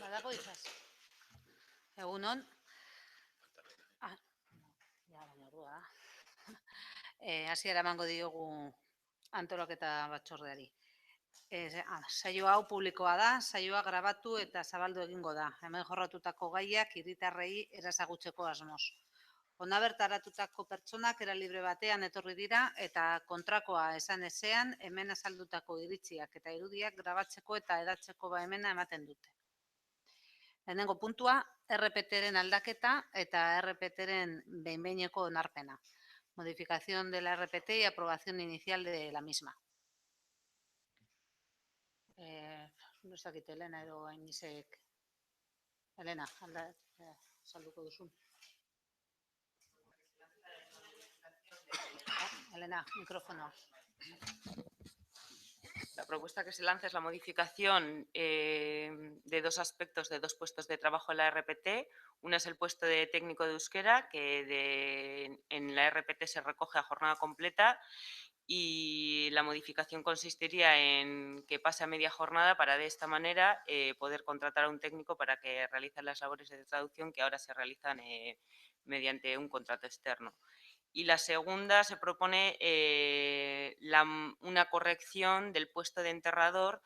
Badago izaz. Egunon. Baina ordua da. Hasiera emango diogu antolaketa batzordeari. Saio hau publikoa da, saioa grabatu eta zabaldu egingo da. Hemen jorratutako gaiak hiritarrei erazagutzeko asmoz. Hona bertaratutako pertsonak era libre batean etorri dira eta kontrakoa esan ezean hemen azaldutako iritziak eta irudiak grabatzeko eta hedatzeko baimena ematen dute. Lehenengo puntua, RPT-ren aldaketa eta RPT-ren behin-behineko onarpena. Modificación de la RPT y aprobación inicial de la misma. No ez dakit, Elena edo Ainisek. Elena, salduko duzu. Elena, micrófono. La propuesta que se lanza es la modificación de dos aspectos, de dos puestos de trabajo en la RPT. Uno es el puesto de técnico de euskera, que en la RPT se recoge a jornada completa, y la modificación consistiría en que pase a media jornada para de esta manera poder contratar a un técnico para que realice las labores de traducción que ahora se realizan mediante un contrato externo. Y la segunda se propone una corrección del puesto de enterrador,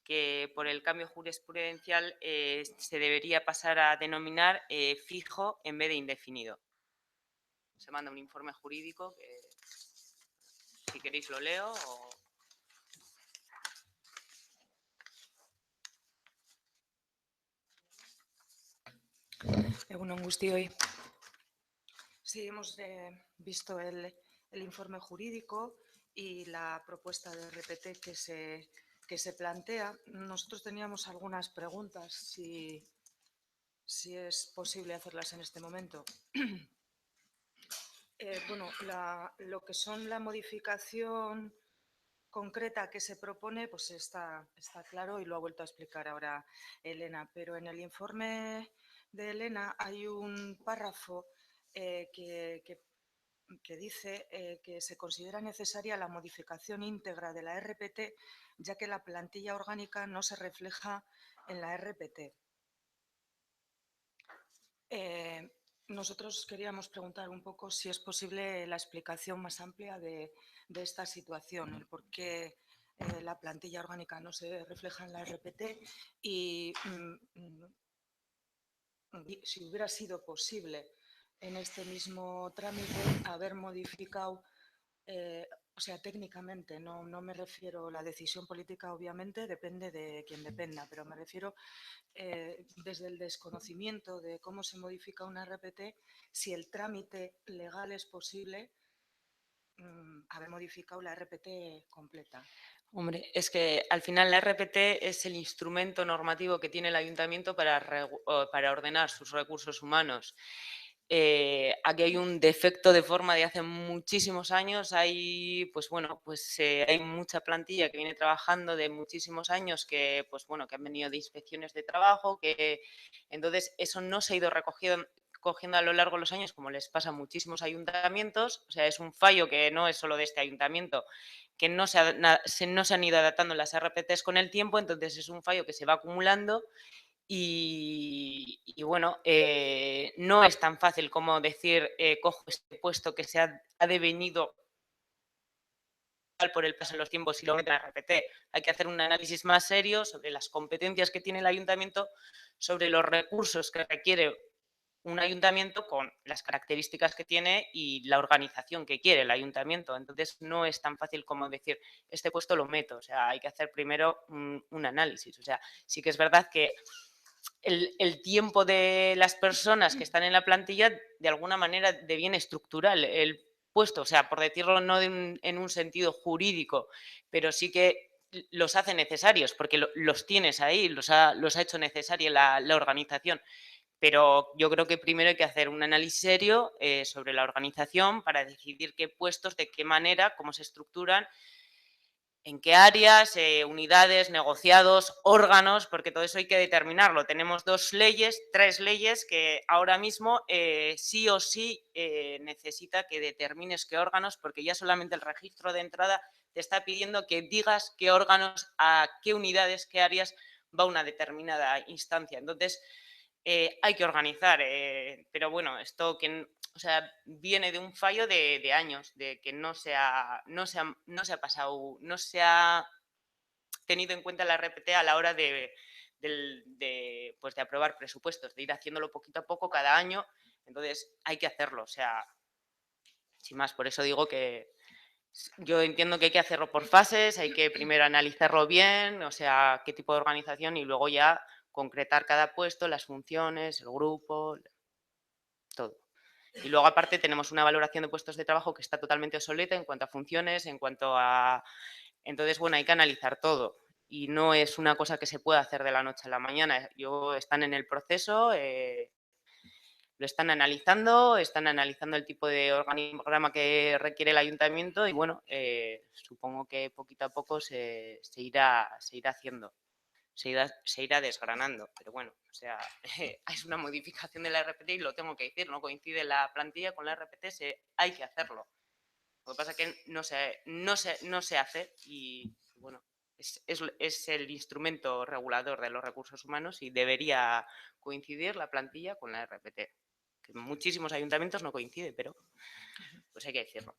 que por el cambio jurisprudencial se debería pasar a denominar fijo en vez de indefinido. Se manda un informe jurídico que, si queréis, lo leo. Egunon guztioi. Sí, hemos visto el informe jurídico y la propuesta de RPT que se plantea. Nosotros teníamos algunas preguntas, si es posible hacerlas en este momento. Bueno, lo que son la modificación concreta que se propone, pues está claro y lo ha vuelto a explicar ahora Elena, pero en el informe de Elena hay un párrafo que dice que se considera necesaria la modificación íntegra de la RPT, ya que la plantilla orgánica no se refleja en la RPT. Nosotros queríamos preguntar un poco si es posible la explicación más amplia de esta situación, el por qué la plantilla orgánica no se refleja en la RPT y si hubiera sido posible en este mismo trámite haber modificado, o sea, técnicamente, no me refiero a la decisión política, obviamente, depende de quien dependa, pero me refiero desde el desconocimiento de cómo se modifica una RPT, si el trámite legal es posible haber modificado la RPT completa. Hombre, es que al final la RPT es el instrumento normativo que tiene el ayuntamiento para ordenar sus recursos humanos. Aquí hay un defecto de forma de hace muchísimos años. Hay mucha plantilla que viene trabajando de muchísimos años que han venido de inspecciones de trabajo, que entonces eso no se ha ido cogiendo a lo largo de los años, como les pasa a muchísimos ayuntamientos. O sea, es un fallo que no es solo de este ayuntamiento, que no se han ido adaptando las RPTs con el tiempo, entonces es un fallo que se va acumulando y bueno, no es tan fácil como decir cojo este puesto que se ha devenido por el paso de los tiempos y lo meto en la RPT. Hay que hacer un análisis más serio sobre las competencias que tiene el ayuntamiento, sobre los recursos que requiere un ayuntamiento con las características que tiene y la organización que quiere el ayuntamiento. Entonces, no es tan fácil como decir, este puesto lo meto. O sea, hay que hacer primero un análisis. O sea, sí que es verdad que el tiempo de las personas que están en la plantilla, de alguna manera, deviene estructural el puesto. O sea, por decirlo no en un sentido jurídico, pero sí que los hace necesarios, porque los tienes ahí, los ha hecho necesaria la organización. Pero yo creo que primero hay que hacer un análisis serio sobre la organización para decidir qué puestos, de qué manera, cómo se estructuran, en qué áreas, unidades, negociados, órganos, porque todo eso hay que determinarlo. Tenemos tres leyes que ahora mismo sí o sí necesita que determines qué órganos, porque ya solamente el registro de entrada te está pidiendo que digas qué órganos, a qué unidades, qué áreas va a una determinada instancia. Entonces, hay que organizar, pero bueno, esto o sea, viene de un fallo de años, de que no se ha pasado, no se ha tenido en cuenta la RPT a la hora pues de aprobar presupuestos, de ir haciéndolo poquito a poco cada año. Entonces, hay que hacerlo, o sea, sin más, por eso digo que yo entiendo que hay que hacerlo por fases, hay que primero analizarlo bien, o sea, qué tipo de organización y luego ya concretar cada puesto, las funciones, el grupo, todo. Y luego aparte tenemos una valoración de puestos de trabajo que está totalmente obsoleta en cuanto a funciones, en cuanto a... Entonces, bueno, hay que analizar todo y no es una cosa que se pueda hacer de la noche a la mañana. Están en el proceso, lo están analizando el tipo de organigrama que requiere el ayuntamiento y bueno, supongo que poquito a poco se irá haciendo, se irá desgranando, pero bueno, o sea, es una modificación de la RPT y lo tengo que decir, no coincide la plantilla con la RPT, hay que hacerlo. Lo que pasa es que no se hace y bueno, es el instrumento regulador de los recursos humanos y debería coincidir la plantilla con la RPT. Que en muchísimos ayuntamientos no coincide, pero pues hay que decirlo.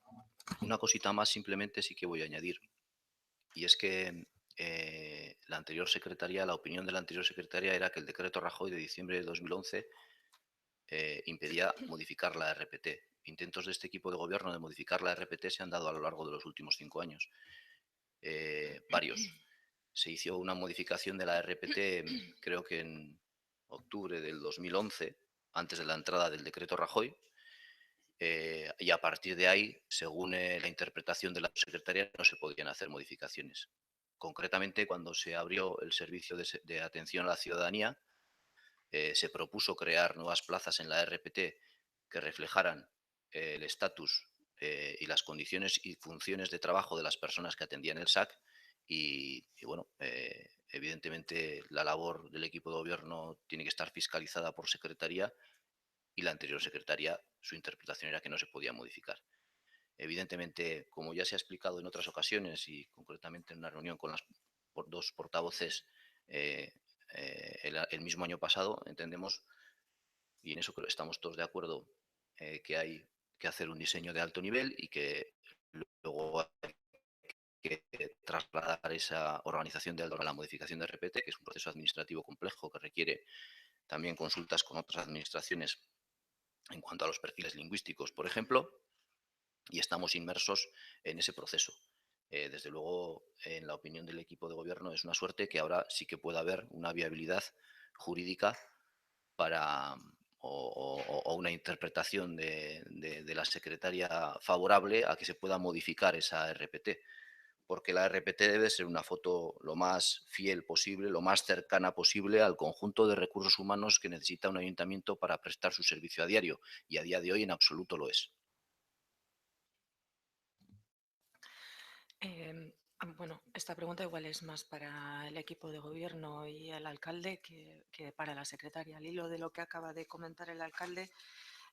Una cosita más simplemente sí que voy a añadir. Y es que la anterior secretaría, la opinión de la anterior secretaría era que el decreto Rajoy de diciembre de 2011 impedía modificar la RPT. Intentos de este equipo de gobierno de modificar la RPT se han dado a lo largo de los últimos 5 años. Varios. Se hizo una modificación de la RPT, creo que en octubre del 2011, antes de la entrada del decreto Rajoy, y a partir de ahí, según la interpretación de la secretaría, no se podían hacer modificaciones. Concretamente, cuando se abrió el servicio de atención a la ciudadanía, se propuso crear nuevas plazas en la RPT que reflejaran el estatus y las condiciones y funciones de trabajo de las personas que atendían el SAC y bueno, evidentemente la labor del equipo de gobierno tiene que estar fiscalizada por secretaría y la anterior secretaría, su interpretación era que no se podía modificar. Evidentemente, como ya se ha explicado en otras ocasiones y concretamente en una reunión con las dos portavoces el mismo año pasado, entendemos, y en eso estamos todos de acuerdo, que hay que hacer un diseño de alto nivel y que luego hay que trasladar esa organización de alto a la modificación de RPT, que es un proceso administrativo complejo que requiere también consultas con otras administraciones en cuanto a los perfiles lingüísticos, por ejemplo, y estamos inmersos en ese proceso. Desde luego, en la opinión del equipo de gobierno, es una suerte que ahora sí que pueda haber una viabilidad jurídica para o una interpretación de la secretaria favorable a que se pueda modificar esa RPT, porque la RPT debe ser una foto lo más fiel posible, lo más cercana posible al conjunto de recursos humanos que necesita un ayuntamiento para prestar su servicio a diario, y a día de hoy en absoluto lo es. Bueno, esta pregunta igual es más para el equipo de gobierno y el alcalde que para la secretaria. Al hilo de lo que acaba de comentar el alcalde,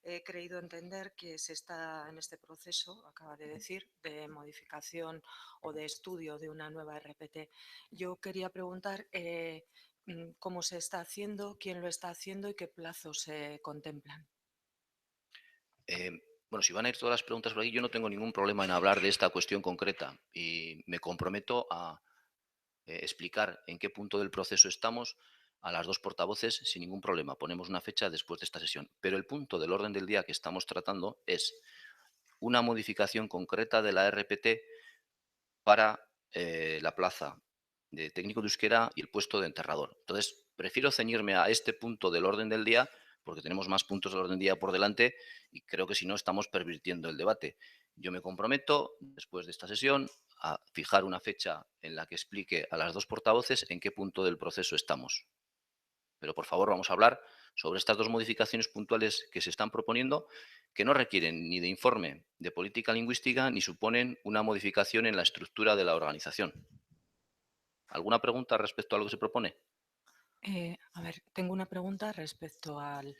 he creído entender que se está en este proceso, acaba de decir, de modificación o de estudio de una nueva RPT. Yo quería preguntar cómo se está haciendo, quién lo está haciendo y qué plazos se contemplan. Bueno, si van a ir todas las preguntas por aquí, yo no tengo ningún problema en hablar de esta cuestión concreta y me comprometo a explicar en qué punto del proceso estamos a las dos portavoces sin ningún problema. Ponemos una fecha después de esta sesión. Pero el punto del orden del día que estamos tratando es una modificación concreta de la RPT para la plaza de técnico de euskera y el puesto de enterrador. Entonces, prefiero ceñirme a este punto del orden del día porque tenemos más puntos del orden del día por delante y creo que si no estamos pervirtiendo el debate. Yo me comprometo, después de esta sesión, a fijar una fecha en la que explique a las dos portavoces en qué punto del proceso estamos. Pero, por favor, vamos a hablar sobre estas dos modificaciones puntuales que se están proponiendo, que no requieren ni de informe de política lingüística ni suponen una modificación en la estructura de la organización. ¿Alguna pregunta respecto a lo que se propone? A ver, tengo una pregunta respecto al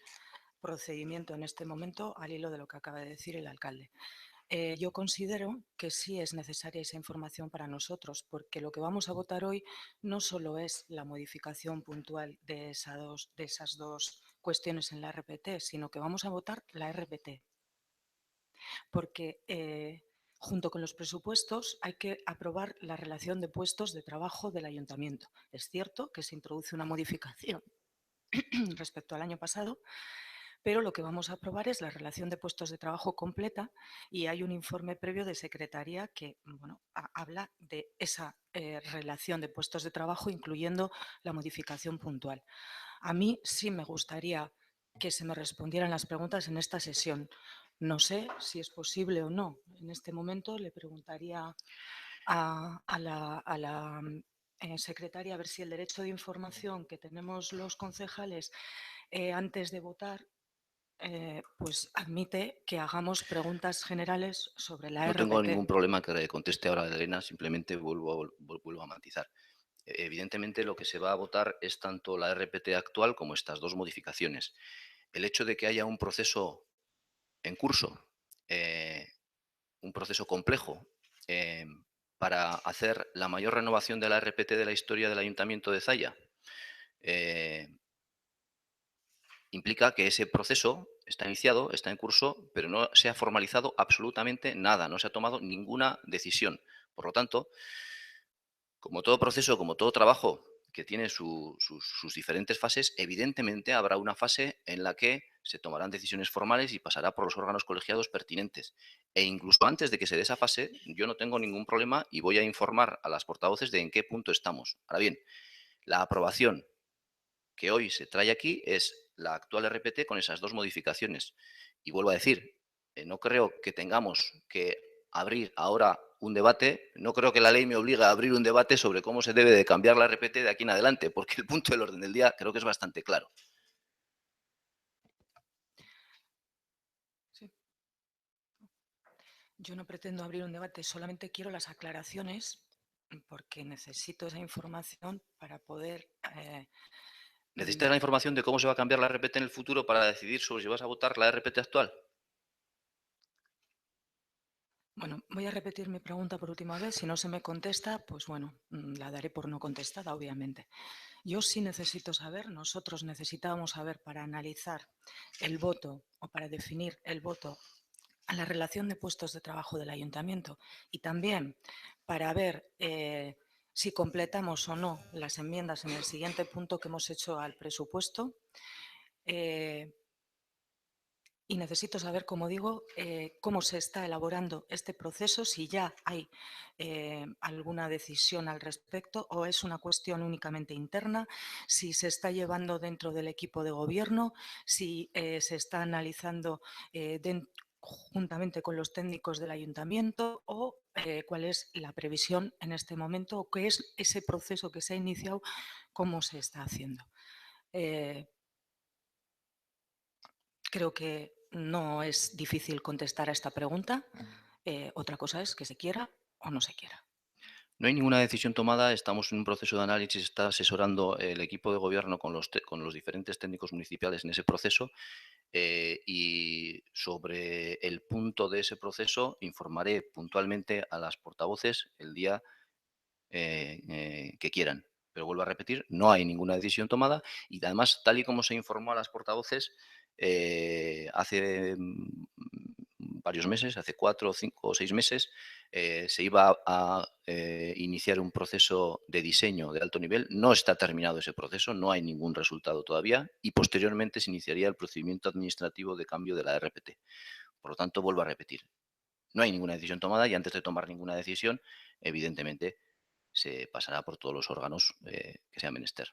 procedimiento en este momento, al hilo de lo que acaba de decir el alcalde. Yo considero que sí es necesaria esa información para nosotros, porque lo que vamos a votar hoy no solo es la modificación puntual de esas dos cuestiones en la RPT, sino que vamos a votar la RPT. Porque junto con los presupuestos hay que aprobar la relación de puestos de trabajo del ayuntamiento. Es cierto que se introduce una modificación respecto al año pasado, pero lo que vamos a aprobar es la relación de puestos de trabajo completa y hay un informe previo de Secretaría que habla de esa relación de puestos de trabajo, incluyendo la modificación puntual. A mí sí me gustaría que se me respondieran las preguntas en esta sesión. No sé si es posible o no. En este momento le preguntaría a la secretaria a ver si el derecho de información que tenemos los concejales antes de votar pues admite que hagamos preguntas generales sobre la No tengo RPT. ningún problema que conteste ahora Elena, simplemente vuelvo a matizar. Evidentemente, lo que se va a votar es tanto la RPT actual como estas dos modificaciones. El hecho de que haya un proceso en curso, un proceso complejo, para hacer la mayor renovación de la RPT de la historia del Ayuntamiento de Zalla, implica que ese proceso está iniciado, está en curso, pero no se ha formalizado absolutamente nada, no se ha tomado ninguna decisión. Por lo tanto, como todo proceso, como todo trabajo que tiene sus diferentes fases, evidentemente habrá una fase en la que se tomarán decisiones formales y pasará por los órganos colegiados pertinentes. E incluso antes de que se dé esa fase, yo no tengo ningún problema y voy a informar a las portavoces de en qué punto estamos. Ahora bien, la aprobación que hoy se trae aquí es la actual RPT con esas dos modificaciones. Y vuelvo a decir, no creo que tengamos que abrir ahora un debate, no creo que la ley me obligue a abrir un debate sobre cómo se debe de cambiar la RPT de aquí en adelante, porque el punto del orden del día creo que es bastante claro. Sí. Yo no pretendo abrir un debate, solamente quiero las aclaraciones porque necesito esa información para poder... ¿Necesitas la información de cómo se va a cambiar la RPT en el futuro para decidir sobre si vas a votar la RPT actual? Bueno, voy a repetir mi pregunta por última vez. Si no se me contesta, pues bueno, la daré por no contestada, obviamente. Yo sí necesito saber, nosotros necesitábamos saber para analizar el voto o para definir el voto a la relación de puestos de trabajo del ayuntamiento y también para ver si completamos o no las enmiendas en el siguiente punto que hemos hecho al presupuesto. Y necesito saber, como digo, cómo se está elaborando este proceso, si ya hay alguna decisión al respecto o es una cuestión únicamente interna, si se está llevando dentro del equipo de gobierno, si se está analizando juntamente con los técnicos del ayuntamiento o cuál es la previsión en este momento o qué es ese proceso que se ha iniciado, cómo se está haciendo. Creo que no es difícil contestar a esta pregunta. Otra cosa es que se quiera o no se quiera. No hay ninguna decisión tomada, estamos en un proceso de análisis, está asesorando el equipo de gobierno con los diferentes técnicos municipales en ese proceso y sobre el punto de ese proceso informaré puntualmente a las portavoces el día que quieran. Pero vuelvo a repetir, no hay ninguna decisión tomada y además, tal y como se informó a las portavoces hace varios meses, hace 4, 5 o 6 meses, se iba a iniciar un proceso de diseño de alto nivel. No está terminado ese proceso, no hay ningún resultado todavía y posteriormente se iniciaría el procedimiento administrativo de cambio de la RPT. Por lo tanto, vuelvo a repetir, no hay ninguna decisión tomada y antes de tomar ninguna decisión, evidentemente, se pasará por todos los órganos que sean menester.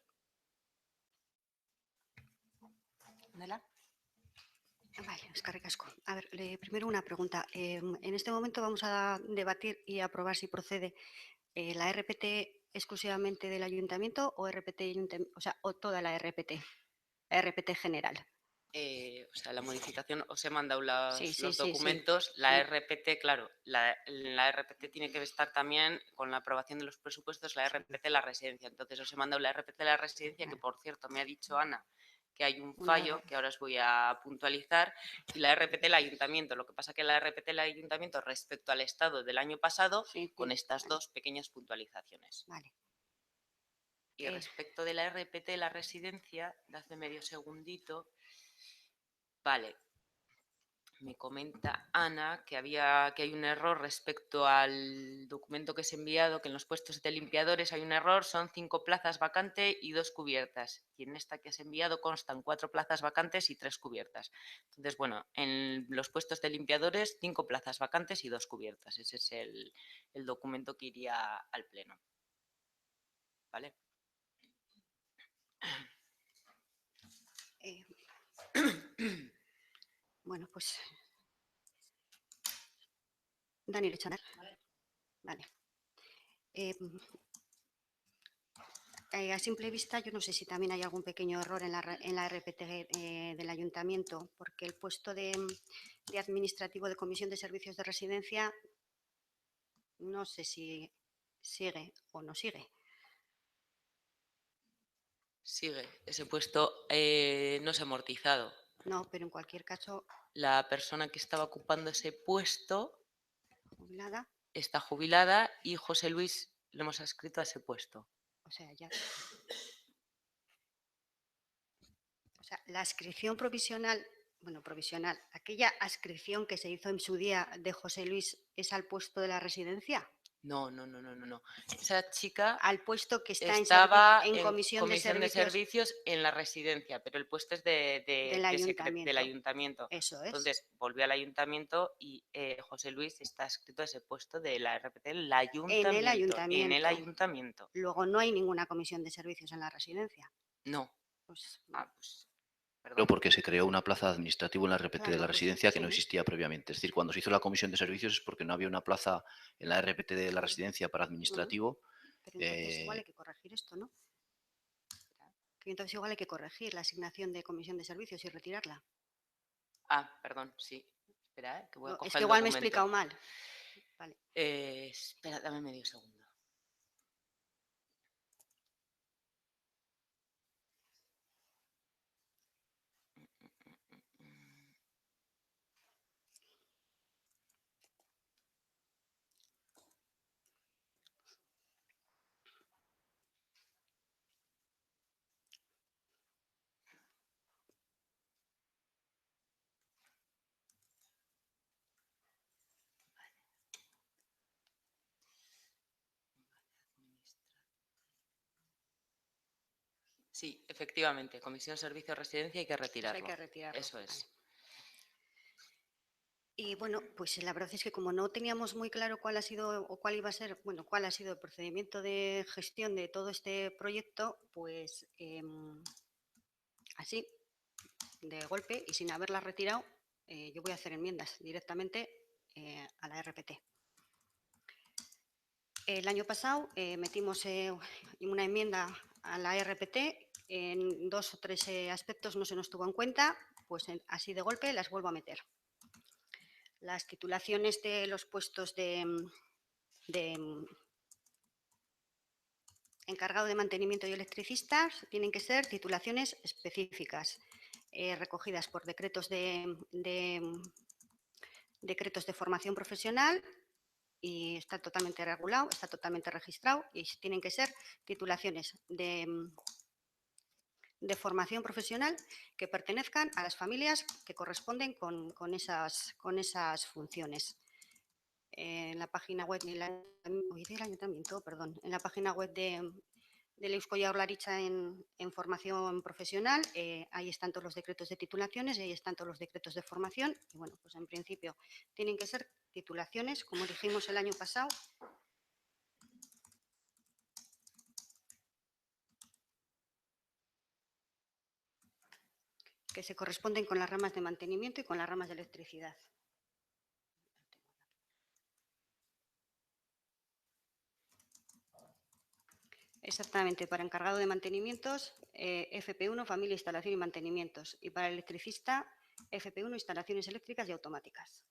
Adela. Vale, eskerrik asko. A ver, primero una pregunta. En este momento vamos a debatir y aprobar si procede la RPT exclusivamente del ayuntamiento o RPT, o sea, o toda la RPT general. O sea, la modificación, os he mandado Sí, los documentos, sí. la RPT, claro, la RPT tiene que estar también con la aprobación de los presupuestos, la RPT de la residencia. Entonces os he mandado la RPT de la residencia, que por cierto me ha dicho Ana que hay un Un fallo error. que ahora os voy a puntualizar, y la RPT del ayuntamiento. Lo que pasa que la RPT del ayuntamiento respecto al estado del año pasado, Sí, con sí, estas vale, dos pequeñas puntualizaciones. vale. Y respecto de la RPT de la residencia, de medio segundito, vale. Me comenta Ana que hay un error respecto al documento que se ha enviado, que en los puestos de limpiadores hay un error, son 5 plazas vacantes y 2 cubiertas. Y en esta que has enviado constan 4 plazas vacantes y 3 cubiertas. Entonces, bueno, en los puestos de limpiadores, 5 plazas vacantes y 2 cubiertas. Ese es el documento que iría al pleno. ¿Vale? Eh, bueno, pues Dani Lechanar. Vale. A simple vista, yo no sé si también hay algún pequeño error en la RPT del ayuntamiento, porque el puesto de administrativo de Comisión de Servicios de Residencia no sé si sigue o no sigue. Sigue. Ese puesto no se ha amortizado. No, pero en cualquier caso, La persona que estaba ocupando ese puesto jubilada, está jubilada y José Luis lo hemos adscrito a ese puesto. o sea, ya. O sea, la adscripción provisional, bueno, provisional, aquella adscripción que se hizo en su día de José Luis es al puesto de la residencia, No. Esa chica al puesto que está estaba en en comisión de servicios servicios en la residencia, pero el puesto es del del ayuntamiento. ayuntamiento. Eso es. Entonces volvió al ayuntamiento y José Luis está adscrito a ese puesto de la RPT en el ayuntamiento. En el ayuntamiento. Luego no hay ninguna comisión de servicios en la residencia. No. Pues, Pues, Pero perdón. porque se creó una plaza administrativa en la RPT de Claro, la pues, residencia que no sí. existía previamente. Es decir, cuando se hizo la comisión de servicios es porque no había una plaza en la RPT de la residencia para administrativo. Pero entonces igual hay que corregir esto, ¿no? Que entonces igual hay que corregir la asignación de comisión de servicios y retirarla. Perdón, sí. Espera, que voy a No, es coger que el igual me he documento. explicado mal. Vale. Espera, dame medio segundo. Sí, efectivamente, comisión servicio residencia hay que retirarlo. Hay que retirarlo. Eso es. Vale. Y bueno, pues la verdad es que como no teníamos muy claro cuál ha sido o cuál iba a ser, bueno, cuál ha sido el procedimiento de gestión de todo este proyecto, pues así, de golpe y sin haberla retirado, yo voy a hacer enmiendas directamente a la RPT. El año pasado metimos una enmienda a la RPT, en 2 o 3 aspectos no se nos tuvo en cuenta, pues así de golpe las vuelvo a meter. Las titulaciones de los puestos de encargado de mantenimiento y electricistas tienen que ser titulaciones específicas, recogidas por decretos decretos de formación profesional, y está totalmente regulado, está totalmente registrado, y tienen que ser titulaciones de formación profesional que pertenezcan a las familias que corresponden con esas funciones. En la página web del ayuntamiento, perdón, en la página web del Eusko Jaurlaritza en formación profesional, ahí están todos los decretos de titulaciones y ahí están todos los decretos de formación. Y bueno, pues en principio tienen que ser titulaciones, como dijimos el año pasado, que se corresponden con las ramas de mantenimiento y con las ramas de electricidad. Exactamente, para encargado de mantenimientos, FP1, familia, instalación y mantenimientos. Y para electricista, FP1, instalaciones eléctricas y automáticas.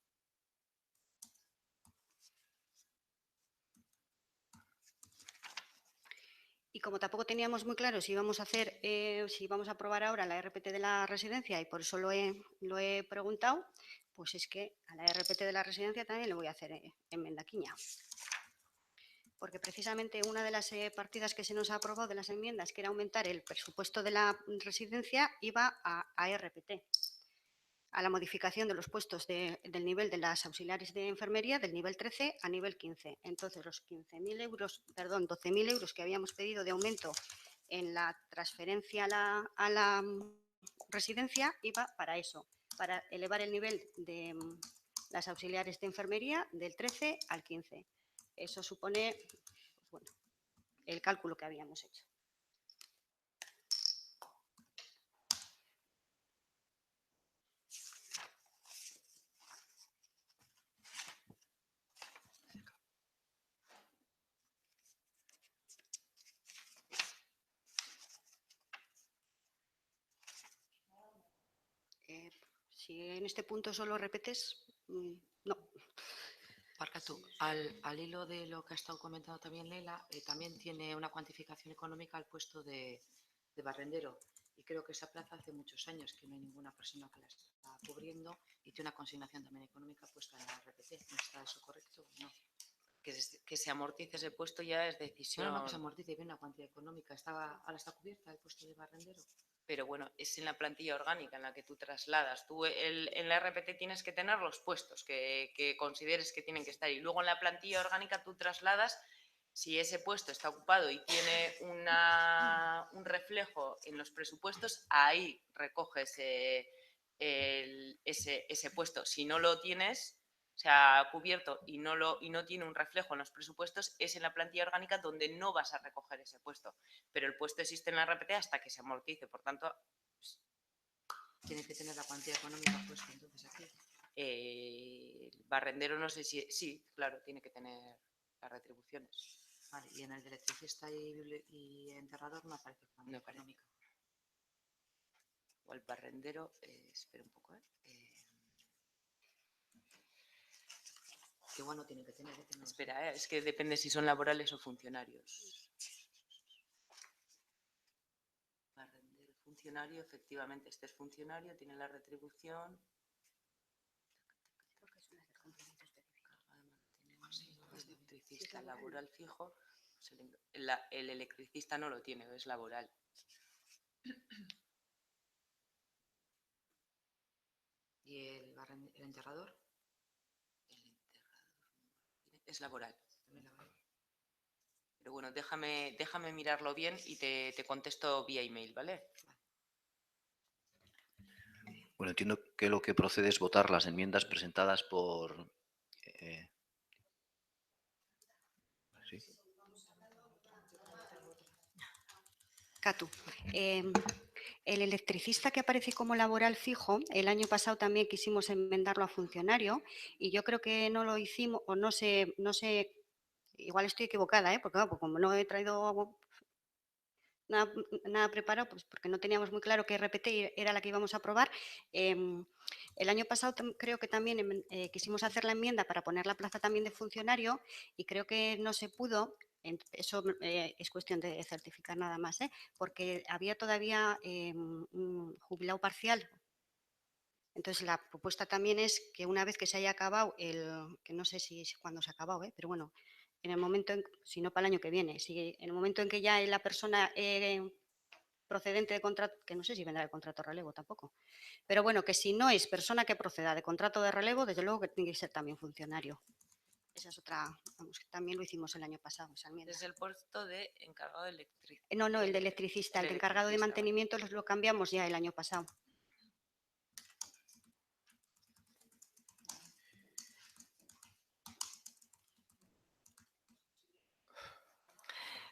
Y como tampoco teníamos muy claro si íbamos a hacer, si vamos a aprobar ahora la RPT de la residencia, y por eso lo he preguntado, pues es que a la RPT de la residencia también le voy a hacer enmendaquiña. Porque precisamente una de las partidas que se nos ha aprobado de las enmiendas, que era aumentar el presupuesto de la residencia, iba a RPT, a la modificación de los puestos del nivel de las auxiliares de enfermería del nivel 13 a nivel 15. Entonces, los 12.000 euros que habíamos pedido de aumento en la transferencia a la residencia iba para eso, para elevar el nivel de las auxiliares de enfermería del 13 al 15. Eso supone, pues bueno, el cálculo que habíamos hecho. Si en este punto solo repetes, no. Barkatu, al hilo de lo que ha estado comentando también Leila, también tiene una cuantificación económica al puesto de barrendero. Y creo que esa plaza hace muchos años que no hay ninguna persona que la está cubriendo y tiene una consignación también económica puesta en la RPT. ¿No está eso correcto o no? Que se amortice ese puesto ya es decisión. No, que se amortice y viene una cuantía económica. ¿Ahora está cubierta el puesto de barrendero? Pero bueno, es en la plantilla orgánica en la que tú trasladas. Tú en la RPT tienes que tener los puestos que consideres que tienen que estar y luego en la plantilla orgánica tú trasladas si ese puesto está ocupado y tiene un reflejo en los presupuestos, ahí recoges ese puesto. Si no lo tienes, o sea, cubierto y no tiene un reflejo en los presupuestos, es en la plantilla orgánica donde no vas a recoger ese puesto. Pero el puesto existe en la RPT hasta que se amortice, por tanto... Tiene que tener la cuantía económica puesta entonces aquí. El barrendero no sé si... Sí, claro, tiene que tener las retribuciones. Vale, y en el de electricista y enterrador no aparece cuantía económica. O el barrendero... espera un poco, Que igual no tiene que tener. No espera, es que depende si son laborales o funcionarios. Barrendero, funcionario, efectivamente, este es funcionario, tiene la retribución. Electricista laboral fijo. El electricista no lo tiene, es laboral. ¿Y el enterrador? El enterrador es laboral. Pero bueno, déjame mirarlo bien y te contesto vía email, ¿vale? Bueno, entiendo que lo que procede es votar las enmiendas presentadas por... ¿sí? Catu, el electricista que aparece como laboral fijo, el año pasado también quisimos enmendarlo a funcionario y yo creo que no lo hicimos, o no sé, igual estoy equivocada, porque como no he traído nada preparado, pues porque no teníamos muy claro qué RPT era la que íbamos a aprobar. El año pasado creo que también quisimos hacer la enmienda para poner la plaza también de funcionario y creo que no se pudo. Eso es cuestión de certificar nada más, porque había todavía un jubilado parcial. Entonces, la propuesta también es que una vez que se haya acabado, que no sé si cuándo se ha acabado, pero bueno, en el momento, si no para el año que viene, si en el momento en que ya la persona procedente de contrato, que no sé si vendrá de contrato de relevo tampoco, pero bueno, que si no es persona que proceda de contrato de relevo, desde luego que tiene que ser también funcionario. Esa es otra, vamos, que también lo hicimos el año pasado, esa enmienda. Es el puesto de encargado de electricidad. No, el de electricista, el de encargado de mantenimiento lo cambiamos ya el año pasado.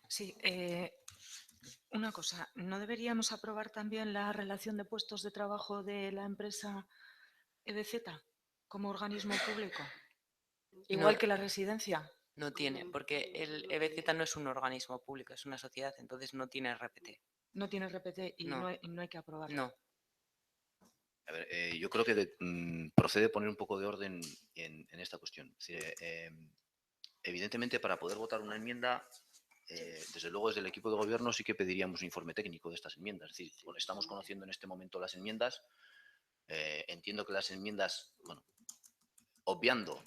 Sí, una cosa, ¿no deberíamos aprobar también la relación de puestos de trabajo de la empresa EBZ como organismo público? Igual que la residencia. No tiene, porque el EBZ no es un organismo público, es una sociedad, entonces no tiene RPT. No tiene RPT y no hay que aprobarlo. No. A ver, yo creo que procede poner un poco de orden en esta cuestión. Es decir, evidentemente, para poder votar una enmienda desde luego desde el equipo de gobierno sí que pediríamos un informe técnico de estas enmiendas. Es decir, bueno, estamos conociendo en este momento las enmiendas. Entiendo que las enmiendas, bueno, obviando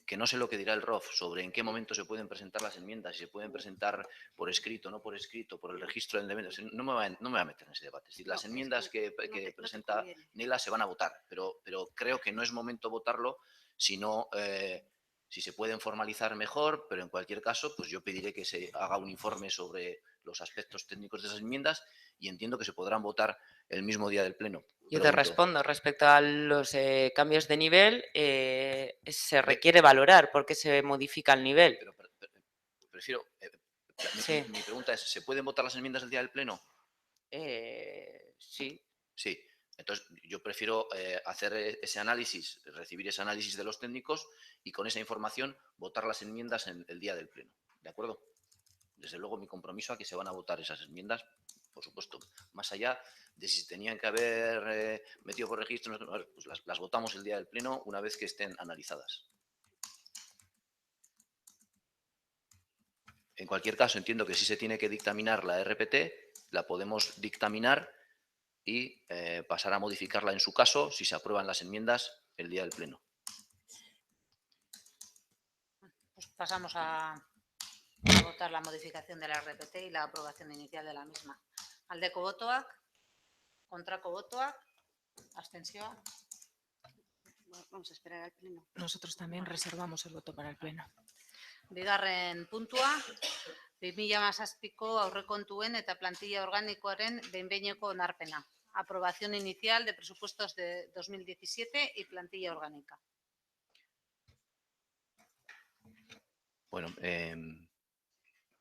que no sé lo que dirá el ROF sobre en qué momento se pueden presentar las enmiendas, si se pueden presentar por escrito, no por escrito, por el registro del deber. No me voy a meter en ese debate. Es decir, las enmiendas que presenta Nela se van a votar, pero creo que no es momento votarlo, sino si se pueden formalizar mejor, pero en cualquier caso, pues yo pediré que se haga un informe sobre los aspectos técnicos de esas enmiendas y entiendo que se podrán votar el mismo día del Pleno. Yo te respondo. Respecto a los cambios de nivel, se requiere valorar por qué se modifica el nivel. Pero prefiero... Sí. Mi pregunta es, ¿se pueden votar las enmiendas del día del Pleno? Sí. Sí. Entonces, yo prefiero hacer ese análisis, recibir ese análisis de los técnicos y con esa información votar las enmiendas en el día del Pleno. ¿De acuerdo? Desde luego, mi compromiso a que se van a votar esas enmiendas, por supuesto, más allá de si se tenían que haber metido por registro, pues las votamos el día del Pleno una vez que estén analizadas. En cualquier caso, entiendo que si se tiene que dictaminar la RPT, la podemos dictaminar y pasar a modificarla en su caso si se aprueban las enmiendas el día del Pleno. Pues pasamos a votar la modificación de la RPT y la aprobación inicial de la misma. Aldeko botoak, kontrako botoak, abstentzioa. Vamos a esperar al Pleno. Nosotros también reservamos el voto para el Pleno. Bigarren puntua, 2017ko aurrekontuen eta plantilla organikoaren behin-behineko onarpena. Aprobación inicial de presupuestos de 2017 y plantilla orgánica. Bueno,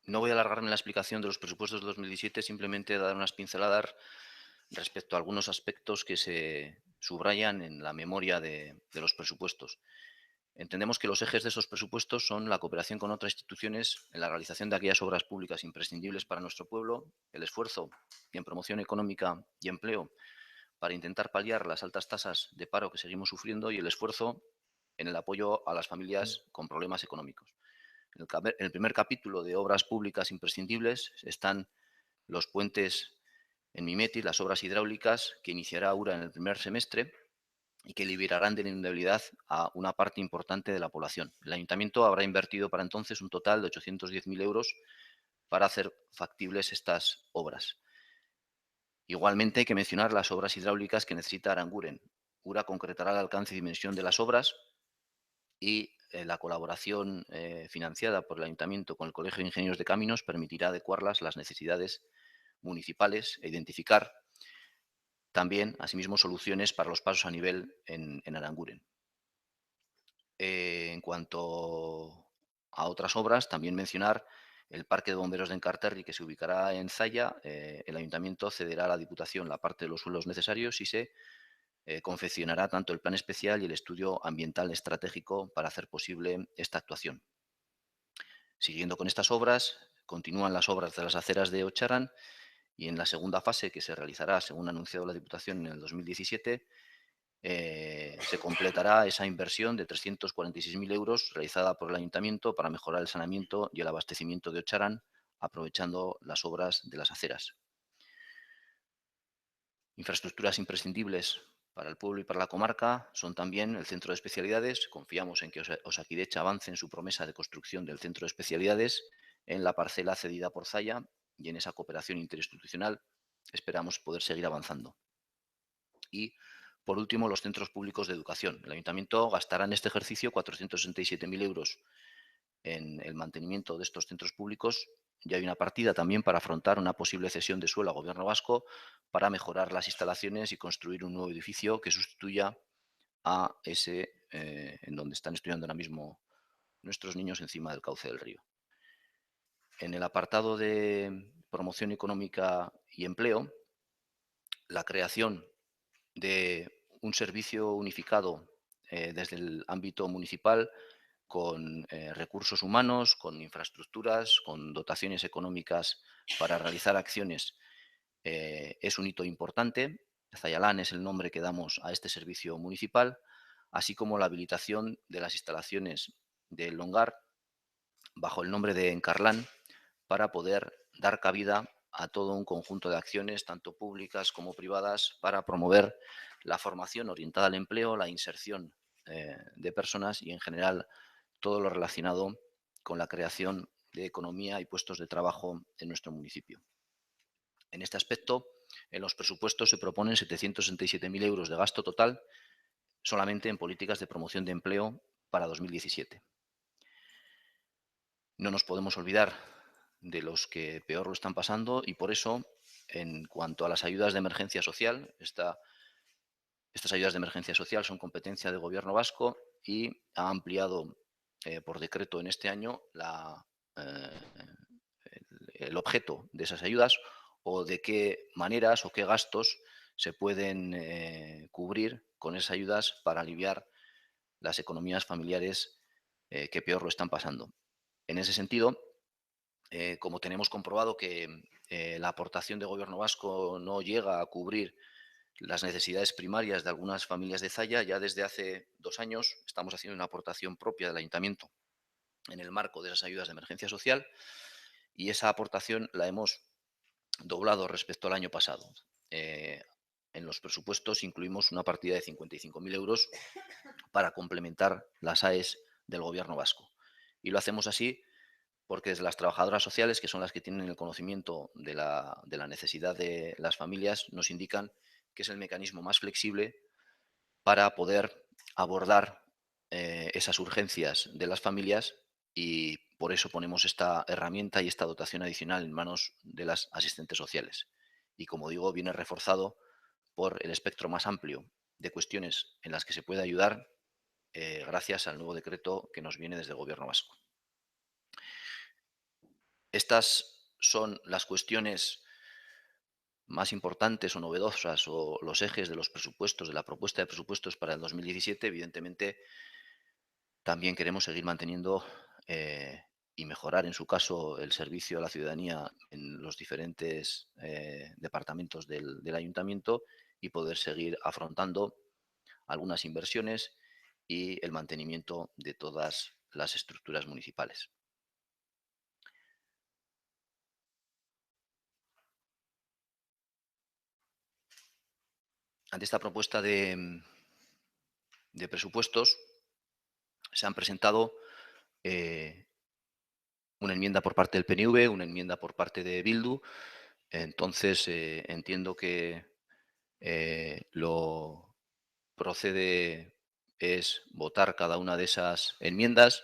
no voy a alargarme en la explicación de los presupuestos de 2017, simplemente dar unas pinceladas respecto a algunos aspectos que se subrayan en la memoria de los presupuestos. Entendemos que los ejes de esos presupuestos son la cooperación con otras instituciones en la realización de aquellas obras públicas imprescindibles para nuestro pueblo, el esfuerzo en promoción económica y empleo para intentar paliar las altas tasas de paro que seguimos sufriendo y el esfuerzo en el apoyo a las familias con problemas económicos. En el primer capítulo de obras públicas imprescindibles están los puentes en Mimeti, las obras hidráulicas que iniciará URA en el primer semestre y que liberarán de inundabilidad a una parte importante de la población. El Ayuntamiento habrá invertido para entonces un total de 810.000 euros para hacer factibles estas obras. Igualmente hay que mencionar las obras hidráulicas que necesita Aranguren. URA concretará el alcance y dimensión de las obras y la colaboración financiada por el Ayuntamiento con el Colegio de Ingenieros de Caminos permitirá adecuarlas a las necesidades municipales e identificar también, asimismo, soluciones para los pasos a nivel en Aranguren. En cuanto a otras obras, también mencionar el Parque de Bomberos de Encarterri, que se ubicará en Zalla. El Ayuntamiento cederá a la Diputación la parte de los suelos necesarios y se confeccionará tanto el plan especial y el estudio ambiental estratégico para hacer posible esta actuación. Siguiendo con estas obras, continúan las obras de las aceras de Ocharan y en la segunda fase, que se realizará, según ha anunciado la Diputación, en el 2017, se completará esa inversión de 346.000 euros realizada por el Ayuntamiento para mejorar el saneamiento y el abastecimiento de Ocharan, aprovechando las obras de las aceras. Infraestructuras imprescindibles para el pueblo y para la comarca son también el centro de especialidades. Confiamos en que Osakidecha avance en su promesa de construcción del centro de especialidades en la parcela cedida por Zalla y en esa cooperación interinstitucional esperamos poder seguir avanzando. Y, por último, los centros públicos de educación. El Ayuntamiento gastará en este ejercicio 467.000 euros en el mantenimiento de estos centros públicos y hay una partida también para afrontar una posible cesión de suelo al Gobierno vasco para mejorar las instalaciones y construir un nuevo edificio que sustituya a ese en donde están estudiando ahora mismo nuestros niños encima del cauce del río. En el apartado de promoción económica y empleo, la creación de un servicio unificado desde el ámbito municipal con recursos humanos, con infraestructuras, con dotaciones económicas para realizar acciones, es un hito importante. Zayalán es el nombre que damos a este servicio municipal, así como la habilitación de las instalaciones del Longar bajo el nombre de Encarlán para poder dar cabida a todo un conjunto de acciones, tanto públicas como privadas, para promover la formación orientada al empleo, la inserción de personas y, en general, todo lo relacionado con la creación de economía y puestos de trabajo en nuestro municipio. En este aspecto, en los presupuestos se proponen 767.000 euros de gasto total solamente en políticas de promoción de empleo para 2017. No nos podemos olvidar de los que peor lo están pasando y, por eso, en cuanto a las ayudas de emergencia social, estas ayudas de emergencia social son competencia del Gobierno vasco y ha ampliado por decreto en este año el objeto de esas ayudas, o de qué maneras o qué gastos se pueden cubrir con esas ayudas para aliviar las economías familiares que peor lo están pasando. En ese sentido, como tenemos comprobado que la aportación del Gobierno vasco no llega a cubrir las necesidades primarias de algunas familias de Zalla, ya desde hace 2 años estamos haciendo una aportación propia del Ayuntamiento en el marco de esas ayudas de emergencia social, y esa aportación la hemos doblado respecto al año pasado. En los presupuestos incluimos una partida de 55.000 euros para complementar las AES del Gobierno vasco. Y lo hacemos así porque desde las trabajadoras sociales, que son las que tienen el conocimiento de la necesidad de las familias, nos indican que es el mecanismo más flexible para poder abordar esas urgencias de las familias, y por eso ponemos esta herramienta y esta dotación adicional en manos de las asistentes sociales. Y, como digo, viene reforzado por el espectro más amplio de cuestiones en las que se puede ayudar gracias al nuevo decreto que nos viene desde el Gobierno vasco. Estas son las cuestiones más importantes o novedosas, o los ejes de los presupuestos, de la propuesta de presupuestos para el 2017. Evidentemente, también queremos seguir manteniendo y mejorar, en su caso, el servicio a la ciudadanía en los diferentes departamentos del ayuntamiento, y poder seguir afrontando algunas inversiones y el mantenimiento de todas las estructuras municipales. Ante esta propuesta de presupuestos se han presentado una enmienda por parte del PNV, una enmienda por parte de Bildu. Entonces, entiendo que lo procede es votar cada una de esas enmiendas,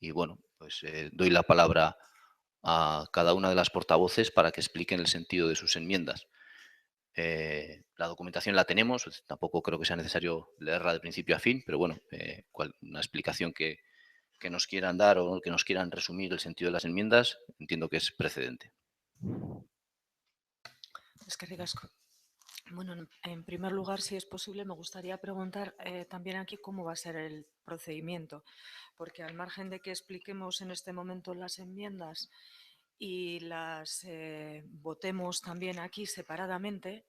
y, bueno, pues doy la palabra a cada una de las portavoces para que expliquen el sentido de sus enmiendas. La documentación la tenemos, tampoco creo que sea necesario leerla de principio a fin, pero bueno, una explicación que nos quieran dar o que nos quieran resumir el sentido de las enmiendas, entiendo que es precedente. Es que ricasco. Bueno, en primer lugar, si es posible, me gustaría preguntar también aquí cómo va a ser el procedimiento, porque al margen de que expliquemos en este momento las enmiendas y las votemos también aquí separadamente,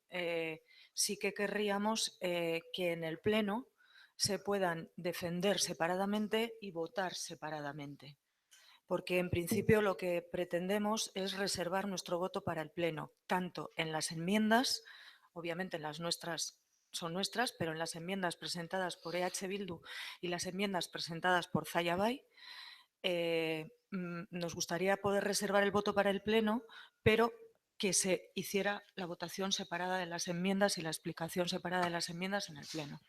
sí que querríamos que en el Pleno se puedan defender separadamente y votar separadamente, porque en principio lo que pretendemos es reservar nuestro voto para el Pleno, tanto en las enmiendas, obviamente en las nuestras son nuestras, pero en las enmiendas presentadas por EH Bildu y las enmiendas presentadas por Zalla Bay, nos gustaría poder reservar el voto para el Pleno, pero que se hiciera la votación separada de las enmiendas y la explicación separada de las enmiendas en el Pleno.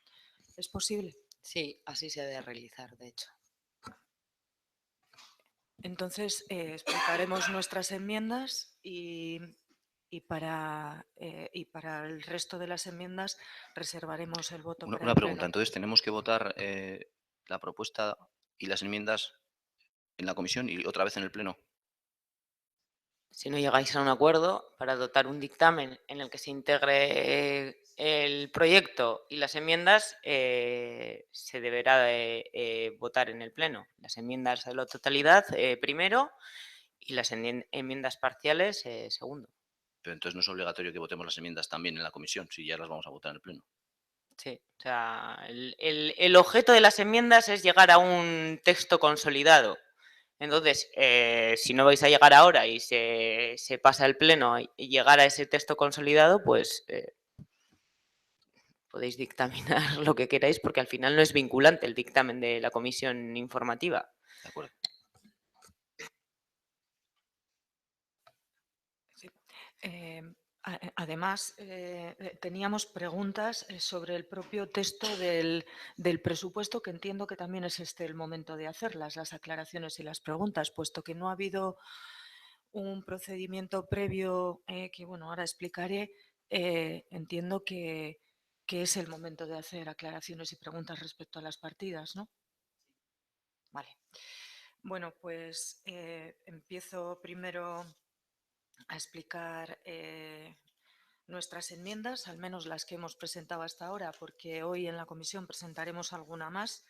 ¿Es posible? Sí, así se debe realizar, de hecho. Entonces, explicaremos nuestras enmiendas y para el resto de las enmiendas reservaremos el voto para Una el pregunta, Pleno. entonces, ¿tenemos que votar la propuesta y las enmiendas en la comisión y otra vez en el Pleno? Si no llegáis a un acuerdo para dotar un dictamen en el que se integre el proyecto y las enmiendas, se deberá de votar en el Pleno. Las enmiendas de la totalidad primero y las enmiendas parciales segundo. Pero entonces no es obligatorio que votemos las enmiendas también en la comisión, si ya las vamos a votar en el Pleno. Sí, o sea, el objeto de las enmiendas es llegar a un texto consolidado. Entonces, si no vais a llegar ahora y se pasa el pleno y llegar a ese texto consolidado, pues podéis dictaminar lo que queráis, porque al final no es vinculante el dictamen de la comisión informativa. De acuerdo. Además, teníamos preguntas sobre el propio texto del presupuesto, que entiendo que también es este el momento de hacerlas, las aclaraciones y las preguntas, puesto que no ha habido un procedimiento previo que, bueno, ahora explicaré. Entiendo que es el momento de hacer aclaraciones y preguntas respecto a las partidas, ¿no? Vale. Bueno, pues empiezo primero a explicar nuestras enmiendas, al menos las que hemos presentado hasta ahora, porque hoy en la comisión presentaremos alguna más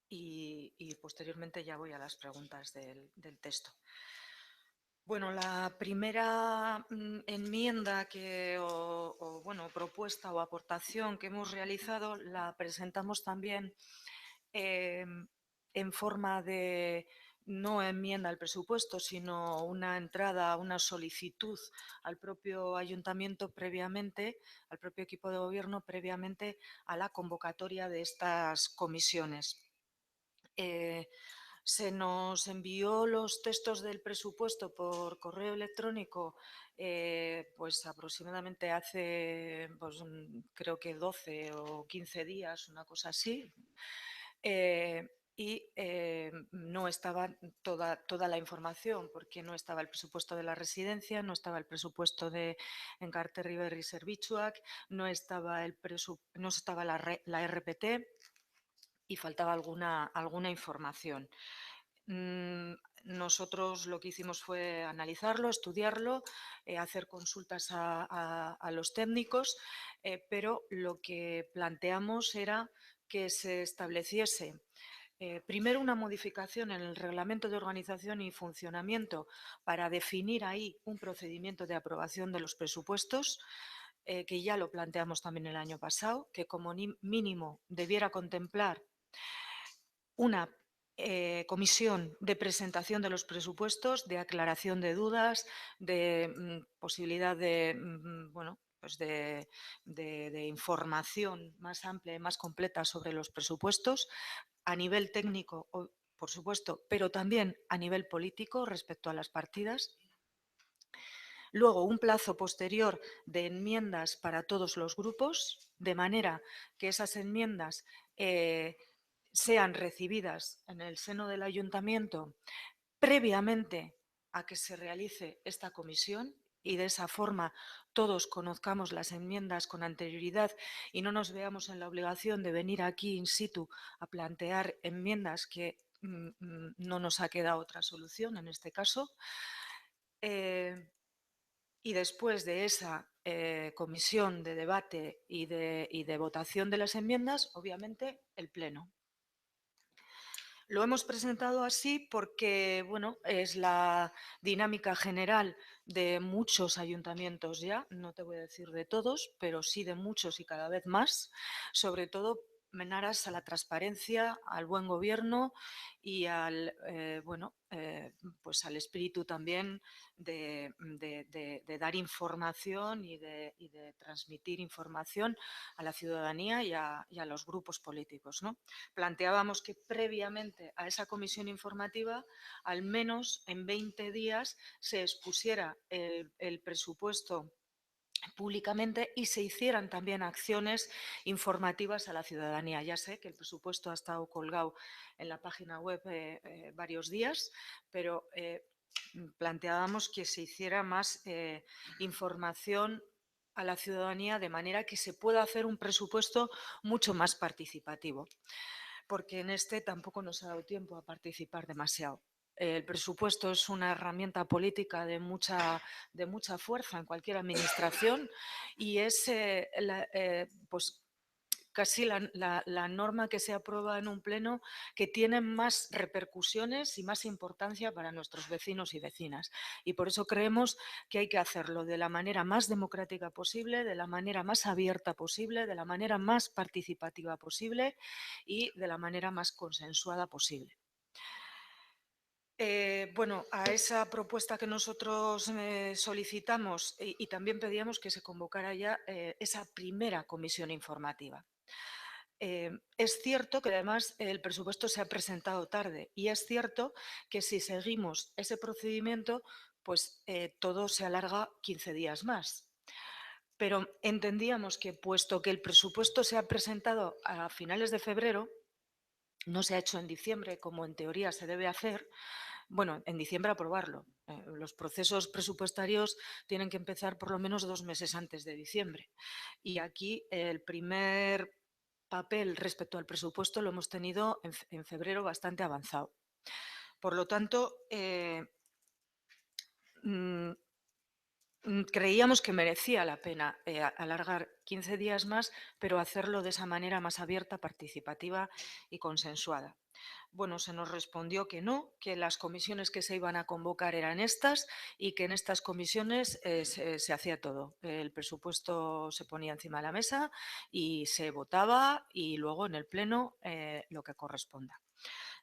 y posteriormente ya voy a las preguntas del texto. Bueno, la primera enmienda bueno, propuesta o aportación que hemos realizado la presentamos también en forma de no enmienda al presupuesto, sino una entrada, una solicitud al propio ayuntamiento previamente, al propio equipo de gobierno previamente a la convocatoria de estas comisiones. Se nos envió los textos del presupuesto por correo electrónico pues aproximadamente hace pues, creo que 12 o 15 días, una cosa así. Y no estaba toda la información, porque no estaba el presupuesto de la residencia, no estaba el presupuesto de Encarte River y Zerbitzuak, no estaba la RPT y faltaba alguna información. Nosotros lo que hicimos fue analizarlo, estudiarlo, hacer consultas a los técnicos, pero lo que planteamos era que se estableciese primero una modificación en el reglamento de organización y funcionamiento para definir ahí un procedimiento de aprobación de los presupuestos, que ya lo planteamos también el año pasado, que como mínimo debiera contemplar una comisión de presentación de los presupuestos, de aclaración de dudas, de posibilidad de, bueno, pues de información más amplia y más completa sobre los presupuestos a nivel técnico, por supuesto, pero también a nivel político respecto a las partidas. Luego, un plazo posterior de enmiendas para todos los grupos, de manera que esas enmiendas sean recibidas en el seno del ayuntamiento previamente a que se realice esta comisión y de esa forma todos conozcamos las enmiendas con anterioridad y no nos veamos en la obligación de venir aquí in situ a plantear enmiendas que no nos ha quedado otra solución en este caso. Y después de esa comisión de debate y de votación de las enmiendas, obviamente, el pleno. Lo hemos presentado así porque, bueno, es la dinámica general de muchos ayuntamientos ya, no te voy a decir de todos, pero sí de muchos y cada vez más, sobre todo en aras a la transparencia, al buen gobierno y al, pues al espíritu también de dar información y de transmitir información a la ciudadanía y a los grupos políticos, ¿no? Planteábamos que previamente a esa comisión informativa, al menos en 20 días, se expusiera el presupuesto públicamente y se hicieran también acciones informativas a la ciudadanía. Ya sé que el presupuesto ha estado colgado en la página web varios días, pero planteábamos que se hiciera más información a la ciudadanía de manera que se pueda hacer un presupuesto mucho más participativo, porque en este tampoco nos ha dado tiempo a participar demasiado. El presupuesto es una herramienta política de mucha fuerza en cualquier administración y es pues, casi la norma que se aprueba en un pleno que tiene más repercusiones y más importancia para nuestros vecinos y vecinas. Y por eso creemos que hay que hacerlo de la manera más democrática posible, de la manera más abierta posible, de la manera más participativa posible y de la manera más consensuada posible. Bueno, a esa propuesta que nosotros solicitamos y también pedíamos que se convocara ya esa primera comisión informativa. Es cierto que además el presupuesto se ha presentado tarde y es cierto que si seguimos ese procedimiento, pues todo se alarga 15 días más. Pero entendíamos que puesto que el presupuesto se ha presentado a finales de febrero, no se ha hecho en diciembre como en teoría se debe hacer, bueno, en diciembre aprobarlo. Los procesos presupuestarios tienen que empezar por lo menos 2 meses antes de diciembre. Y aquí el primer papel respecto al presupuesto lo hemos tenido en febrero bastante avanzado. Por lo tanto, creíamos que merecía la pena alargar 15 días más, pero hacerlo de esa manera más abierta, participativa y consensuada. Bueno, se nos respondió que no, que las comisiones que se iban a convocar eran estas y que en estas comisiones se hacía todo. El presupuesto se ponía encima de la mesa y se votaba y luego en el pleno lo que corresponda.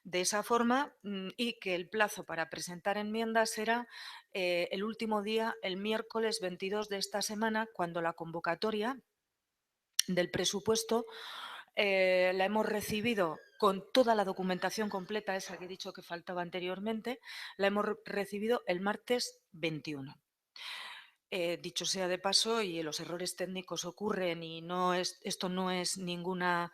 De esa forma, y que el plazo para presentar enmiendas era el último día, el miércoles 22 de esta semana, cuando la convocatoria del presupuesto la hemos recibido con toda la documentación completa, esa que he dicho que faltaba anteriormente, la hemos recibido el martes 21. Dicho sea de paso, y los errores técnicos ocurren y esto no es ninguna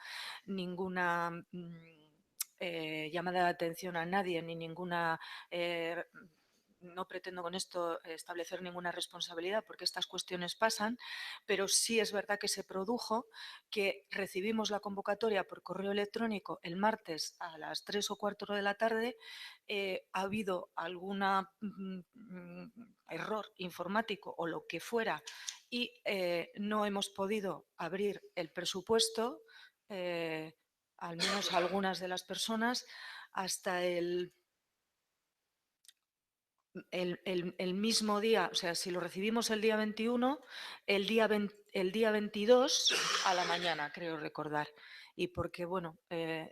llamada de atención a nadie ni ninguna no pretendo con esto establecer ninguna responsabilidad porque estas cuestiones pasan, pero sí es verdad que se produjo que recibimos la convocatoria por correo electrónico el martes a las 3 o 4 de la tarde. Ha habido algún error informático o lo que fuera y no hemos podido abrir el presupuesto, al menos algunas de las personas, hasta el mismo día, o sea, si lo recibimos el día 21, el día 22 a la mañana, creo recordar. Y porque, bueno,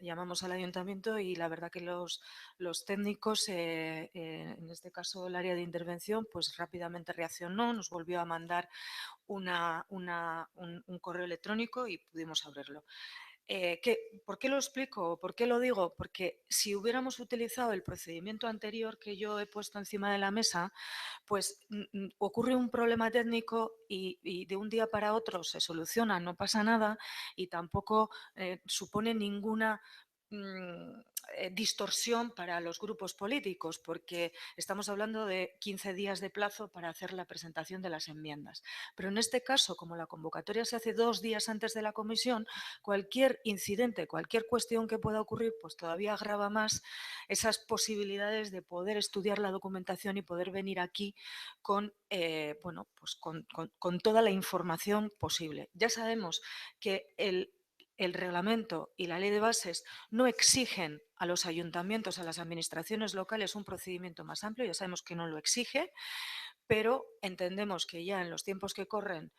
llamamos al ayuntamiento y la verdad que los técnicos, en este caso el área de intervención, pues rápidamente reaccionó, nos volvió a mandar un correo electrónico y pudimos abrirlo. ¿Por qué lo explico? ¿Por qué lo digo? Porque si hubiéramos utilizado el procedimiento anterior que yo he puesto encima de la mesa, pues ocurre un problema técnico y de un día para otro se soluciona, no pasa nada y tampoco supone ninguna distorsión para los grupos políticos, porque estamos hablando de 15 días de plazo para hacer la presentación de las enmiendas. Pero en este caso, como la convocatoria se hace 2 días antes de la comisión, cualquier incidente, cualquier cuestión que pueda ocurrir, pues todavía agrava más esas posibilidades de poder estudiar la documentación y poder venir aquí con, bueno, pues con toda la información posible. Ya sabemos que el reglamento y la ley de bases no exigen a los ayuntamientos, a las administraciones locales un procedimiento más amplio, ya sabemos que no lo exige, pero entendemos que ya en los tiempos que corren,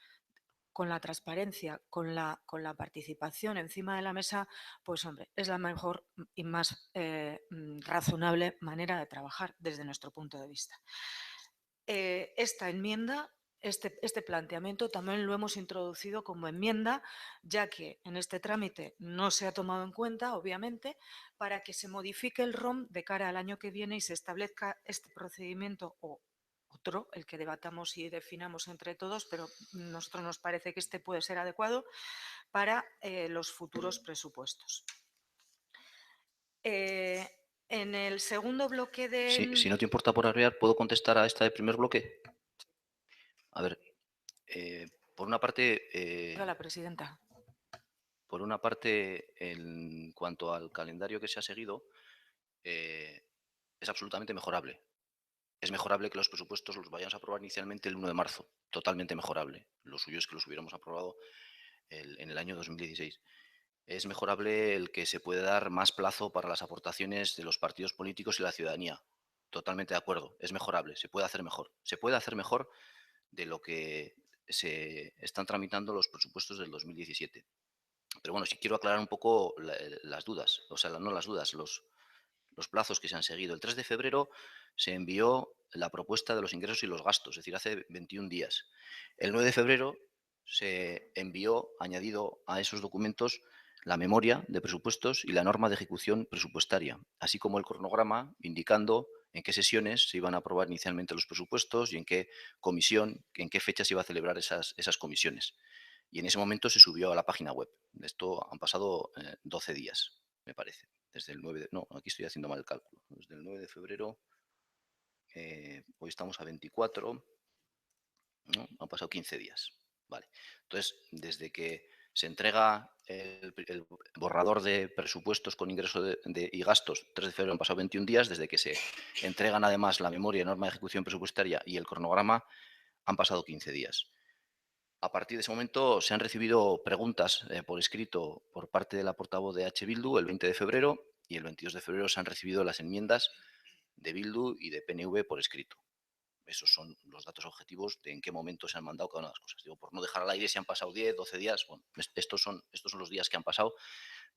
con la transparencia, con la participación encima de la mesa, pues hombre, es la mejor y más razonable manera de trabajar desde nuestro punto de vista. Esta enmienda, este planteamiento también lo hemos introducido como enmienda, ya que en este trámite no se ha tomado en cuenta, obviamente, para que se modifique el ROM de cara al año que viene y se establezca este procedimiento o otro, el que debatamos y definamos entre todos, pero a nosotros nos parece que este puede ser adecuado para los futuros presupuestos. En el segundo bloque de... Si no te importa por arriar, ¿puedo contestar a esta de primer bloque? A ver, por una parte... la presidenta. Por una parte, en cuanto al calendario que se ha seguido, es absolutamente mejorable. Es mejorable que los presupuestos los vayamos a aprobar inicialmente el 1 de marzo. Totalmente mejorable. Lo suyo es que los hubiéramos aprobado en el año 2016. es mejorable el que se puede dar más plazo para las aportaciones de los partidos políticos y la ciudadanía. Totalmente de acuerdo, es mejorable, se puede hacer mejor. Se puede hacer mejor de lo que se están tramitando los presupuestos del 2017. Pero bueno, sí quiero aclarar un poco las dudas, o sea, no las dudas, los plazos que se han seguido. El 3 de febrero se envió la propuesta de los ingresos y los gastos, es decir, hace 21 días. El 9 de febrero se envió, añadido a esos documentos, la memoria de presupuestos y la norma de ejecución presupuestaria, así como el cronograma indicando en qué sesiones se iban a aprobar inicialmente los presupuestos y en qué comisión, en qué fecha se iba a celebrar esas comisiones. Y en ese momento se subió a la página web. De esto han pasado 12 días, me parece. Desde el 9 de, no, aquí estoy haciendo mal el cálculo. Desde el 9 de febrero, hoy estamos a 24, ¿no? Han pasado 15 días. Vale. Entonces, desde que se entrega el borrador de presupuestos con ingreso y gastos, 3 de febrero han pasado 21 días, desde que se entregan además la memoria y norma de ejecución presupuestaria y el cronograma, han pasado 15 días. A partir de ese momento se han recibido preguntas por escrito por parte de la portavoz de H. Bildu el 20 de febrero y el 22 de febrero se han recibido las enmiendas de Bildu y de PNV por escrito. Esos son los datos objetivos de en qué momento se han mandado cada una de las cosas. Digo, por no dejar al aire si han pasado 10, 12 días. Bueno, estos son los días que han pasado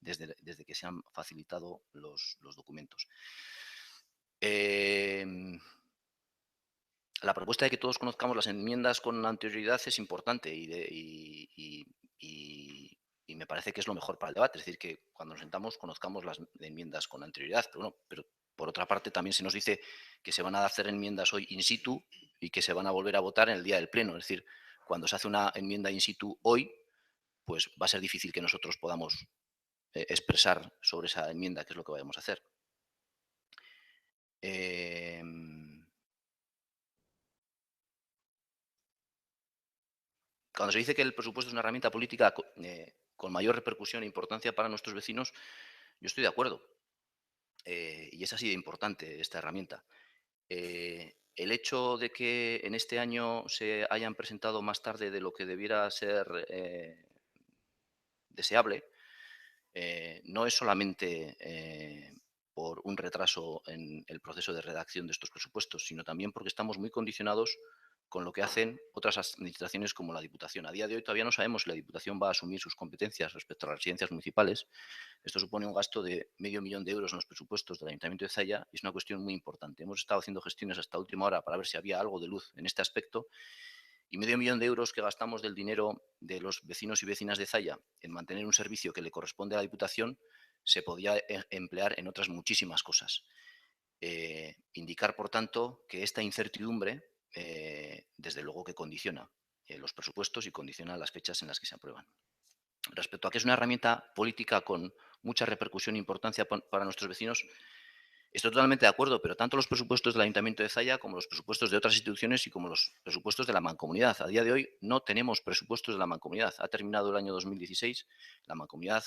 desde que se han facilitado los documentos. La propuesta de que todos conozcamos las enmiendas con anterioridad es importante y me parece que es lo mejor para el debate. Es decir, que cuando nos sentamos conozcamos las enmiendas con anterioridad. Pero por otra parte también se nos dice que se van a hacer enmiendas hoy in situ y que se van a volver a votar en el día del pleno. Es decir, cuando se hace una enmienda in situ hoy, pues va a ser difícil que nosotros podamos expresar sobre esa enmienda qué es lo que vayamos a hacer. Cuando se dice que el presupuesto es una herramienta política con mayor repercusión e importancia para nuestros vecinos, yo estoy de acuerdo. Y es así de importante esta herramienta. El hecho de que en este año se hayan presentado más tarde de lo que debiera ser deseable, no es solamente por un retraso en el proceso de redacción de estos presupuestos, sino también porque estamos muy condicionados con lo que hacen otras administraciones como la Diputación. A día de hoy todavía no sabemos si la Diputación va a asumir sus competencias respecto a las residencias municipales. Esto supone un gasto de €500.000 en los presupuestos del Ayuntamiento de Zalla y es una cuestión muy importante. Hemos estado haciendo gestiones hasta última hora para ver si había algo de luz en este aspecto y €500.000 que gastamos del dinero de los vecinos y vecinas de Zalla en mantener un servicio que le corresponde a la Diputación se podía emplear en otras muchísimas cosas. Indicar, por tanto, que esta incertidumbre, desde luego que condiciona los presupuestos y condiciona las fechas en las que se aprueban. Respecto a que es una herramienta política con mucha repercusión e importancia para nuestros vecinos, estoy totalmente de acuerdo, pero tanto los presupuestos del Ayuntamiento de Zalla como los presupuestos de otras instituciones y como los presupuestos de la Mancomunidad. A día de hoy no tenemos presupuestos de la Mancomunidad. Ha terminado el año 2016, la Mancomunidad,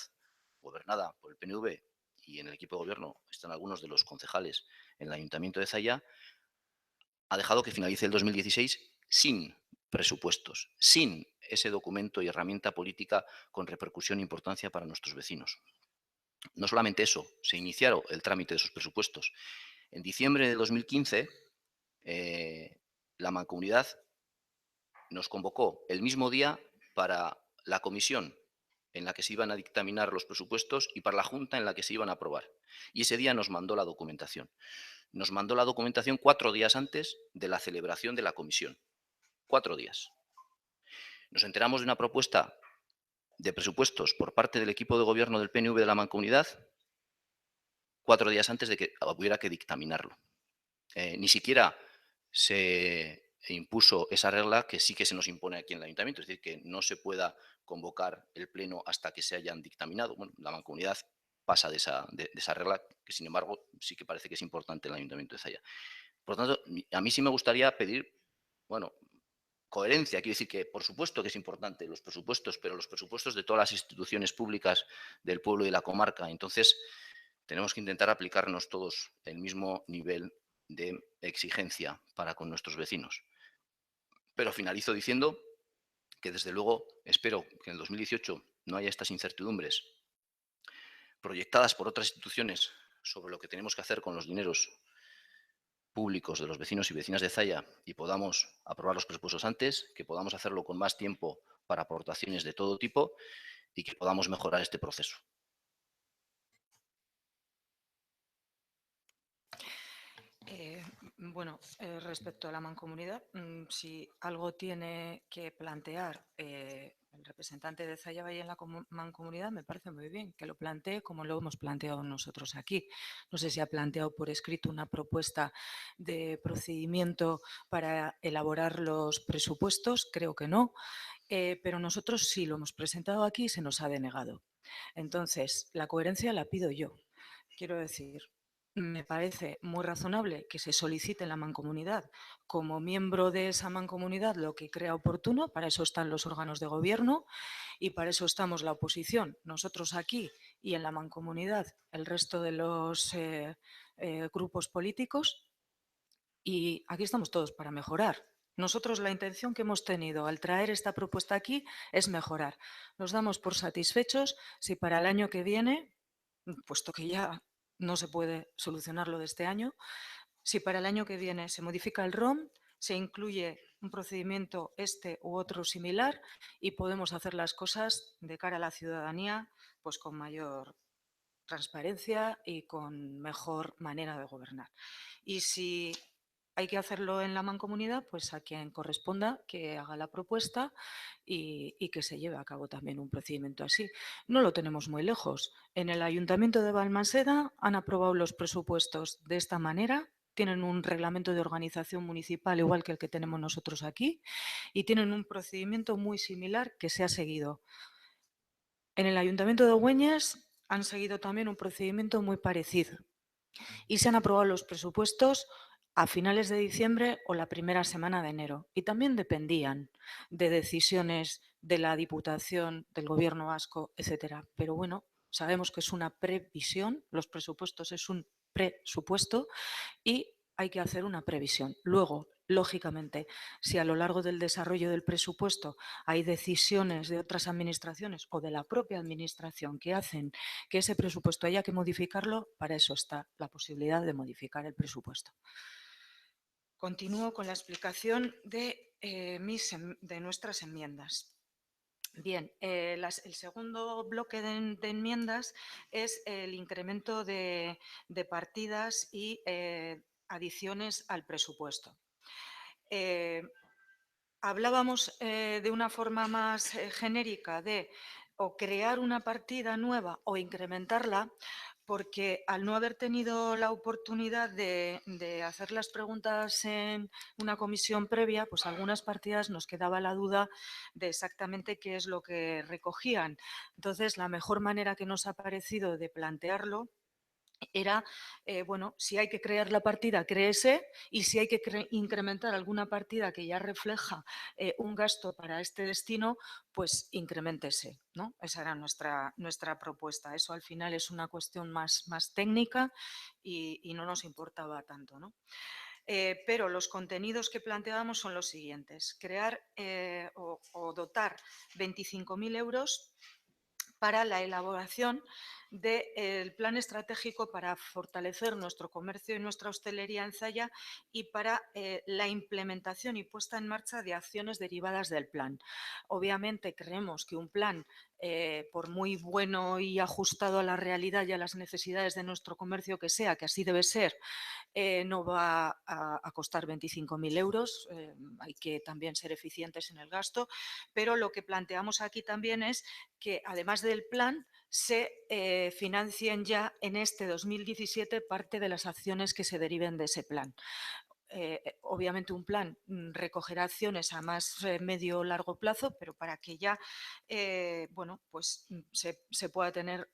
gobernada por el PNV, y en el equipo de gobierno están algunos de los concejales en el Ayuntamiento de Zalla, ha dejado que finalice el 2016 sin presupuestos, sin ese documento y herramienta política con repercusión e importancia para nuestros vecinos. No solamente eso, se iniciaron el trámite de esos presupuestos. En diciembre de 2015, la Mancomunidad nos convocó el mismo día para la comisión en la que se iban a dictaminar los presupuestos y para la Junta en la que se iban a aprobar. Y ese día nos mandó la documentación. Nos mandó la documentación 4 días antes de la celebración de la comisión. 4 días. Nos enteramos de una propuesta de presupuestos por parte del equipo de gobierno del PNV de la Mancomunidad 4 días antes de que hubiera que dictaminarlo. Ni siquiera se impuso esa regla que sí que se nos impone aquí en el Ayuntamiento, es decir, que no se pueda convocar el Pleno hasta que se hayan dictaminado. Bueno, la Mancomunidad pasa de esa regla, que sin embargo sí que parece que es importante en el Ayuntamiento de Zalla. Por lo tanto, a mí sí me gustaría pedir, bueno, coherencia. Quiero decir que, por supuesto que es importante los presupuestos, pero los presupuestos de todas las instituciones públicas del pueblo y de la comarca. Entonces, tenemos que intentar aplicarnos todos el mismo nivel de exigencia para con nuestros vecinos. Pero finalizo diciendo que, desde luego, espero que en el 2018 no haya estas incertidumbres proyectadas por otras instituciones sobre lo que tenemos que hacer con los dineros públicos de los vecinos y vecinas de Zalla y podamos aprobar los presupuestos antes, que podamos hacerlo con más tiempo para aportaciones de todo tipo y que podamos mejorar este proceso. Bueno, respecto a la mancomunidad, si algo tiene que plantear el representante de Zalla Valle en la mancomunidad, me parece muy bien que lo plantee como lo hemos planteado nosotros aquí. No sé si ha planteado por escrito una propuesta de procedimiento para elaborar los presupuestos, creo que no, pero nosotros sí lo hemos presentado aquí y se nos ha denegado. Entonces, la coherencia la pido yo. Quiero decir, me parece muy razonable que se solicite en la mancomunidad como miembro de esa mancomunidad lo que crea oportuno, para eso están los órganos de gobierno y para eso estamos la oposición, nosotros aquí y en la mancomunidad el resto de los grupos políticos, y aquí estamos todos para mejorar. Nosotros la intención que hemos tenido al traer esta propuesta aquí es mejorar. Nos damos por satisfechos si para el año que viene, puesto que ya no se puede solucionar lo de este año, si para el año que viene se modifica el ROM, se incluye un procedimiento este u otro similar y podemos hacer las cosas de cara a la ciudadanía pues con mayor transparencia y con mejor manera de gobernar. Y si hay que hacerlo en la mancomunidad, pues a quien corresponda que haga la propuesta y que se lleve a cabo también un procedimiento así. No lo tenemos muy lejos. En el Ayuntamiento de Balmaseda han aprobado los presupuestos de esta manera, tienen un reglamento de organización municipal igual que el que tenemos nosotros aquí y tienen un procedimiento muy similar que se ha seguido. En el Ayuntamiento de Güeñes han seguido también un procedimiento muy parecido y se han aprobado los presupuestos a finales de diciembre o la primera semana de enero. Y también dependían de decisiones de la Diputación, del Gobierno vasco, etcétera. Pero bueno, sabemos que es una previsión, los presupuestos es un presupuesto y hay que hacer una previsión. Luego, lógicamente, si a lo largo del desarrollo del presupuesto hay decisiones de otras administraciones o de la propia administración que hacen que ese presupuesto haya que modificarlo, para eso está la posibilidad de modificar el presupuesto. Continúo con la explicación de, de nuestras enmiendas. Bien, el segundo bloque de enmiendas es el incremento de partidas y adiciones al presupuesto. Hablábamos de una forma más genérica de o crear una partida nueva o incrementarla, porque al no haber tenido la oportunidad de hacer las preguntas en una comisión previa, pues algunas partidas nos quedaba la duda de exactamente qué es lo que recogían. Entonces, la mejor manera que nos ha parecido de plantearlo era, bueno, si hay que crear la partida, créese, y si hay que incrementar alguna partida que ya refleja un gasto para este destino, pues increméntese, ¿no? Esa era nuestra propuesta. Eso al final es una cuestión más técnica y no nos importaba tanto, ¿no? Pero los contenidos que planteábamos son los siguientes. Crear o dotar 25.000 euros para la elaboración del plan estratégico para fortalecer nuestro comercio y nuestra hostelería en Zalla y para la implementación y puesta en marcha de acciones derivadas del plan. Obviamente creemos que un plan, por muy bueno y ajustado a la realidad y a las necesidades de nuestro comercio que sea, que así debe ser, no va a costar 25.000 euros, hay que también ser eficientes en el gasto, pero lo que planteamos aquí también es que además del plan se financien ya en este 2017 parte de las acciones que se deriven de ese plan. Obviamente un plan recogerá acciones a más medio o largo plazo, pero para que ya bueno, pues se pueda tener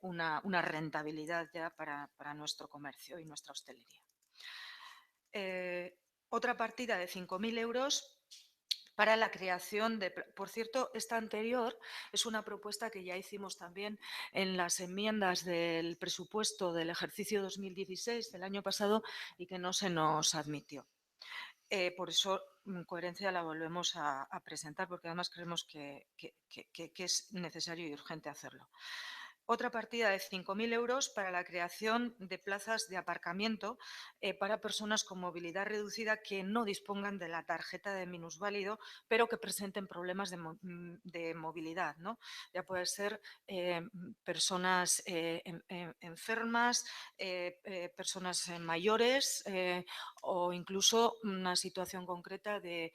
una rentabilidad ya para nuestro comercio y nuestra hostelería. Otra partida de 5.000 euros para la creación de... Por cierto, esta anterior es una propuesta que ya hicimos también en las enmiendas del presupuesto del ejercicio 2016 del año pasado y que no se nos admitió. Por eso, en coherencia, la volvemos a presentar porque además creemos que es necesario y urgente hacerlo. otra partida de 5.000 euros para la creación de plazas de aparcamiento para personas con movilidad reducida que no dispongan de la tarjeta de minusválido, pero que presenten problemas de movilidad, ¿no? Ya puede ser personas enfermas, personas mayores o incluso una situación concreta de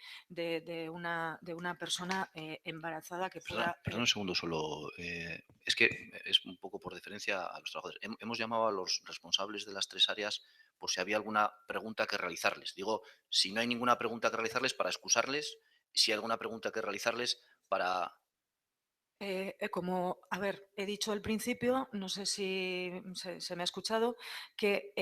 una persona embarazada que pueda... Perdona un segundo solo. Es que es un poco por deferencia a los trabajadores. Hemos llamado a los responsables de las 3 áreas por si había alguna pregunta que realizarles. Digo, si no hay ninguna pregunta que realizarles, para excusarles. Si hay alguna pregunta que realizarles, para... Como, a ver, he dicho al principio, no sé si se me ha escuchado, que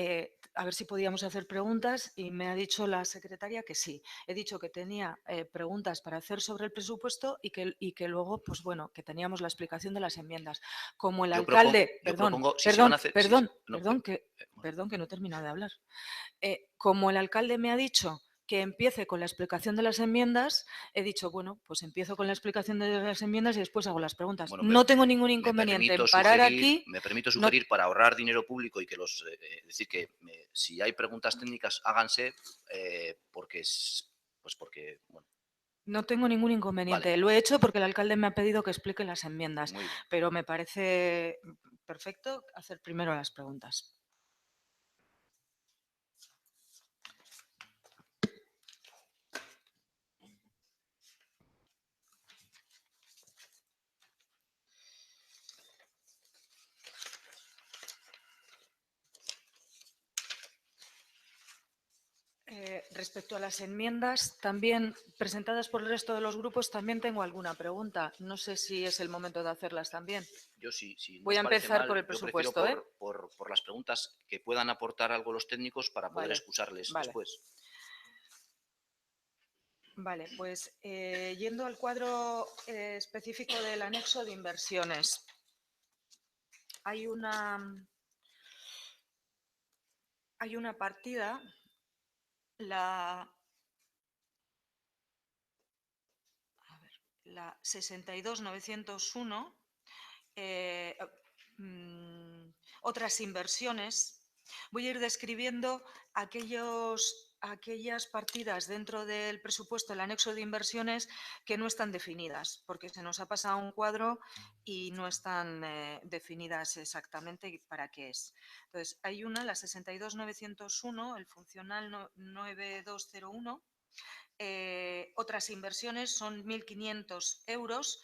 a ver si podíamos hacer preguntas y me ha dicho la secretaria que sí. He dicho que tenía preguntas para hacer sobre el presupuesto y que luego, pues bueno, que teníamos la explicación de las enmiendas. Como el alcalde, Perdón, bueno. perdón, que no he terminado de hablar. Como el alcalde me ha dicho que empiece con la explicación de las enmiendas, he dicho, bueno, pues empiezo con la explicación de las enmiendas y después hago las preguntas. Bueno, no tengo ningún inconveniente en parar aquí. Me permito sugerir para ahorrar dinero público y que decir que si hay preguntas técnicas, háganse porque bueno. No tengo ningún inconveniente. Vale. Lo he hecho porque el alcalde me ha pedido que explique las enmiendas, Muy bien. pero me parece perfecto hacer primero las preguntas. Respecto a las enmiendas también presentadas por el resto de los grupos, también tengo alguna pregunta. No sé si es el momento de hacerlas también. Yo si no Voy a os parece empezar mal, por el yo prefiero presupuesto. por las preguntas que puedan aportar algo los técnicos para poder Vale, excusarles vale. después. Vale, pues yendo al cuadro específico del anexo de inversiones, hay una partida, la 62.901, otras inversiones. Voy a ir describiendo aquellas partidas dentro del presupuesto, el anexo de inversiones, que no están definidas, porque se nos ha pasado un cuadro y no están definidas exactamente para qué es. Entonces, hay una, la 62.901, el funcional 9201, otras inversiones son 1.500 euros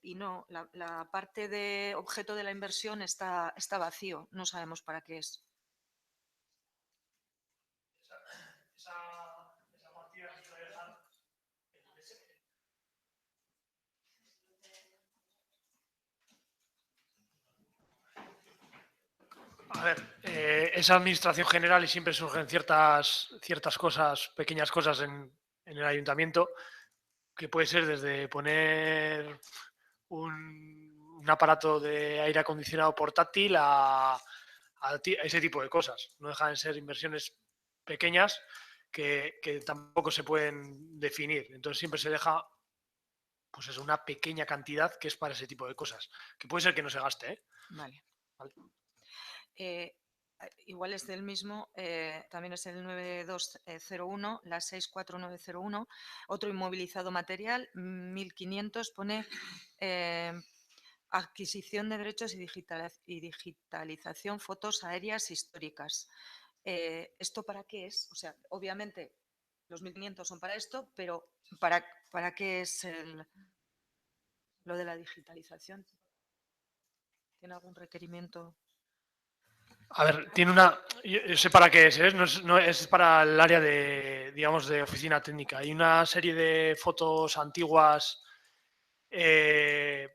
y no, la parte de objeto de la inversión está vacío, no sabemos para qué es. Esa partida se puede dejar A ver, es administración general y siempre surgen ciertas cosas, pequeñas cosas en el ayuntamiento, que puede ser desde poner un aparato de aire acondicionado portátil a ese tipo de cosas. No dejan de ser inversiones pequeñas que tampoco se pueden definir. Entonces siempre se deja pues es una pequeña cantidad que es para ese tipo de cosas, que puede ser que no se gaste, ¿eh? Vale. Igual es del mismo, también es el 9201, la 64901, otro inmovilizado material, 1.500, pone adquisición de derechos y digitalización fotos aéreas históricas. ¿Esto para qué es? O sea, obviamente los 1.500 son para esto, pero ¿para qué es lo de la digitalización? ¿Tiene algún requerimiento? A ver, yo sé para qué es, no es para el área de, digamos, de oficina técnica. Hay una serie de fotos antiguas del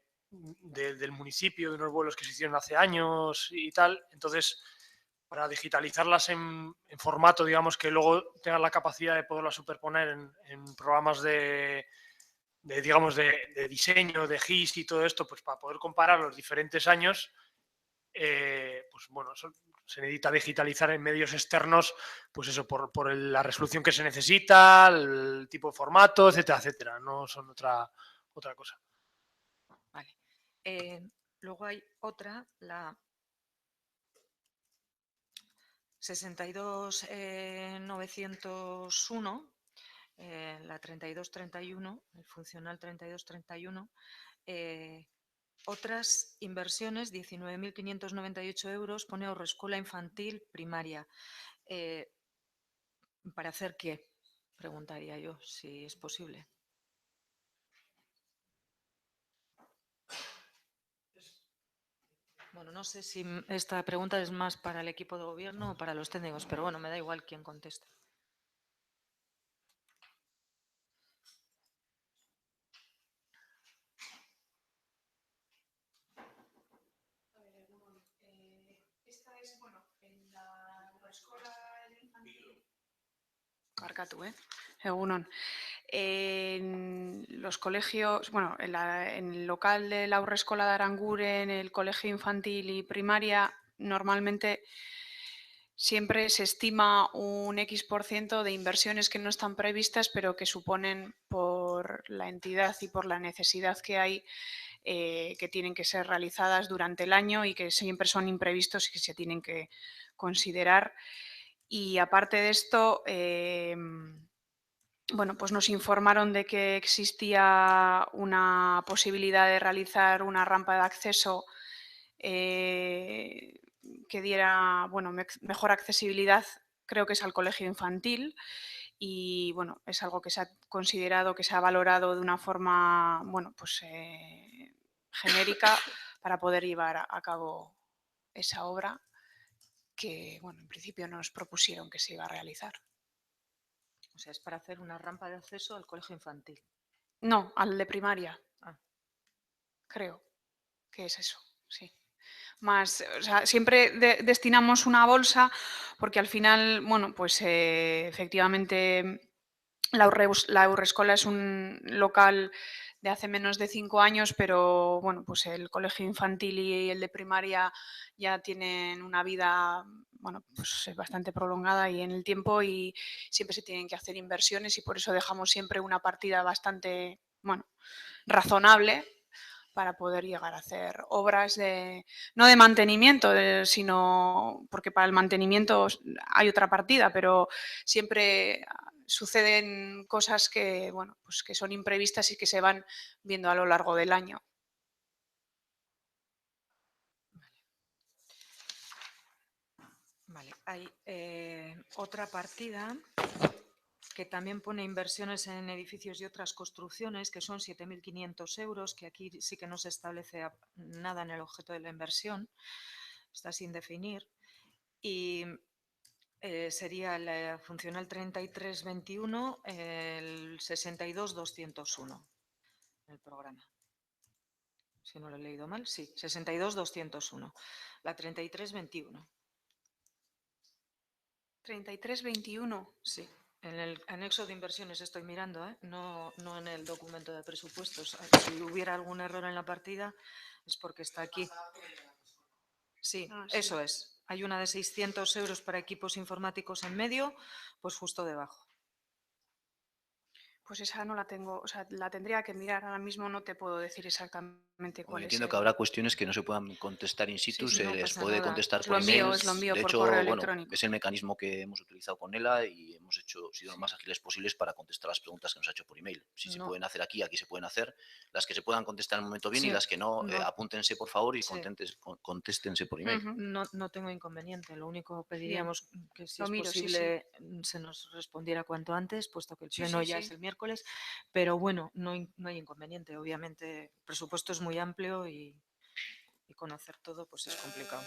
municipio, de unos vuelos que se hicieron hace años y tal. Entonces, para digitalizarlas en formato, digamos, que luego tengan la capacidad de poderlas superponer en programas digamos, de diseño, de GIS y todo esto, pues para poder comparar los diferentes años, pues bueno, se necesita digitalizar en medios externos, pues eso, por la resolución que se necesita, el tipo de formato, etcétera, etcétera. No son otra cosa. Vale. Luego hay otra, la 62.901, la 3231, el funcional 3231. Otras inversiones, 19.598 euros, pone Haurreskolak infantil primaria. ¿Para hacer qué? Preguntaría yo, si es posible. Bueno, no sé si esta pregunta es más para el equipo de gobierno o para los técnicos, pero bueno, me da igual quién conteste. Esta es, bueno, en la escuela infantil. Barkatu, Egunon. En los colegios, bueno, en el local de la Haurreskolak de Aranguren, en el colegio infantil y primaria, normalmente siempre se estima un X% de inversiones que no están previstas, pero que suponen por la entidad y por la necesidad que hay, que tienen que ser realizadas durante el año y que siempre son imprevistos y que se tienen que considerar. Y aparte de esto, bueno, pues nos informaron de que existía una posibilidad de realizar una rampa de acceso que diera, bueno, mejor accesibilidad, creo que es al colegio infantil, y bueno, es algo que se ha considerado, que se ha valorado de una forma, bueno, pues genérica para poder llevar a cabo esa obra que, bueno, en principio nos propusieron que se iba a realizar. O sea, es para hacer una rampa de acceso al colegio infantil. No, al de primaria. Ah. Creo que es eso, sí. Más, o sea, siempre destinamos una bolsa porque al final, bueno, pues efectivamente la Haurreskolak es un local de hace menos de 5 años, pero bueno, pues el colegio infantil y el de primaria ya tienen una vida, bueno, pues bastante prolongada y en el tiempo, y siempre se tienen que hacer inversiones, y por eso dejamos siempre una partida bastante, bueno, razonable para poder llegar a hacer obras no de mantenimiento, sino porque para el mantenimiento hay otra partida, pero siempre suceden cosas que, bueno, pues que son imprevistas y que se van viendo a lo largo del año. Vale, hay otra partida que también pone inversiones en edificios y otras construcciones, que son 7.500 euros, que aquí sí que no se establece nada en el objeto de la inversión, está sin definir, y sería la funcional 3321, el 62.201, el programa. Si no lo he leído mal, sí, 62.201, la 3321. 3321. Sí. En el anexo de inversiones estoy mirando, no en el documento de presupuestos. Si hubiera algún error en la partida es porque está aquí. Sí, Sí. eso es. Hay una de 600 euros para equipos informáticos en medio, pues justo debajo. Pues esa no la tengo, o sea, la tendría que mirar. Ahora mismo no te puedo decir exactamente cuál es. Entiendo que habrá cuestiones que no se puedan contestar in situ, Sí, se no les pasa puede nada. contestar Os por lo envío, email. os lo envío De por hecho, correo bueno, electrónico. es el mecanismo que hemos utilizado con ELA y hemos sido lo más ágiles posibles para contestar las preguntas que nos ha hecho por email. Si se pueden hacer aquí, aquí se pueden hacer. Las que se puedan contestar en el momento bien, y las que no, apúntense por favor y contéstense por email. No tengo inconveniente. Lo único pediríamos que, si es miro, posible, se nos respondiera cuanto antes, puesto que el pleno ya es sí. el miércoles. Pero bueno, no hay inconveniente. Obviamente el presupuesto es muy amplio y conocer todo pues es complicado.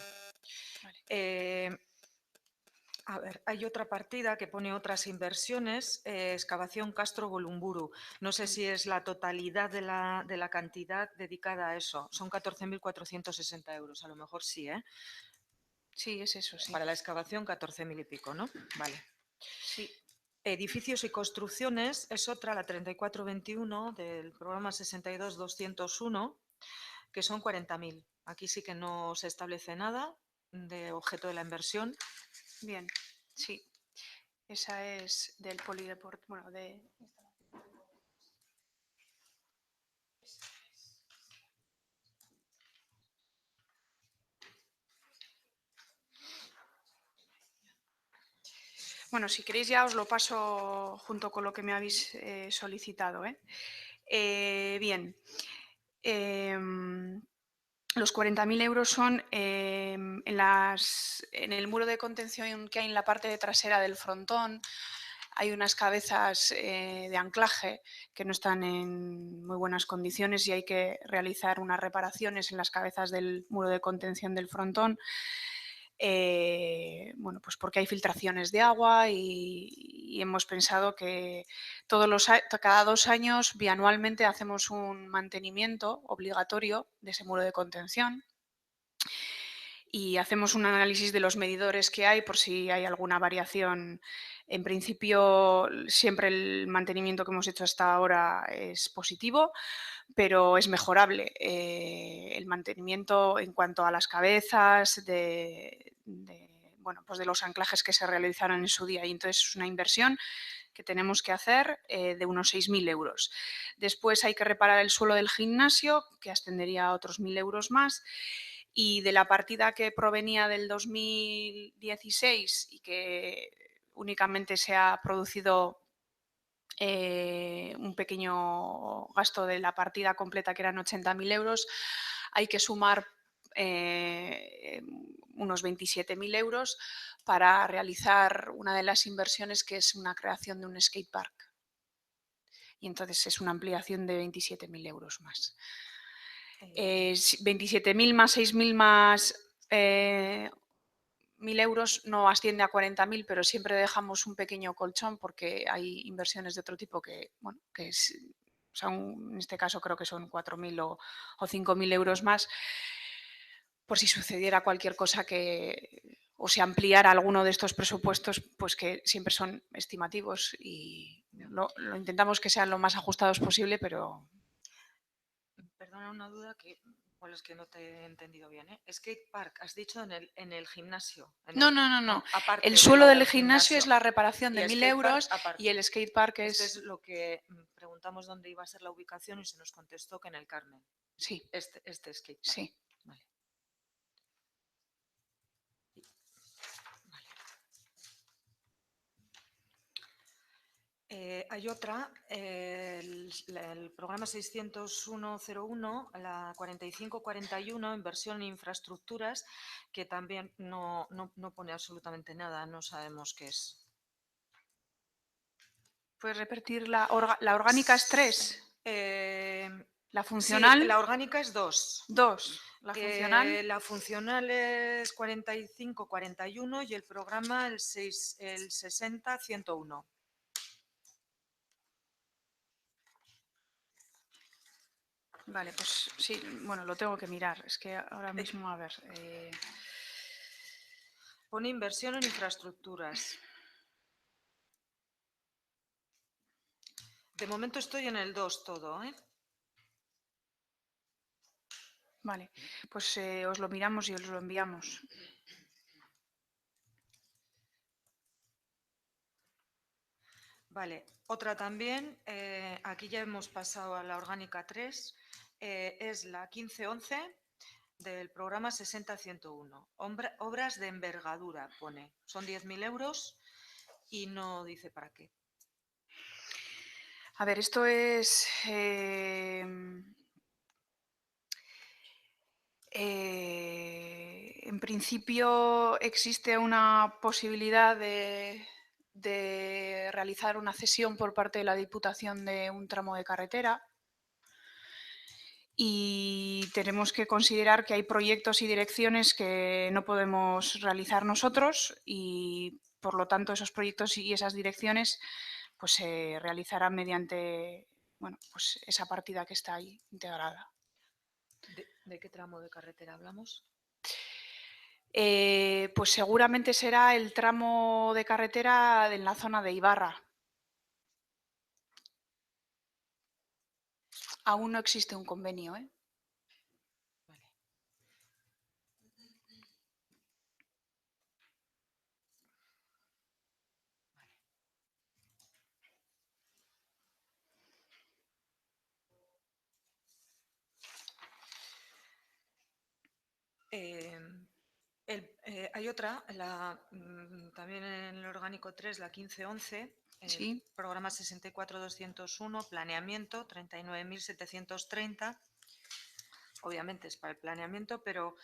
A ver, hay otra partida que pone otras inversiones, excavación Castro Golumburu. No sé si es la totalidad de la cantidad dedicada a eso. Son 14.460 euros, a lo mejor sí, ¿eh? Sí, es eso, sí. Para la excavación 14.000 y pico, ¿no? Vale. Sí. Edificios y construcciones es otra, la 3421 del programa 62.201, que son 40.000. Aquí sí que no se establece nada de objeto de la inversión. Bien, sí. Esa es del polideporte, bueno, de... Bueno, si queréis ya os lo paso junto con lo que me habéis solicitado. Bien. Los 40.000 euros son en el muro de contención que hay en la parte trasera del frontón. Hay unas cabezas de anclaje que no están en muy buenas condiciones y hay que realizar unas reparaciones en las cabezas del muro de contención del frontón. Bueno, pues porque hay filtraciones de agua y hemos pensado que cada 2 años bianualmente hacemos un mantenimiento obligatorio de ese muro de contención y hacemos un análisis de los medidores que hay por si hay alguna variación. En principio, siempre el mantenimiento que hemos hecho hasta ahora es positivo, pero es mejorable. El mantenimiento en cuanto a las cabezas, pues de los anclajes que se realizaron en su día. Y entonces es una inversión que tenemos que hacer de unos 6.000 euros. Después hay que reparar el suelo del gimnasio, que ascendería a otros 1.000 euros más. Y de la partida que provenía del 2016 y que únicamente se ha producido un pequeño gasto de la partida completa, que eran 80.000 euros, hay que sumar unos 27.000 euros para realizar una de las inversiones, que es una creación de un skatepark. Y entonces es una ampliación de 27.000 euros más. 27.000 más 6.000 más 1.000 euros no asciende a 40.000, pero siempre dejamos un pequeño colchón porque hay inversiones de otro tipo que, bueno, en este caso creo que son 4.000 o 5.000 euros más, por si sucediera cualquier cosa o se ampliara alguno de estos presupuestos, pues que siempre son estimativos y lo intentamos que sean lo más ajustados posible, pero... Perdona, una duda que igual es que no te he entendido bien. Skatepark, has dicho en el gimnasio. No. Aparte El de suelo lo del gimnasio es la reparación de y 1.000 skatepark euros aparte. y el skatepark Esto es... es lo que preguntamos dónde iba a ser la ubicación y se nos contestó que en el Carmen. Sí. Este skatepark. Sí. Vale. Hay otra, el programa 60101, la 4541, inversión en infraestructuras, que también no pone absolutamente nada, no sabemos qué es. ¿Puedes repetir la orgánica es 3? ¿La funcional? Sí, la orgánica es 2. 2. ¿La funcional? La funcional es 4541 y el programa el 60101. Vale, pues sí, bueno, lo tengo que mirar. Es que ahora mismo, a ver... Pone inversión en infraestructuras. De momento estoy en el 2 todo, ¿eh? Vale, pues os lo miramos y os lo enviamos. Vale, otra también, aquí ya hemos pasado a la orgánica 3, es la 1511 del programa 60101. Obras de envergadura, pone. Son 10.000 euros y no dice para qué. A ver, esto es... en principio existe una posibilidad de realizar una cesión por parte de la Diputación de un tramo de carretera y tenemos que considerar que hay proyectos y direcciones que no podemos realizar nosotros y por lo tanto esos proyectos y esas direcciones pues se realizarán mediante pues esa partida que está ahí integrada. ¿De qué tramo de carretera hablamos? Pues seguramente será el tramo de carretera en la zona de Ibarra. Aún no existe un convenio, ¿eh? Vale. Hay otra, también en el orgánico 3, la 1511, Sí. programa 64201, planeamiento 39.730. Obviamente es para el planeamiento, pero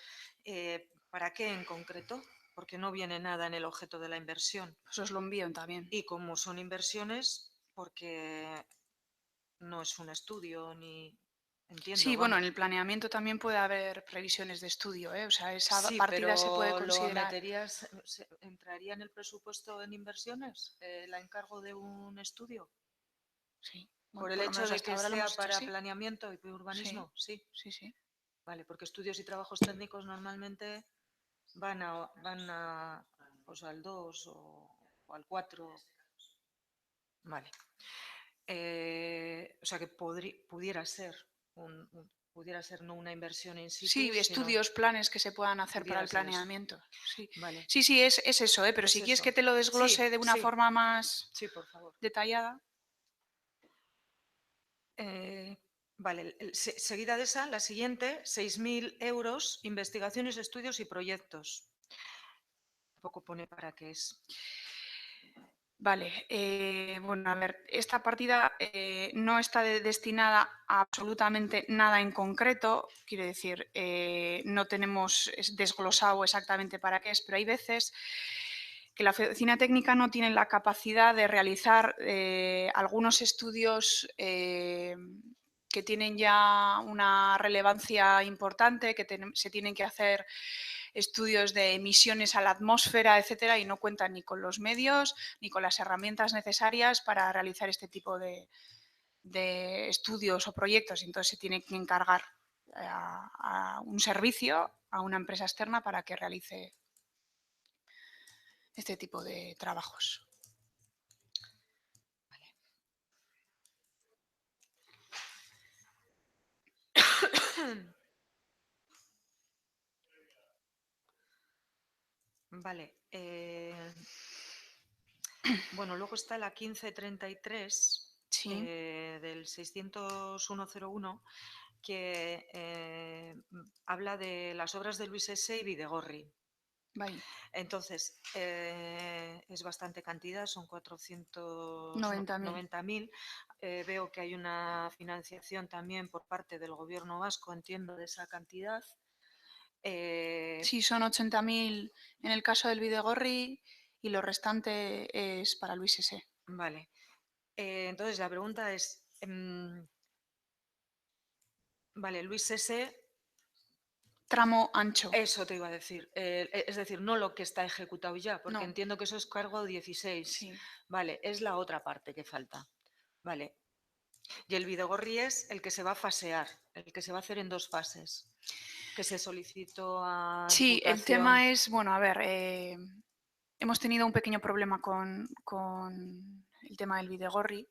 ¿para qué en concreto? Porque no viene nada en el objeto de la inversión. Pues os lo envío también. Y como son inversiones, porque no es un estudio ni... Entiendo, Sí, bueno, en vamos. el planeamiento también puede haber previsiones de estudio, ¿eh? O sea, esa Sí, partida se puede pero ¿lo considerar. meterías, entraría en el presupuesto en inversiones, el encargo de un estudio? Sí. Por Bueno, el por lo hecho menos de hasta que ahora lo sea hemos hecho para así. planeamiento y urbanismo, sí. Sí, sí. Vale, porque estudios y trabajos técnicos normalmente van pues al 2 o al 4. Vale. O sea que pudiera ser pudiera ser no una inversión in situ, Sí, sino estudios, planes que se puedan hacer para pudiera el ser eso. planeamiento. Sí, Vale. sí, es eso, ¿eh? Pero Es si quieres eso. que te lo desglose Sí, de una sí. forma más Sí, por favor. detallada. Vale, seguida de esa, la siguiente, 6.000 euros, investigaciones, estudios y proyectos. Tampoco pone para qué es. Vale, bueno, a ver, esta partida no está destinada a absolutamente nada en concreto, quiere decir, no tenemos desglosado exactamente para qué es, pero hay veces que la oficina técnica no tiene la capacidad de realizar algunos estudios que tienen ya una relevancia importante, que se tienen que hacer estudios de emisiones a la atmósfera, etcétera, y no cuentan ni con los medios ni con las herramientas necesarias para realizar este tipo de estudios o proyectos. Entonces se tiene que encargar a un servicio, a una empresa externa para que realice este tipo de trabajos. Vale. Bueno, luego está la 1533 Sí. del 60101 que habla de las obras de Luis S. y Videgorri. Vale. Entonces, es bastante cantidad, son 490.000. Veo que hay una financiación también por parte del Gobierno vasco, entiendo, de esa cantidad. Sí, son 80.000 en el caso del Videgorri y lo restante es para Luis S. Vale. Entonces, la pregunta es, vale, Luis S. Tramo ancho. Eso te iba a decir. Es decir, no lo que está ejecutado ya, porque No. entiendo que eso es cargo 16. Sí. Vale, es la otra parte que falta. Vale. Y el Videgorri es el que se va a fasear, el que se va a hacer en 2 fases, que se solicitó a Sí, el Diputación. tema es, bueno, a ver, hemos tenido un pequeño problema con el tema del Videgorri.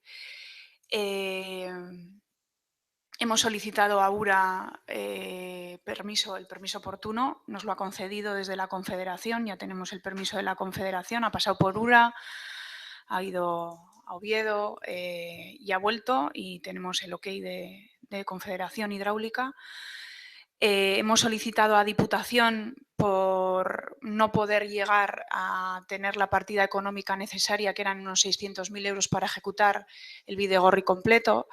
Hemos solicitado a URA el permiso oportuno, nos lo ha concedido desde la Confederación, ya tenemos el permiso de la Confederación, ha pasado por URA, ha ido a Oviedo y ha vuelto y tenemos el ok de Confederación Hidráulica. Hemos solicitado a Diputación por no poder llegar a tener la partida económica necesaria, que eran unos 600.000 euros para ejecutar el Videgorri completo.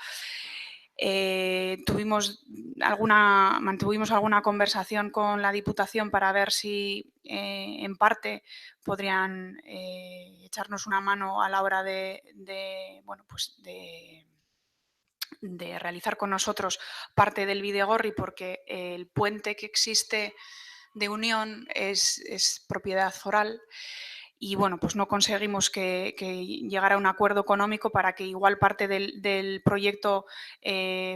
Mantuvimos alguna conversación con la Diputación para ver si en parte podrían echarnos una mano a la hora de realizar con nosotros parte del Videgorri, porque el puente que existe de unión es propiedad foral. Y bueno, pues no conseguimos que llegara a un acuerdo económico para que igual parte del proyecto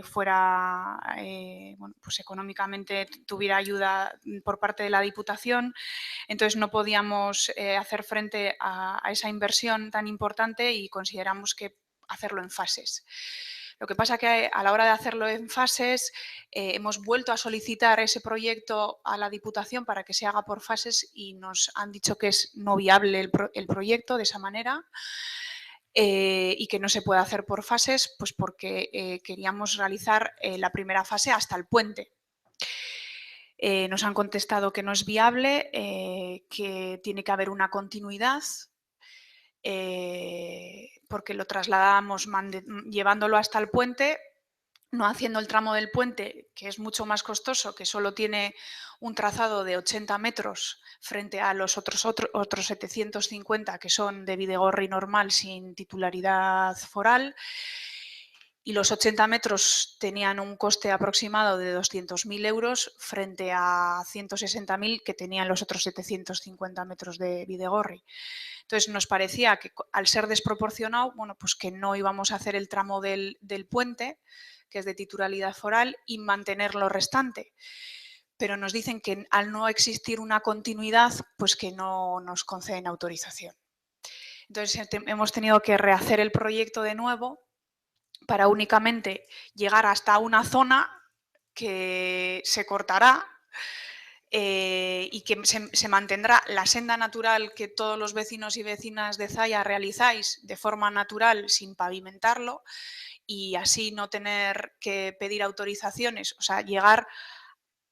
fuera, pues económicamente tuviera ayuda por parte de la Diputación. Entonces no podíamos hacer frente a esa inversión tan importante y consideramos que hacerlo en fases. Lo que pasa que a la hora de hacerlo en fases hemos vuelto a solicitar ese proyecto a la Diputación para que se haga por fases y nos han dicho que es no viable el proyecto de esa manera y que no se puede hacer por fases, pues porque queríamos realizar la primera fase hasta el puente. Nos han contestado que no es viable, que tiene que haber una continuidad, porque lo trasladamos llevándolo hasta el puente, no haciendo el tramo del puente, que es mucho más costoso, que solo tiene un trazado de 80 metros frente a los otros 750 que son de Bidegorri normal sin titularidad foral. Y los 80 metros tenían un coste aproximado de 200.000 euros frente a 160.000 que tenían los otros 750 metros de Bidegorri. Entonces nos parecía que al ser desproporcionado, bueno, pues que no íbamos a hacer el tramo del puente, que es de titularidad foral, y mantener lo restante. Pero nos dicen que al no existir una continuidad, pues que no nos conceden autorización. Entonces hemos tenido que rehacer el proyecto de nuevo para únicamente llegar hasta una zona que se cortará y que se mantendrá la senda natural que todos los vecinos y vecinas de Zaya realizáis de forma natural sin pavimentarlo y así no tener que pedir autorizaciones, o sea, llegar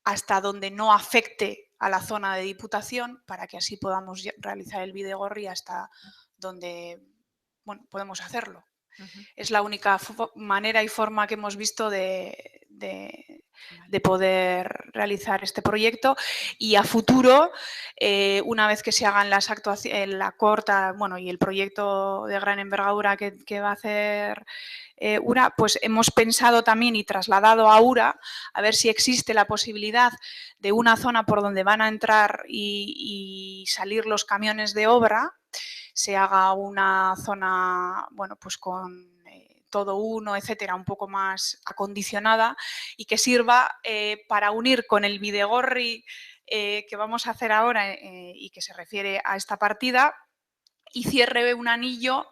hasta donde no afecte a la zona de Diputación para que así podamos realizar el Bidegorri hasta donde bueno, podemos hacerlo. Es la única manera y forma que hemos visto de poder realizar este proyecto y a futuro, una vez que se hagan las actuaciones, la corta, bueno, y el proyecto de gran envergadura que va a hacer URA, pues hemos pensado también y trasladado a URA a ver si existe la posibilidad de una zona por donde van a entrar y salir los camiones de obra, se haga una zona, bueno, pues con todo uno, etcétera, un poco más acondicionada y que sirva para unir con el Bidegorri que vamos a hacer ahora y que se refiere a esta partida y cierre un anillo,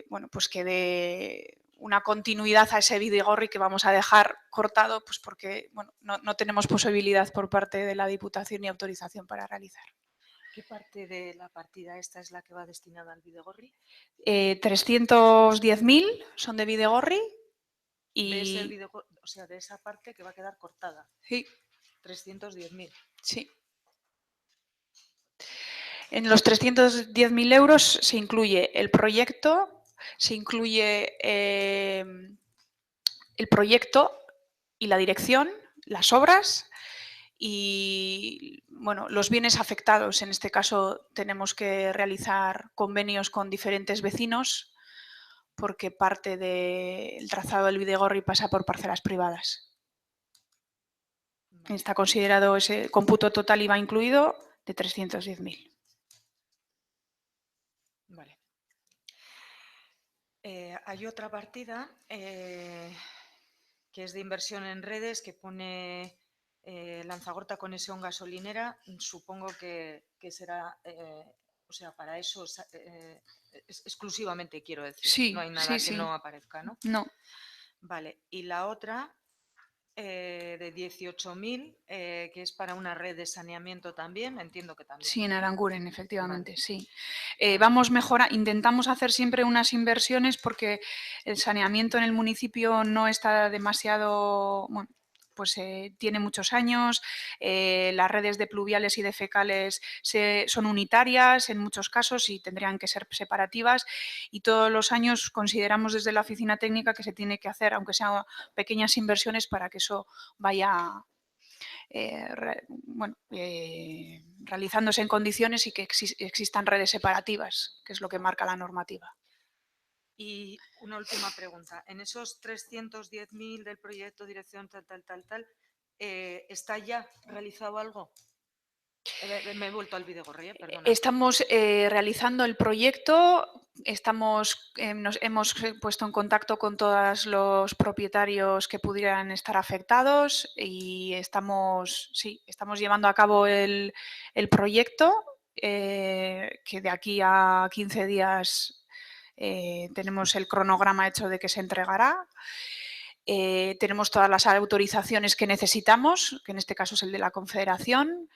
bueno, pues que dé una continuidad a ese Bidegorri que vamos a dejar cortado, pues porque bueno, no tenemos posibilidad por parte de la Diputación ni autorización para realizar. ¿Qué parte de la partida esta es la que va destinada al Bidegorri? 310.000 son de Bidegorri y... o sea, de esa parte que va a quedar cortada. Sí. 310.000. Sí. En los 310.000 euros se incluye el proyecto, se incluye el proyecto y la dirección, las obras y bueno, los bienes afectados. En este caso tenemos que realizar convenios con diferentes vecinos porque parte del trazado del Bidegorri pasa por parcelas privadas. Está considerado ese cómputo total IVA incluido de 310.000. Vale. Hay otra partida que es de inversión en redes que pone Lanzagorta Conexión Gasolinera. Supongo que será, o sea, para eso exclusivamente, quiero decir. Sí, no hay nada sí, que no aparezca, ¿no? No. Vale. Y la otra de 18.000 que es para una red de saneamiento también, entiendo que también. Sí, en Aranguren, efectivamente, Vale. sí. Intentamos hacer siempre unas inversiones porque el saneamiento en el municipio no está demasiado, bueno, pues tiene muchos años, las redes de pluviales y de fecales son unitarias en muchos casos y tendrían que ser separativas y todos los años consideramos desde la oficina técnica que se tiene que hacer, aunque sean pequeñas inversiones para que eso vaya realizándose en condiciones y que existan redes separativas, que es lo que marca la normativa. Y una última pregunta. En esos 310.000 del proyecto, dirección, tal, ¿está ya realizado algo? Me he vuelto al Bidegorri, perdona. Estamos realizando el proyecto, nos hemos puesto en contacto con todos los propietarios que pudieran estar afectados y estamos llevando a cabo el proyecto que de aquí a 15 días tenemos el cronograma hecho de que se entregará. Tenemos todas las autorizaciones que necesitamos, que en este caso es el de la Confederación,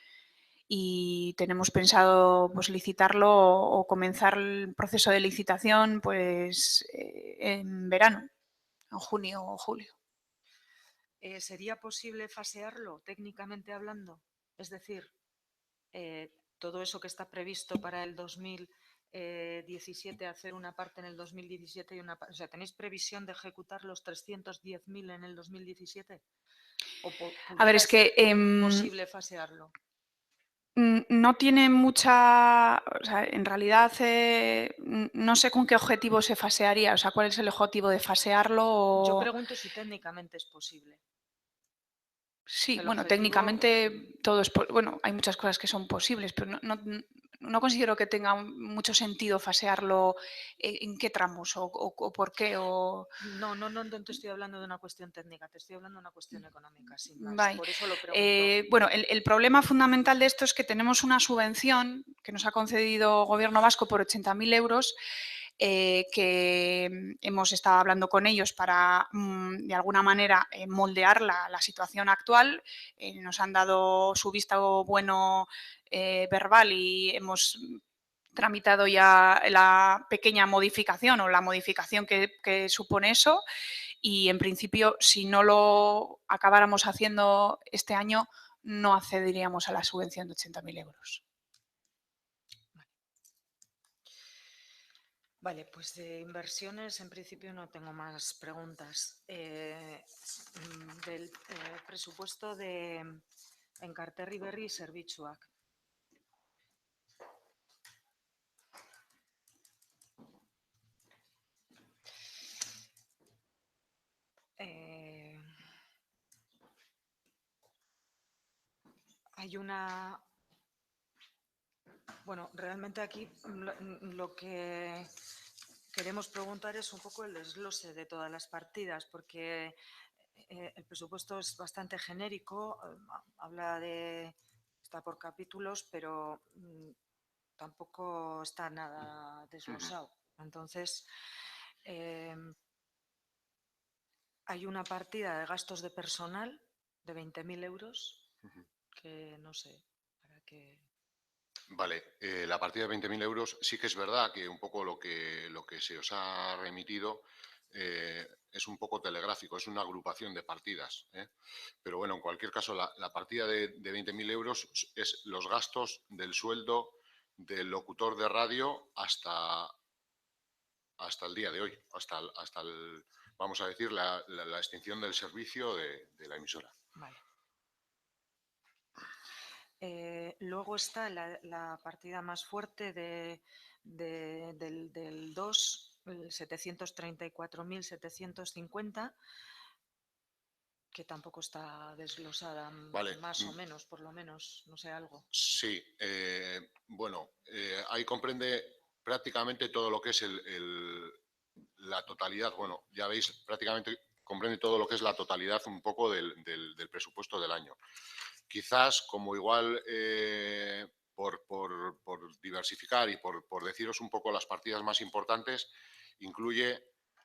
y tenemos pensado pues, licitarlo o comenzar el proceso de licitación pues, en verano, en junio o julio. ¿Sería posible fasearlo técnicamente hablando? Es decir, todo eso que está previsto para el 2017, hacer una parte en el 2017 y una parte... O sea, ¿tenéis previsión de ejecutar los 310.000 en el 2017? ¿O A ver, es que posible fasearlo? no tiene mucha, o sea, en realidad no sé con qué objetivo se fasearía, o sea, cuál es el objetivo de fasearlo. Yo pregunto si técnicamente es posible. Sí, El bueno, objetivo- técnicamente todo es, bueno, hay muchas cosas que son posibles, pero no considero que tenga mucho sentido fasearlo en qué tramos o por qué. No te estoy hablando de una cuestión técnica, te estoy hablando de una cuestión económica, sin más. Vale. Por eso lo pregunto. Bueno, el problema fundamental de esto es que tenemos una subvención que nos ha concedido el Gobierno vasco por 80.000 euros, que hemos estado hablando con ellos para, de alguna manera, moldear la situación actual. Nos han dado su visto bueno verbal y hemos tramitado ya la pequeña modificación o la modificación que supone eso. Y en principio, si no lo acabáramos haciendo este año, no accederíamos a la subvención de 80.000 euros. Vale, pues de inversiones en principio no tengo más preguntas. Del presupuesto de Enkarterri Berri y Zerbitzuak. Hay una... Bueno, realmente aquí lo que queremos preguntar es un poco el desglose de todas las partidas, porque el presupuesto es bastante genérico, está por capítulos, pero tampoco está nada desglosado. Entonces, hay una partida de gastos de personal de 20.000 euros, que no sé, para qué... Vale, la partida de 20.000 euros sí que es verdad que un poco lo que se os ha remitido es un poco telegráfico, es una agrupación de partidas. Pero bueno, en cualquier caso, la partida de 20.000 euros es los gastos del sueldo del locutor de radio hasta el día de hoy, hasta el, vamos a decir, la extinción del servicio de la emisora. Vale. Luego está la partida más fuerte del 2, 734.750, que tampoco está desglosada, Vale. más o menos, por lo menos, no sé, algo. Sí, bueno, ahí comprende prácticamente todo lo que es la totalidad, bueno, ya veis, prácticamente comprende todo lo que es la totalidad un poco del presupuesto del año. Quizás, como igual, por diversificar y por deciros un poco las partidas más importantes, incluye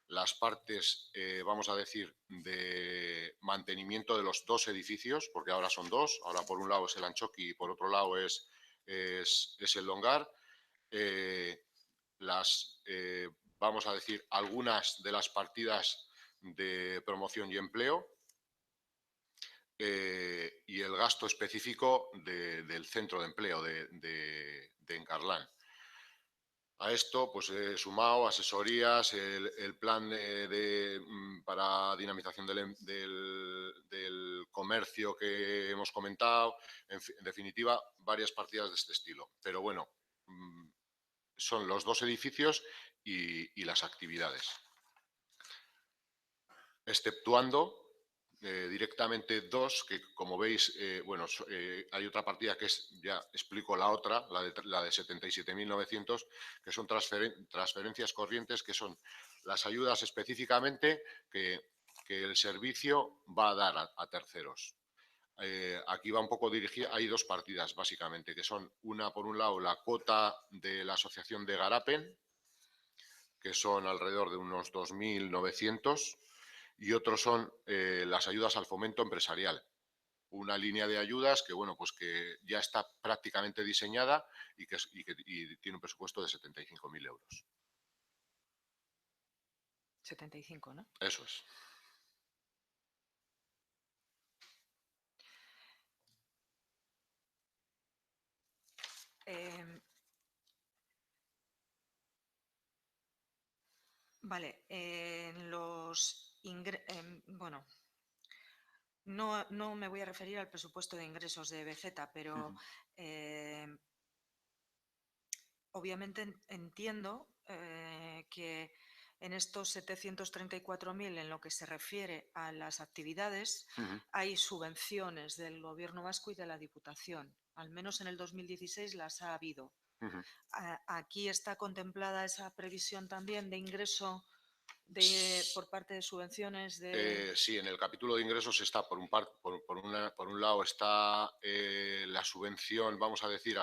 las partes, vamos a decir, de mantenimiento de los dos edificios, porque ahora son dos, ahora por un lado es el Anchoqui y por otro lado es el Longar. Vamos a decir, algunas de las partidas de promoción y empleo, y el gasto específico del centro de empleo de Encarlán. A esto, pues he sumado asesorías, el plan para dinamización del comercio que hemos comentado, en definitiva, varias partidas de este estilo. Pero bueno, son los dos edificios y las actividades. Exceptuando directamente dos, que como veis, bueno, hay otra partida que es, ya explico la otra, la de 77.900, que son transferencias corrientes, que son las ayudas específicamente que el servicio va a dar a terceros. Aquí va un poco dirigida, hay dos partidas básicamente, que son una, por un lado, la cuota de la asociación de Garapen, que son alrededor de unos 2.900, y otros son las ayudas al fomento empresarial. Una línea de ayudas que, bueno, pues que ya está prácticamente diseñada y tiene un presupuesto de 75.000 euros. 75, ¿no? Eso es. Vale, en los bueno, no me voy a referir al presupuesto de ingresos de BZ, pero obviamente entiendo que en estos 734.000, en lo que se refiere a las actividades, hay subvenciones del Gobierno vasco y de la Diputación. Al menos en el 2016 las ha habido. Aquí está contemplada esa previsión también de ingreso por parte de subvenciones de... Sí, en el capítulo de ingresos está, por un lado está la subvención, vamos a decir,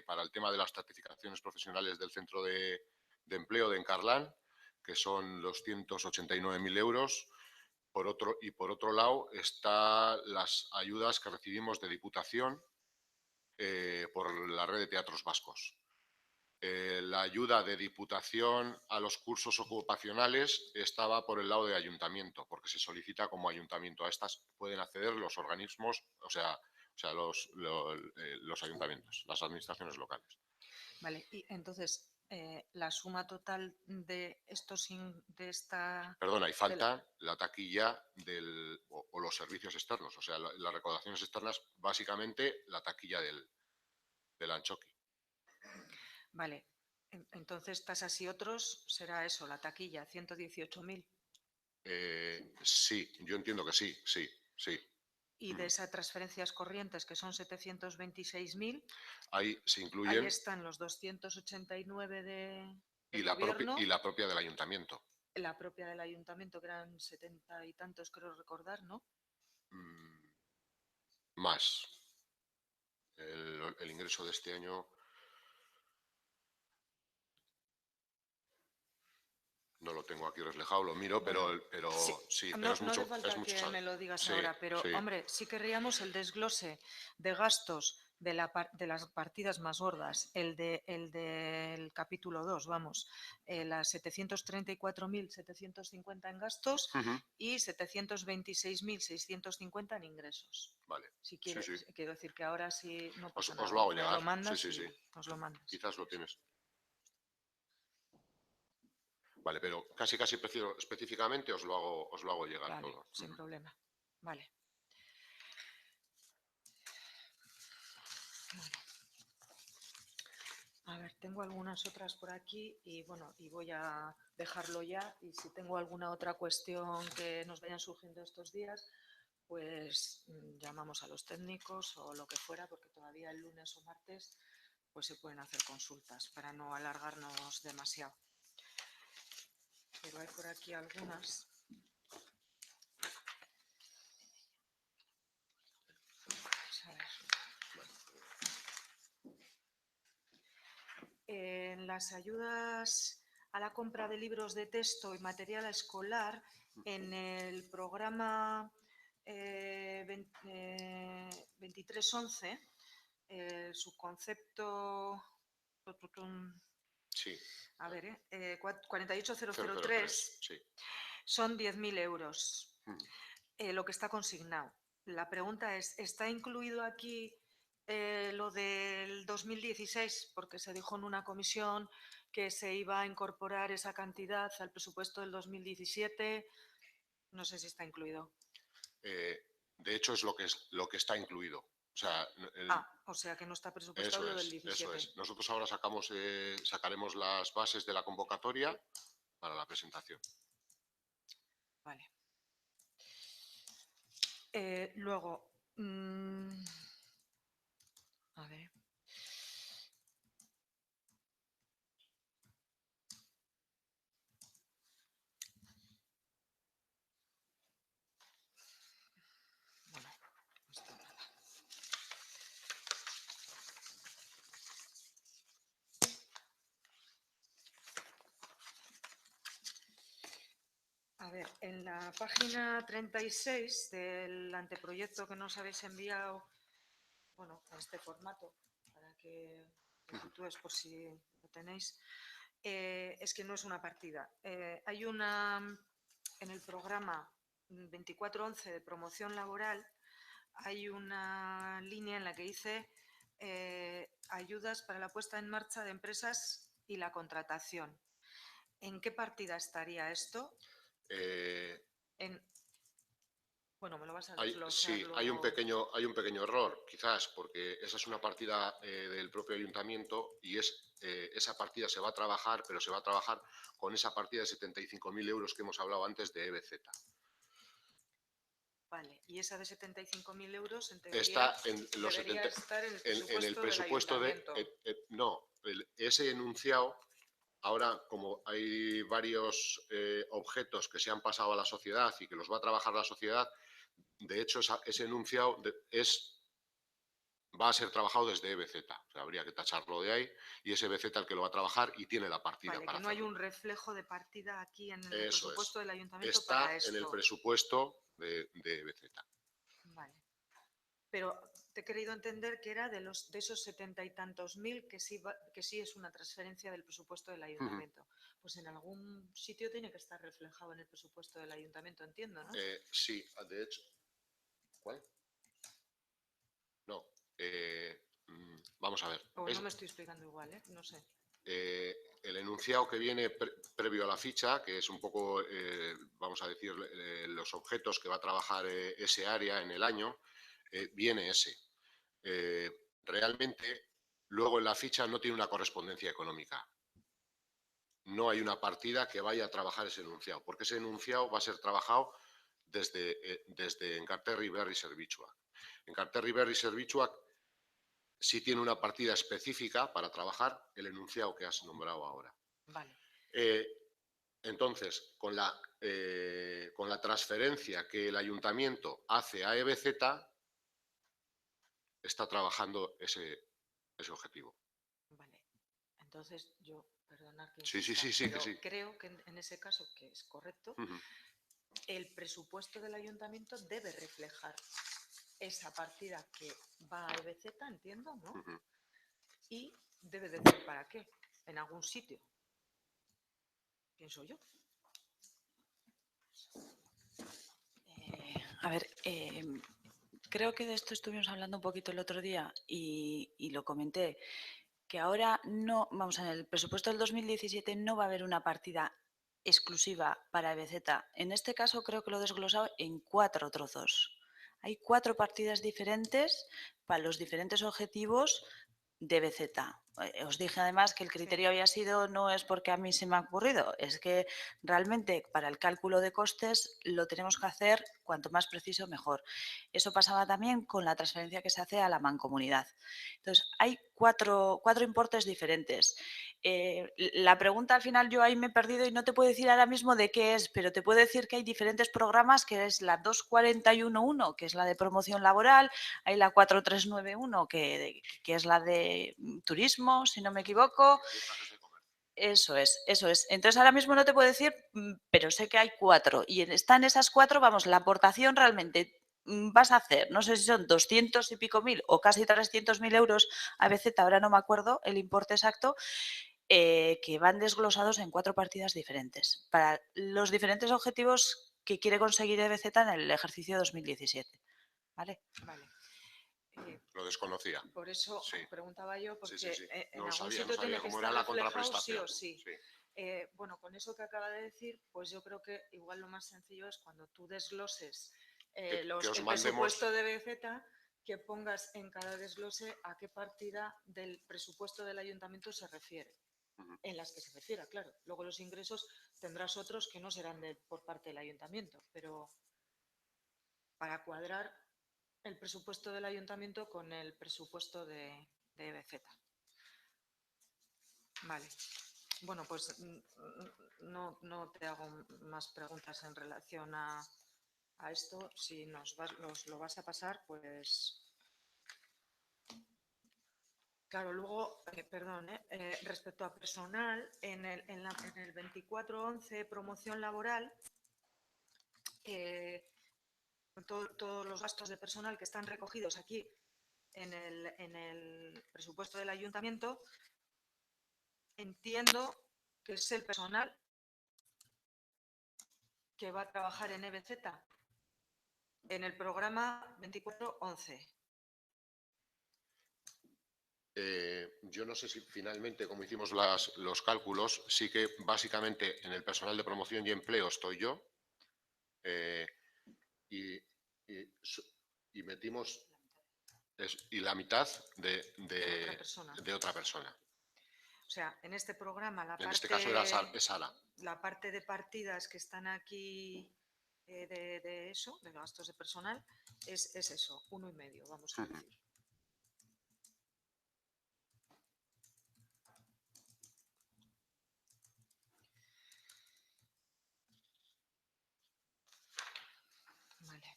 para el tema de las certificaciones profesionales del Centro de Empleo de Encarlán, que son 289.000 euros. Por otro lado están las ayudas que recibimos de Diputación por la red de teatros vascos. La ayuda de Diputación a los cursos ocupacionales estaba por el lado de Ayuntamiento, porque se solicita como Ayuntamiento. A estas pueden acceder los organismos, o sea los ayuntamientos, las administraciones locales. Vale, y entonces la suma total de esta... Perdona, y falta la taquilla o los servicios externos, o sea, las recaudaciones externas, básicamente la taquilla del Anchoqui. Vale, entonces tasas y otros será eso, la taquilla, 118.000. Sí, yo entiendo que sí. Y de esas transferencias corrientes, que son 726.000, ahí se incluyen... Ahí están los 289 del Gobierno. Y la propia del Ayuntamiento. La propia del Ayuntamiento, que eran 70 y tantos, creo recordar, ¿no? Más. El ingreso de este año... No lo tengo aquí reflejado, lo miro, bueno, pero sí, pero es mucho. No hace falta que me lo digas ahora, pero sí. Hombre, sí querríamos el desglose de gastos de las partidas más gordas, el del capítulo 2, vamos, las 734.750 en gastos y 726.650 en ingresos. Vale. Si quieres, quiero decir que ahora sí no pasa nada. Os lo hago llegar. Lo mandas y nos lo mandas. Quizás lo tienes. Vale, pero casi prefiero específicamente os lo hago llegar vale, todo. Sin problema. Vale. A ver, tengo algunas otras por aquí y bueno, y voy a dejarlo ya, y si tengo alguna otra cuestión que nos vayan surgiendo estos días, pues llamamos a los técnicos o lo que fuera, porque todavía el lunes o martes pues se pueden hacer consultas para no alargarnos demasiado. Pero hay por aquí algunas. Vamos a ver. En las ayudas a la compra de libros de texto y material escolar, en el programa 2311, su concepto... Sí. A ver, 48003, sí. Son 10.000 euros lo que está consignado. La pregunta es, ¿está incluido aquí lo del 2016? Porque se dijo en una comisión que se iba a incorporar esa cantidad al presupuesto del 2017. No sé si está incluido. De hecho, es lo que está incluido. O sea, o sea que no está presupuestado lo del 17. Eso es. Nosotros ahora sacaremos las bases de la convocatoria para la presentación. Vale. Luego, a ver. Bueno, no está nada. A ver, en la página 36 del anteproyecto que nos habéis enviado, bueno, en este formato, para que lo sitúes por si lo tenéis, es que no es una partida. Hay una, en el programa 2411 de promoción laboral, hay una línea en la que dice ayudas para la puesta en marcha de empresas y la contratación. ¿En qué partida estaría esto? Bueno, me lo vas a desglosar Sí, luego. hay un pequeño error, quizás, porque esa es una partida del propio ayuntamiento y esa partida se va a trabajar, pero se va a trabajar con esa partida de 75.000 euros que hemos hablado antes de EBZ. Vale, y esa de 75.000 euros en Está teoría en los debería 70 estar en el en el presupuesto presupuesto del de... ayuntamiento. no, ese enunciado, ahora como hay varios objetos que se han pasado a la sociedad y que los va a trabajar la sociedad, de hecho ese enunciado va a ser trabajado desde EBZ. O sea, habría que tacharlo de ahí y es EBZ el que lo va a trabajar y tiene la partida Vale, para que no hay hacerlo. un reflejo de partida aquí en el Eso presupuesto es. del ayuntamiento Está para esto. en el presupuesto de EBZ. Vale. Pero te he querido entender que era de esos 70 y tantos mil que sí es una transferencia del presupuesto del ayuntamiento. Pues en algún sitio tiene que estar reflejado en el presupuesto del ayuntamiento, entiendo, ¿no? Sí, de hecho. ¿Cuál? No. Vamos a ver. O no me estoy explicando igual, ¿eh? No sé. El enunciado que viene previo a la ficha, que es un poco, vamos a decir, los objetos que va a trabajar ese área en el año, viene ese. Realmente, luego en la ficha no tiene una correspondencia económica. No hay una partida que vaya a trabajar ese enunciado, porque ese enunciado va a ser trabajado desde Enkarterri Berri Zerbitzuak. Enkarterri Berri Zerbitzuak sí tiene una partida específica para trabajar el enunciado que has nombrado ahora. Vale. Entonces, con la transferencia que el ayuntamiento hace a EBZ, está trabajando ese objetivo. Vale. Entonces, perdonad que Sí, insista, pero que sí. creo que en ese caso, que es correcto, el presupuesto del ayuntamiento debe reflejar esa partida que va a EBZ, entiendo, ¿no? Y debe decir para qué, en algún sitio. Pienso yo. A ver, creo que de esto estuvimos hablando un poquito el otro día y lo comenté, que ahora no, vamos, en el presupuesto del 2017 no va a haber una partida exclusiva para EBZ. En este caso creo que lo he desglosado en 4 trozos. Hay 4 partidas diferentes para los diferentes objetivos de EBZ. Os dije además que el criterio había sido, no es porque a mí se me ha ocurrido, es que realmente para el cálculo de costes lo tenemos que hacer cuanto más preciso mejor. Eso pasaba también con la transferencia que se hace a la mancomunidad. Entonces, hay cuatro importes diferentes. La pregunta al final yo ahí me he perdido y no te puedo decir ahora mismo de qué es, pero te puedo decir que hay diferentes programas, que es la 2411, que es la de promoción laboral, hay la 4391, que es la de turismo, si no me equivoco. Eso es, eso es. Entonces ahora mismo no te puedo decir, pero sé que hay 4 y están esas 4, vamos, la aportación realmente vas a hacer, no sé si son 200 y pico mil o casi 300.000 euros a EBZ, ahora no me acuerdo el importe exacto, que van desglosados en 4 partidas diferentes para los diferentes objetivos que quiere conseguir EBZ en el ejercicio 2017. ¿Vale? Vale. Lo desconocía. Por eso preguntaba yo, porque en No algún sabía, sitio tiene que cómo estar era la reflejado sí o contraprestación. sí. Bueno, con eso que acaba de decir, pues yo creo que igual lo más sencillo es cuando tú desgloses el presupuesto de EBZ, que pongas en cada desglose a qué partida del presupuesto del ayuntamiento se refiere. En las que se refiera, claro. Luego los ingresos tendrás otros que no serán por parte del ayuntamiento, pero para cuadrar el presupuesto del ayuntamiento con el presupuesto de EBZ. Vale. Bueno, pues no te hago más preguntas en relación a esto. Si nos lo vas a pasar, pues... Claro, luego, perdón, respecto a personal, en el 2411, promoción laboral, todos los gastos de personal que están recogidos aquí en el presupuesto del ayuntamiento, entiendo que es el personal que va a trabajar en EBZ, en el programa 2411. Yo no sé si finalmente, como hicimos los cálculos, sí que básicamente en el personal de promoción y empleo estoy yo y metimos y la mitad de otra persona. O sea, en este programa, En este caso es Sara. La parte de partidas que están aquí de eso, de gastos de personal, es eso, 1,5, vamos a decir. Vale.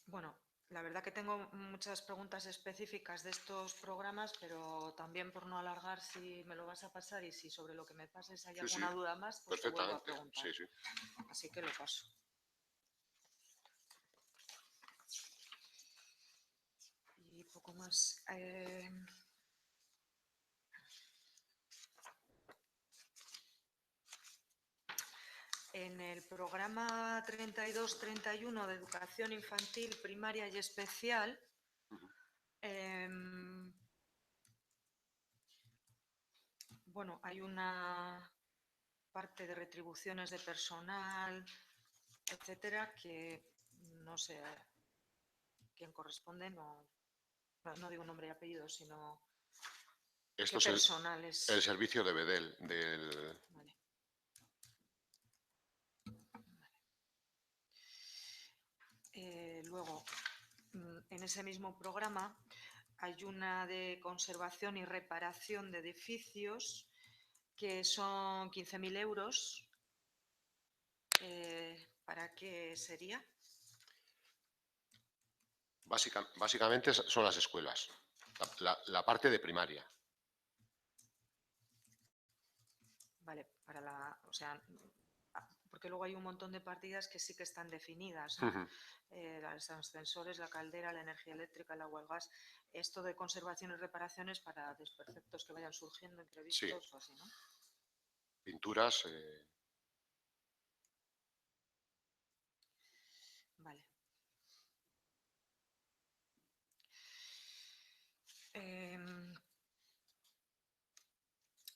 Bueno, la verdad que tengo muchas preguntas específicas de estos programas, pero también por no alargar, si me lo vas a pasar y si sobre lo que me pases hay alguna duda más, pues te vuelvo a preguntar. Sí. Así que lo paso. Y poco más. En el programa 32-31 de Educación Infantil, Primaria y Especial, bueno, hay una parte de retribuciones de personal, etcétera, que no sé quién corresponde, no digo nombre y apellido, sino Esto qué es personal es. el servicio de Bedel. Vale. Luego, en ese mismo programa hay una de conservación y reparación de edificios que son 15.000 euros. ¿Para qué sería? Básicamente son las escuelas, la parte de primaria. Vale, o sea, porque luego hay un montón de partidas que sí que están definidas, ¿no? Los ascensores, la caldera, la energía eléctrica, el agua, el gas. Esto de conservación y reparaciones para desperfectos que vayan surgiendo, imprevistos o así, ¿no? Pinturas. Vale.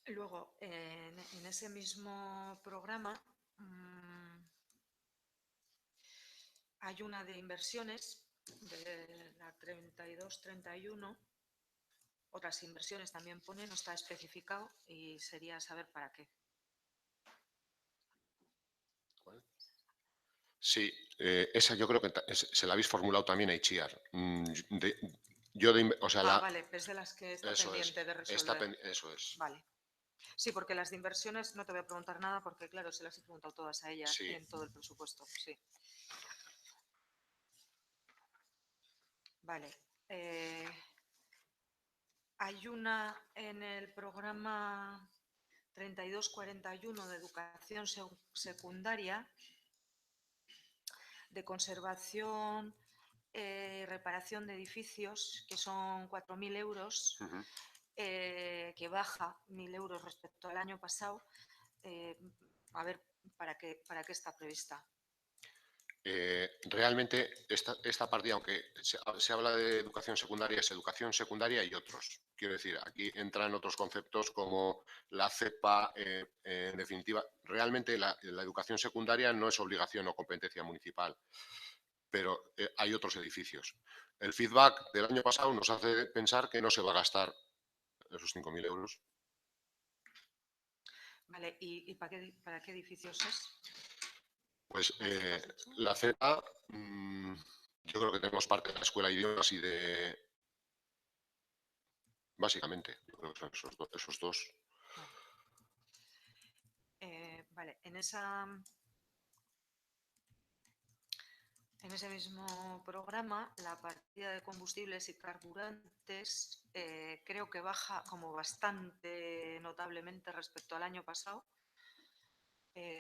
Luego, en ese mismo programa hay una de inversiones, de la 32-31. Otras inversiones también pone, no está especificado y sería saber para qué. ¿Cuál? Sí, esa yo creo que se la habéis formulado también a Itziar. Vale, es de las que está pendiente de resolver. Eso es. Vale. Sí, porque las de inversiones no te voy a preguntar nada porque, claro, se las he preguntado todas a ella en todo el presupuesto. Sí. Vale. Hay una en el programa 32-41 de Educación Secundaria de conservación y reparación de edificios, que son 4.000 euros, que baja 1.000 euros respecto al año pasado. A ver, ¿para qué está prevista? Realmente esta partida, aunque se habla de educación secundaria, es educación secundaria y otros. Quiero decir, aquí entran otros conceptos como la CEPA, en definitiva. Realmente la educación secundaria no es obligación o competencia municipal, pero hay otros edificios. El feedback del año pasado nos hace pensar que no se va a gastar esos 5.000 euros. Vale, ¿y para qué edificios es? Pues la CEPA, yo creo que tenemos parte de la escuela de idiomas y de... Básicamente, yo creo que son esos dos. Vale, en ese mismo programa, la partida de combustibles y carburantes creo que baja como bastante notablemente respecto al año pasado.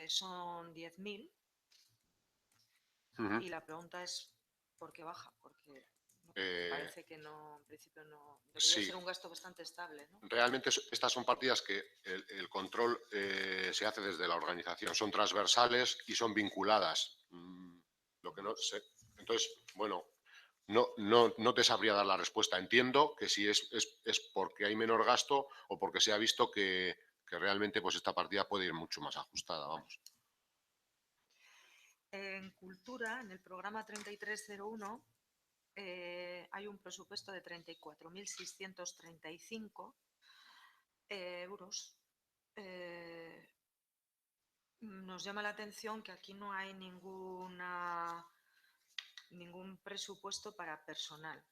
Son 10.000. Y la pregunta es, ¿por qué baja? Porque parece que no, en principio no... Debería ser un gasto bastante estable, ¿no? Realmente estas son partidas que el control se hace desde la organización. Son transversales y son vinculadas. Lo que no sé. Entonces, bueno, No te sabría dar la respuesta. Entiendo que si es porque hay menor gasto o porque se ha visto que realmente pues esta partida puede ir mucho más ajustada, vamos. En cultura, en el programa 3301, hay un presupuesto de 34.635 euros. Nos llama la atención que aquí no hay ningún presupuesto para personal.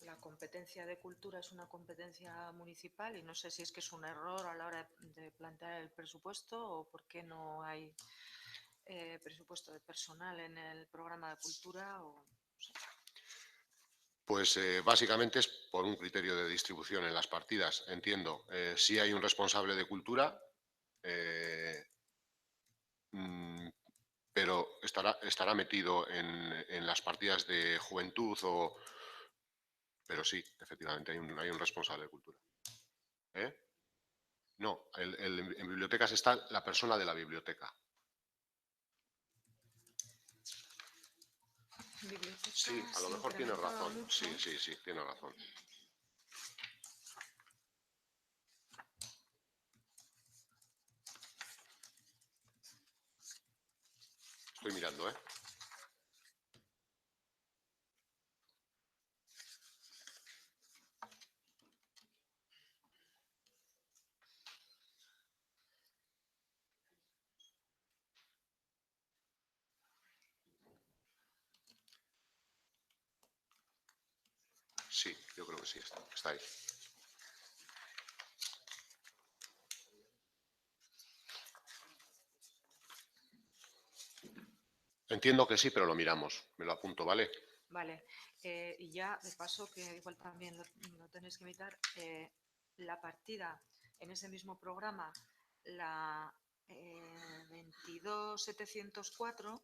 La competencia de cultura es una competencia municipal y no sé si es que es un error a la hora de plantear el presupuesto o por qué no hay presupuesto de personal en el programa de cultura. No sé. Pues básicamente es por un criterio de distribución en las partidas. Entiendo, sí hay un responsable de cultura, pero estará metido en las partidas de juventud pero sí, efectivamente hay un responsable de cultura. No, en bibliotecas está la persona de la biblioteca. Sí, a lo mejor tienes razón. Sí, tienes razón. Estoy mirando, ¿eh? Sí, yo creo que sí, está ahí. Entiendo que sí, pero lo miramos. Me lo apunto, ¿vale? Vale. Y ya, de paso, que igual también lo tenéis que imitar, la partida en ese mismo programa, la 22.704,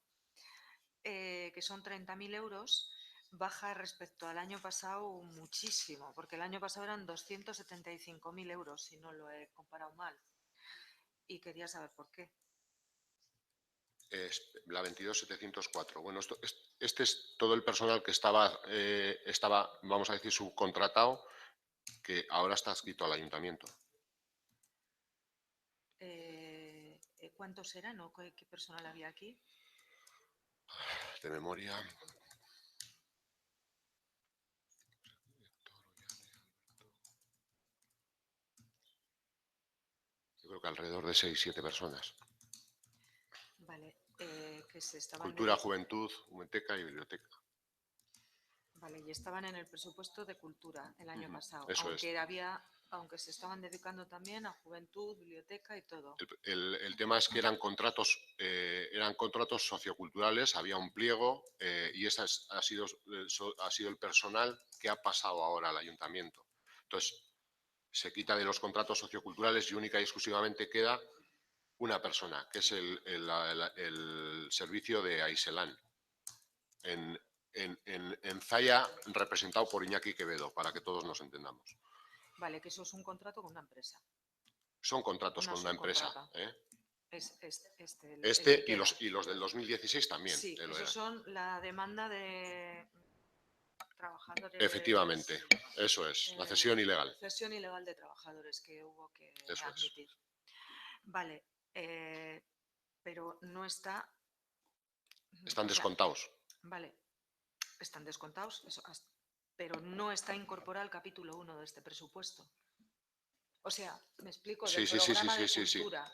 que son 30.000 euros, baja respecto al año pasado muchísimo, porque el año pasado eran 275.000 euros, si no lo he comparado mal. Y quería saber por qué. La 22.704. Bueno, este es todo el personal que estaba, vamos a decir, subcontratado, que ahora está adscrito al ayuntamiento. ¿Cuántos eran o qué personal había aquí? De memoria. Yo creo que alrededor de 6-7 personas. Vale, que se estaban... Cultura, juventud, humeteca y biblioteca. Vale, y estaban en el presupuesto de cultura el año pasado, Eso aunque se estaban dedicando también a juventud, biblioteca y todo. El tema es que eran contratos socioculturales, había un pliego y ese ha sido el personal que ha pasado ahora al ayuntamiento. Entonces, se quita de los contratos socioculturales y única y exclusivamente queda una persona, que es el servicio de Aiselán, en Zaya, representado por Iñaki Quevedo, para que todos nos entendamos. Vale, que eso es un contrato con una empresa. Son contratos con una empresa. Y los del 2016 también. Sí, esos son la demanda de trabajadores. Efectivamente, eso es, la cesión ilegal. Cesión ilegal de trabajadores que hubo que admitir. Vale, pero no está... Están descontados. Vale, están descontados, pero no está incorporado al capítulo 1 de este presupuesto. O sea, me explico, del programa de cultura.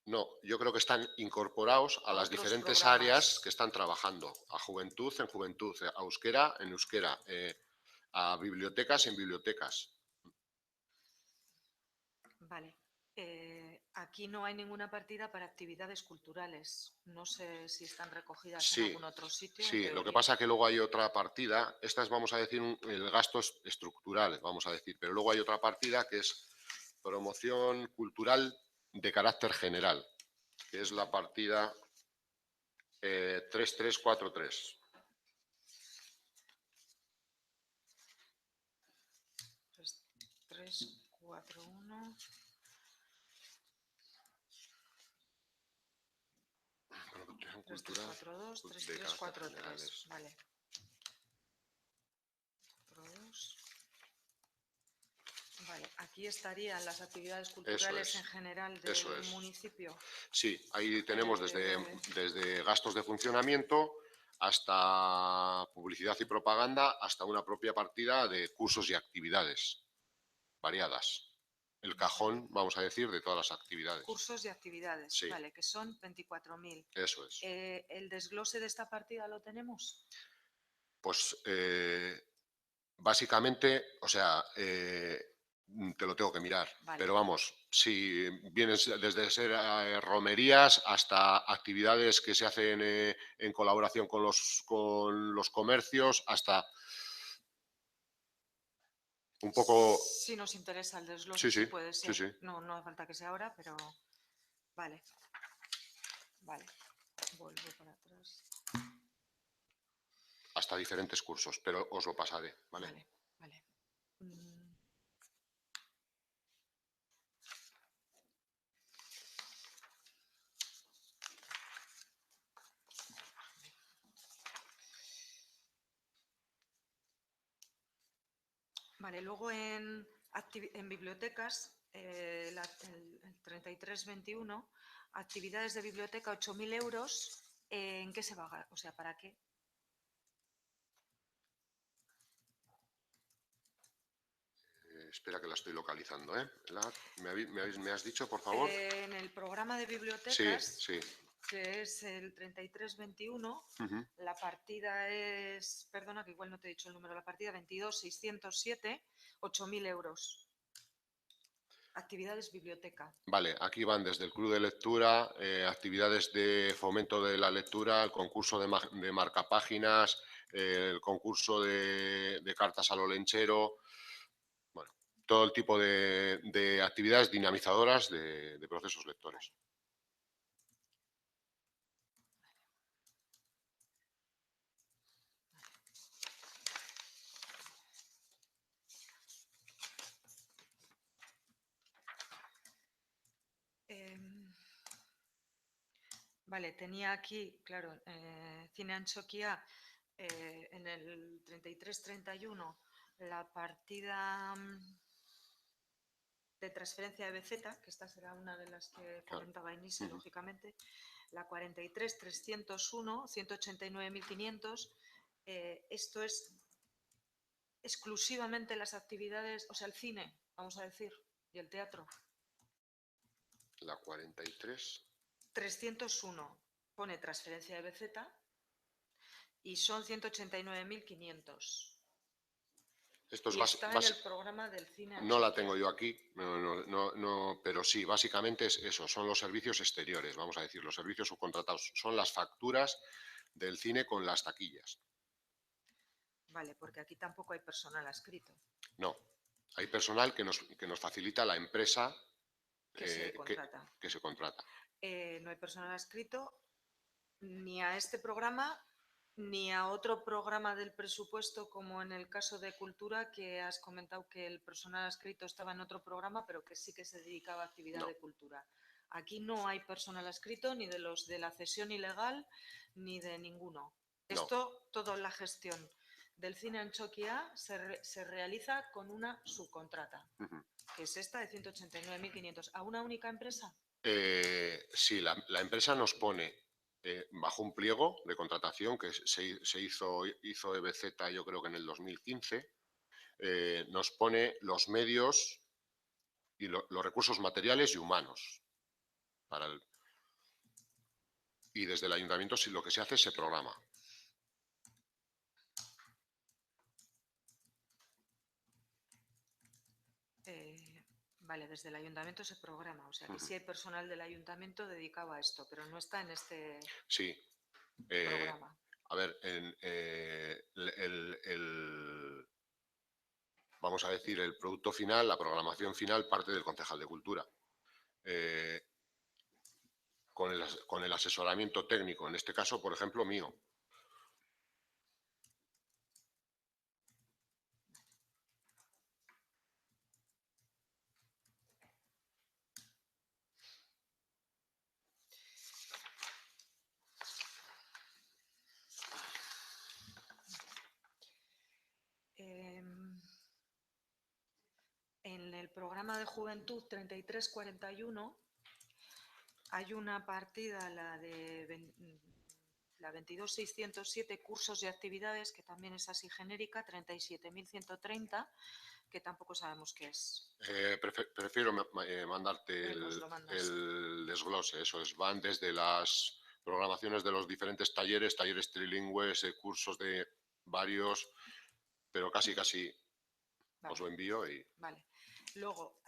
No, yo creo que están incorporados a las diferentes áreas que están trabajando. A juventud en juventud, a euskera en euskera, a bibliotecas en bibliotecas. Vale. Aquí no hay ninguna partida para actividades culturales. No sé si están recogidas en algún otro sitio. Sí, lo que pasa es que luego hay otra partida. Esta es, vamos a decir, el gasto estructural, vamos a decir. Pero luego hay otra partida que es promoción cultural de carácter general, que es la partida 3343. Cultura 3342, de carácter 3343. generales. Vale. 42. Vale, aquí estarían las actividades culturales es, en general eso del es. municipio. Sí, ahí tenemos Eh, desde gastos de funcionamiento hasta publicidad y propaganda, hasta una propia partida de cursos y actividades variadas. El cajón, vamos a decir, de todas las actividades. Cursos y actividades, Sí. vale, que son 24.000. Eso es. ¿El desglose de esta partida lo tenemos? Pues básicamente, o sea, te lo tengo que mirar. Vale. Pero vamos, si vienes desde ser romerías hasta actividades que se hacen en colaboración con los comercios, hasta un poco... Si nos interesa el desglose, Sí, sí sí, puede sí, ser. sí. No, no hace falta que sea ahora, pero vale. Vale, vuelvo para atrás. Hasta diferentes cursos, pero os lo pasaré, ¿vale? Vale, vale. Vale, luego en bibliotecas, el 3321, actividades de biblioteca 8.000 euros, ¿en qué se va a gastar? O sea, ¿para qué? Espera que la estoy localizando, ¿eh? ¿Me has dicho, por favor? En el programa de Sí, bibliotecas, sí. que es el 3321, Ujú. la partida es, perdona que igual no te he dicho el número, la partida 22.607, 8.000 euros. Actividades biblioteca. Vale, aquí van desde el club de lectura, actividades de fomento de la lectura, el concurso de marcapáginas, el concurso de cartas al olenchero, bueno, todo el tipo de actividades dinamizadoras de procesos lectores. Vale, tenía aquí, claro, Cine Antxokia, en el 3331, la partida de transferencia de BZ, que esta será una de las que comentaba Inisi, lógicamente, la 43.301, 189.500, esto es exclusivamente las actividades, o sea, el cine, vamos a decir, y el teatro. La 43. 301 pone transferencia de BZ y son 189.500. Esto es y está en el programa del cine. No la tengo yo aquí, no, pero sí, básicamente es eso, son los servicios exteriores, vamos a decir, los servicios subcontratados, son las facturas del cine con las taquillas. Vale, porque aquí tampoco hay personal adscrito. No, hay personal que nos facilita la empresa que se contrata. Que se contrata. No hay personal adscrito ni a este programa ni a otro programa del presupuesto, como en el caso de Cultura, que has comentado que el personal adscrito estaba en otro programa, pero que sí que se dedicaba a actividad de cultura. Aquí no hay personal adscrito ni de los de la cesión ilegal ni de ninguno. Esto, toda la gestión del cine Antxokia se realiza con una subcontrata, que es esta de 189.500. ¿A una única empresa? Sí, la empresa nos pone bajo un pliego de contratación que se hizo EBZ, yo creo que en el 2015, nos pone los medios y los recursos materiales y humanos. Y desde el ayuntamiento lo que se hace se programa. Vale, desde el ayuntamiento se programa, o sea que sí hay personal del ayuntamiento dedicado a esto, pero no está en este programa. A ver, vamos a decir, el producto final, la programación final, parte del concejal de Cultura. Con el asesoramiento técnico, en este caso, por ejemplo, mío. programa de juventud 3341 hay una partida, la 22.607, cursos y actividades, que también es así genérica, 37.130, que tampoco sabemos qué es. Prefiero mandarte Nos lo mandas. el desglose, eso es. Van desde las programaciones de los diferentes talleres trilingües, cursos de varios, pero casi os lo envío y... Vale. Luego,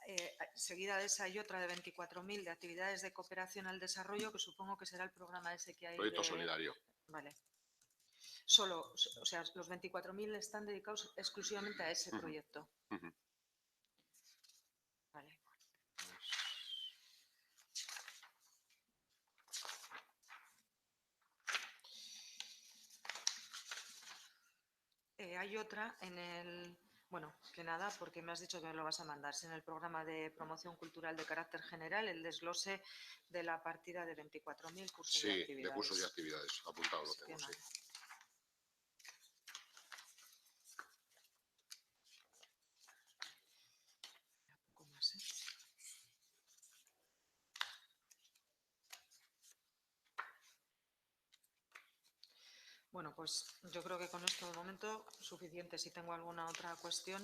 seguida de esa hay otra de 24.000 de actividades de cooperación al desarrollo, que supongo que será el programa ese que hay Proyecto de... solidario. Vale. Solo, o sea, los 24.000 están dedicados exclusivamente a ese proyecto. Vale. Hay otra en el... Bueno, que nada, porque me has dicho que me lo vas a mandar. Es en el programa de promoción cultural de carácter general, el desglose de la partida de 24.000 cursos y actividades. Sí, de cursos y actividades. Apuntado lo Así que tengo, sí. nada. Poco más, ¿eh? Bueno, pues yo creo que con esto de momento suficiente. Si tengo alguna otra cuestión,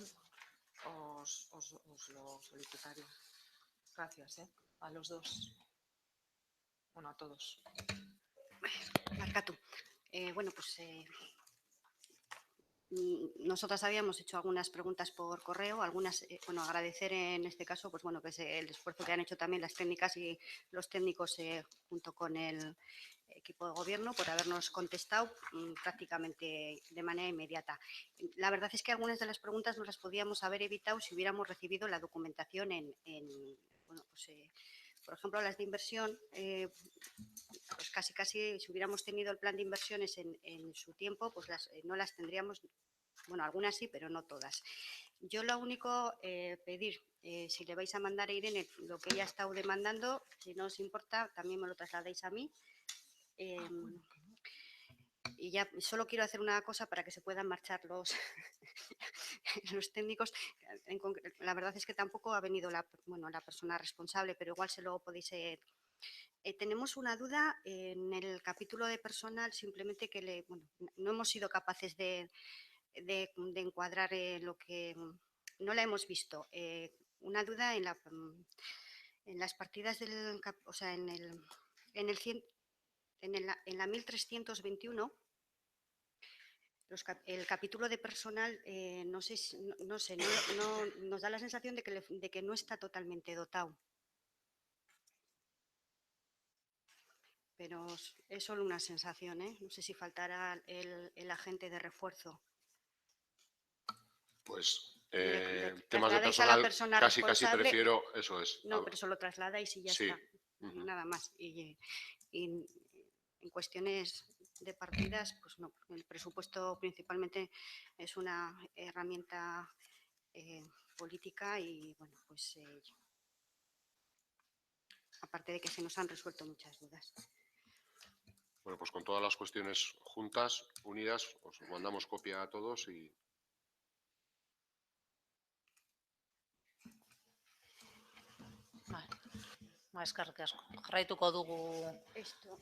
os lo solicitaré. Gracias, a los dos. Bueno, a todos. Barkatu. Bueno, pues nosotras habíamos hecho algunas preguntas por correo, algunas, bueno, agradecer en este caso, pues bueno, que es el esfuerzo que han hecho también las técnicas y los técnicos junto con el equipo de gobierno por habernos contestado prácticamente de manera inmediata. La verdad es que algunas de las preguntas no las podíamos haber evitado si hubiéramos recibido la documentación bueno, pues, por ejemplo, las de inversión, pues casi si hubiéramos tenido el plan de inversiones en su tiempo, pues no las tendríamos, bueno, algunas sí, pero no todas. Yo lo único pedir, si le vais a mandar a Irene lo que ella ha estado demandando, si no os importa, también me lo trasladéis a mí. Y ya solo quiero hacer una cosa para que se puedan marchar los técnicos. La verdad es que tampoco ha venido la persona responsable, pero igual se lo podéis... tenemos una duda en el capítulo de personal, simplemente que no hemos sido capaces de encuadrar lo que... No la hemos visto. Una duda en las partidas del... O sea, en la 1321, el capítulo de personal, no sé, nos da la sensación de que no está totalmente dotado. Pero es solo una sensación, ¿eh? No sé si faltará el agente de refuerzo. Pues temas de personal, a la persona casi prefiero, eso es. No, pero solo trasladáis y ya sí. está. Nada más. Y en cuestiones de partidas, pues no. El presupuesto principalmente es una herramienta política y, bueno, pues aparte de que se nos han resuelto muchas dudas. Bueno, pues con todas las cuestiones juntas, unidas, os mandamos copia a todos y... Eskerrik asko. Jarraituko dugu. Esto.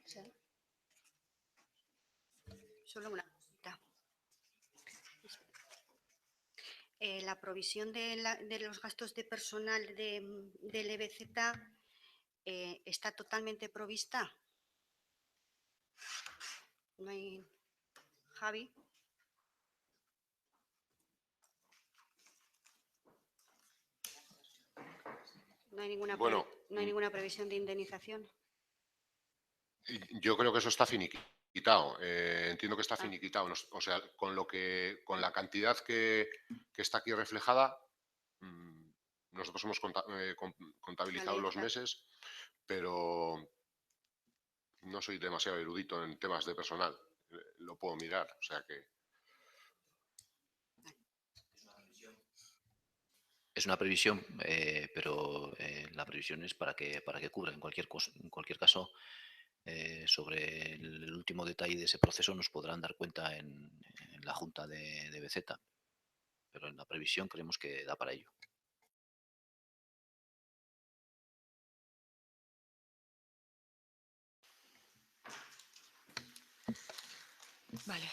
¿Sí? Solo una cosita. La provisión de los gastos de personal del EBZ está totalmente provista. No hay... Javi. No hay ninguna previsión de indemnización. Yo creo que eso está finiquitado. Entiendo que está finiquitado. O sea, con la cantidad que está aquí reflejada, nosotros hemos contabilizado los meses, pero no soy demasiado erudito en temas de personal. Lo puedo mirar, o sea que... Es una previsión, pero la previsión es para que cubra. En cualquier caso, sobre el último detalle de ese proceso nos podrán dar cuenta en la Junta de BZ, pero en la previsión creemos que da para ello. Vale,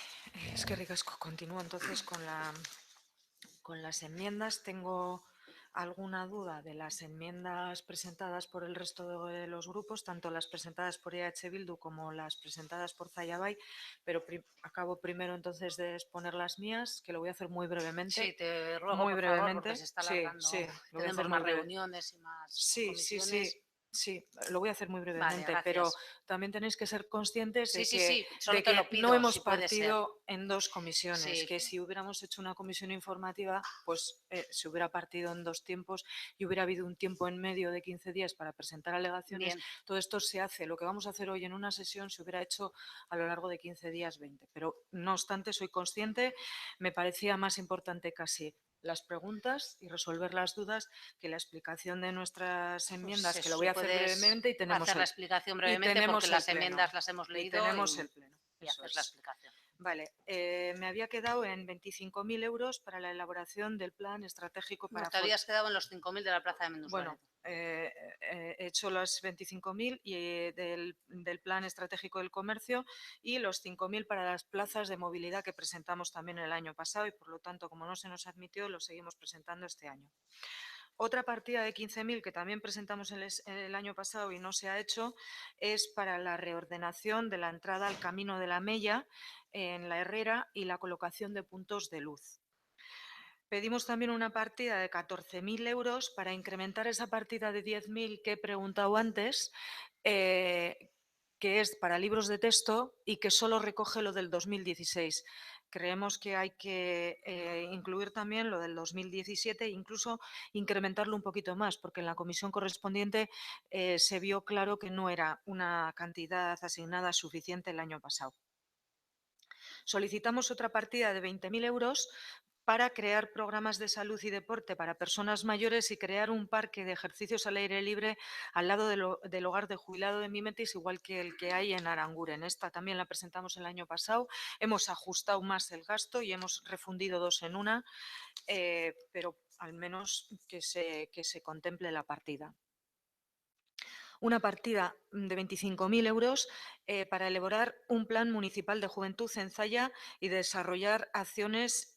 es que ricasco. Continúo entonces con las enmiendas. Tengo alguna duda de las enmiendas presentadas por el resto de los grupos, tanto las presentadas por EH Bildu como las presentadas por Zayabay, pero acabo primero entonces de exponer las mías, que lo voy a hacer muy brevemente. Sí, te ruego, muy por brevemente. favor, porque se está Sí, alargando. sí, lo voy a Tenemos hacer más muy breve. reuniones y más Sí, comisiones. sí, lo voy a hacer muy Vale, brevemente, pero gracias. también tenéis que ser conscientes Sí, de sí, que, sí, solo de te que lo pido, no hemos si puede ser. partido en dos comisiones, Sí. que si hubiéramos hecho una comisión informativa, pues se hubiera partido en dos tiempos y hubiera habido un tiempo en medio de 15 días para presentar alegaciones. Bien. Todo esto se hace, lo que vamos a hacer hoy en una sesión se hubiera hecho a lo largo de 15 días, 20. Pero no obstante, soy consciente, me parecía más importante casi las preguntas y resolver las dudas que la explicación de nuestras enmiendas, Pues que lo voy a hacer puedes brevemente y tenemos hacer la explicación brevemente porque las enmiendas las hemos leído tenemos el pleno. y haces la explicación. Vale, me había quedado en 25.000 euros para la elaboración del plan estratégico para... No, te habías quedado en los 5.000 de la Plaza de Minusválido. Bueno, he hecho los 25.000 y del plan estratégico del comercio y los 5.000 para las plazas de movilidad que presentamos también el año pasado y por lo tanto, como no se nos admitió, lo seguimos presentando este año. Otra partida de 15.000 que también presentamos el año pasado y no se ha hecho es para la reordenación de la entrada al Camino de la Mella en la Herrera y la colocación de puntos de luz. Pedimos también una partida de 14.000 euros para incrementar esa partida de 10.000 que he preguntado antes, que es para libros de texto y que solo recoge lo del 2016. Creemos que hay que incluir también lo del 2017 e incluso incrementarlo un poquito más, porque en la comisión correspondiente se vio claro que no era una cantidad asignada suficiente el año pasado. Solicitamos otra partida de 20.000 euros para crear programas de salud y deporte para personas mayores y crear un parque de ejercicios al aire libre al lado del hogar de jubilado de Mimetis, igual que el que hay en Aranguren. Esta también la presentamos el año pasado. Hemos ajustado más el gasto y hemos refundido dos en una, pero al menos que se contemple la partida. Una partida de 25.000 euros para elaborar un plan municipal de juventud en Zalla y desarrollar acciones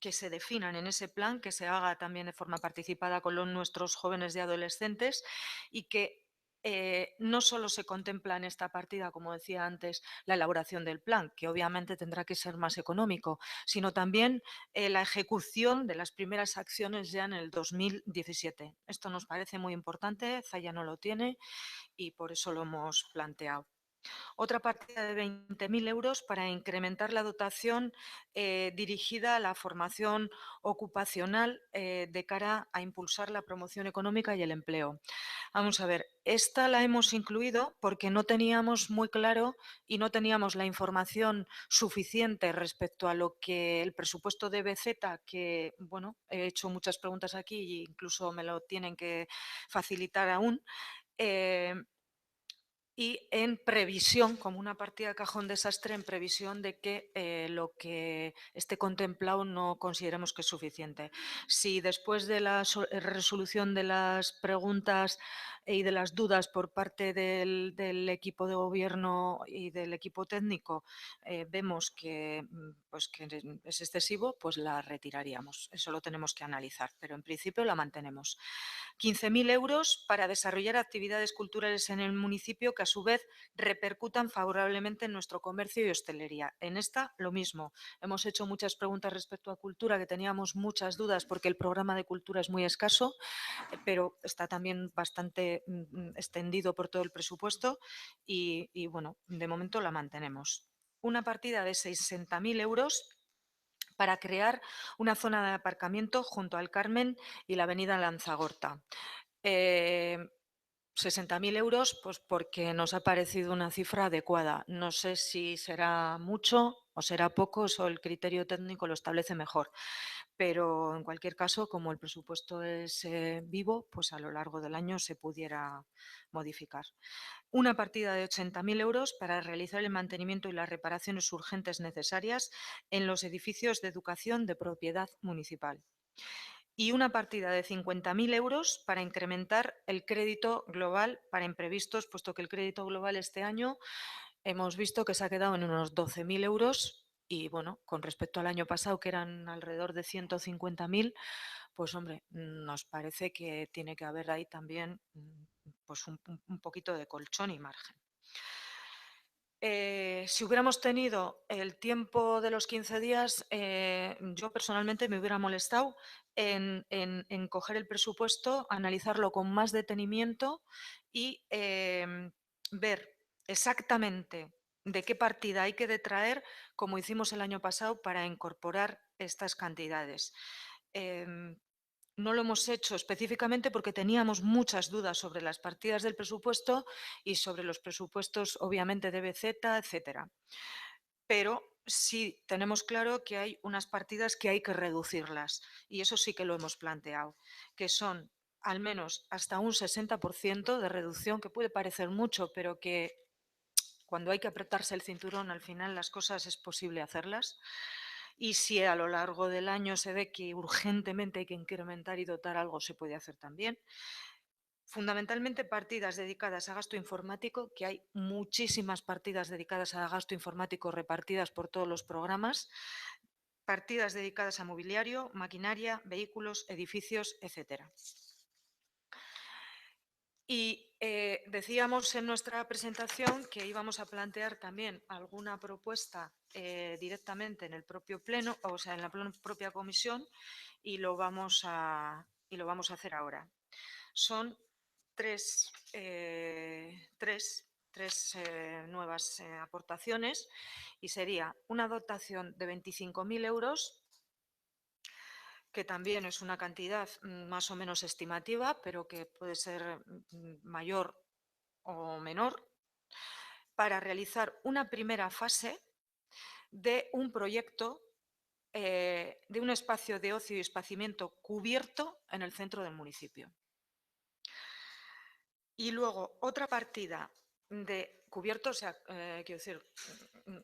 que se definan en ese plan, que se haga también de forma participada con nuestros jóvenes y adolescentes y que no solo se contempla en esta partida, como decía antes, la elaboración del plan, que obviamente tendrá que ser más económico, sino también la ejecución de las primeras acciones ya en el 2017. Esto nos parece muy importante, Zalla no lo tiene y por eso lo hemos planteado. Otra partida de 20.000 euros para incrementar la dotación dirigida a la formación ocupacional de cara a impulsar la promoción económica y el empleo. Vamos a ver, esta la hemos incluido porque no teníamos muy claro y no teníamos la información suficiente respecto a lo que el presupuesto de BZ, que bueno, he hecho muchas preguntas aquí e incluso me lo tienen que facilitar aún, y en previsión, como una partida de cajón desastre, en previsión de que lo que esté contemplado no consideremos que es suficiente. Si después de la resolución de las preguntas y de las dudas por parte del equipo de gobierno y del equipo técnico vemos que, pues que es excesivo, pues la retiraríamos. Eso lo tenemos que analizar, pero en principio la mantenemos. 15.000 euros para desarrollar actividades culturales en el municipio que a su vez repercutan favorablemente en nuestro comercio y hostelería. En esta lo mismo. Hemos hecho muchas preguntas respecto a cultura, que teníamos muchas dudas porque el programa de cultura es muy escaso, pero está también bastante extendido por todo el presupuesto y bueno, de momento la mantenemos. Una partida de 60.000 euros para crear una zona de aparcamiento junto al Carmen y la avenida Lanzagorta. 60.000 euros, pues porque nos ha parecido una cifra adecuada. No sé si será mucho o será poco, eso el criterio técnico lo establece mejor. Pero en cualquier caso, como el presupuesto es vivo, pues a lo largo del año se pudiera modificar. Una partida de 80.000 euros para realizar el mantenimiento y las reparaciones urgentes necesarias en los edificios de educación de propiedad municipal. Y una partida de 50.000 euros para incrementar el crédito global para imprevistos, puesto que el crédito global este año hemos visto que se ha quedado en unos 12.000 euros y bueno, con respecto al año pasado que eran alrededor de 150.000, pues hombre, nos parece que tiene que haber ahí también pues un poquito de colchón y margen. Si hubiéramos tenido el tiempo de los 15 días, yo personalmente me hubiera molestado en coger el presupuesto, analizarlo con más detenimiento y ver exactamente de qué partida hay que detraer, como hicimos el año pasado, para incorporar estas cantidades. No lo hemos hecho específicamente porque teníamos muchas dudas sobre las partidas del presupuesto y sobre los presupuestos, obviamente, de BZ, etcétera. Pero sí tenemos claro que hay unas partidas que hay que reducirlas y eso sí que lo hemos planteado, que son al menos hasta un 60% de reducción, que puede parecer mucho, pero que cuando hay que apretarse el cinturón, al final las cosas es posible hacerlas. Y si a lo largo del año se ve que urgentemente hay que incrementar y dotar algo, se puede hacer también. Fundamentalmente partidas dedicadas a gasto informático, que hay muchísimas partidas dedicadas a gasto informático repartidas por todos los programas, partidas dedicadas a mobiliario, maquinaria, vehículos, edificios, etcétera. Y decíamos en nuestra presentación que íbamos a plantear también alguna propuesta directamente en el propio pleno, o sea, en la propia comisión, y lo vamos a hacer ahora. Son tres nuevas aportaciones y sería una dotación de 25.000 euros, que también es una cantidad más o menos estimativa, pero que puede ser mayor o menor, para realizar una primera fase de un proyecto de un espacio de ocio y esparcimiento cubierto en el centro del municipio. Y luego otra partida de cubierto, o sea, quiero decir,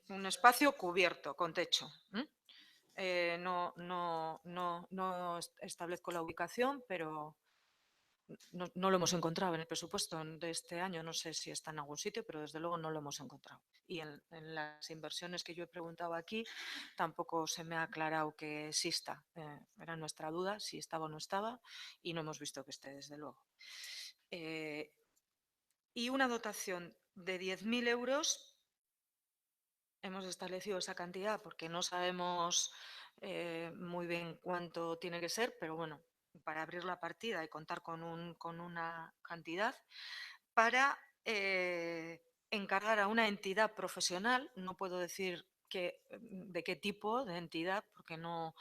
un espacio cubierto con techo. No establezco la ubicación, pero no lo hemos encontrado en el presupuesto de este año. No sé si está en algún sitio, pero desde luego no lo hemos encontrado. Y en las inversiones que yo he preguntado aquí tampoco se me ha aclarado que exista. Era nuestra duda si estaba o no estaba y no hemos visto que esté, desde luego. Y una dotación de 10.000 euros. Hemos establecido esa cantidad porque no sabemos muy bien cuánto tiene que ser, pero bueno, para abrir la partida y contar con una cantidad para encargar a una entidad profesional, no puedo decir de qué tipo de entidad, porque no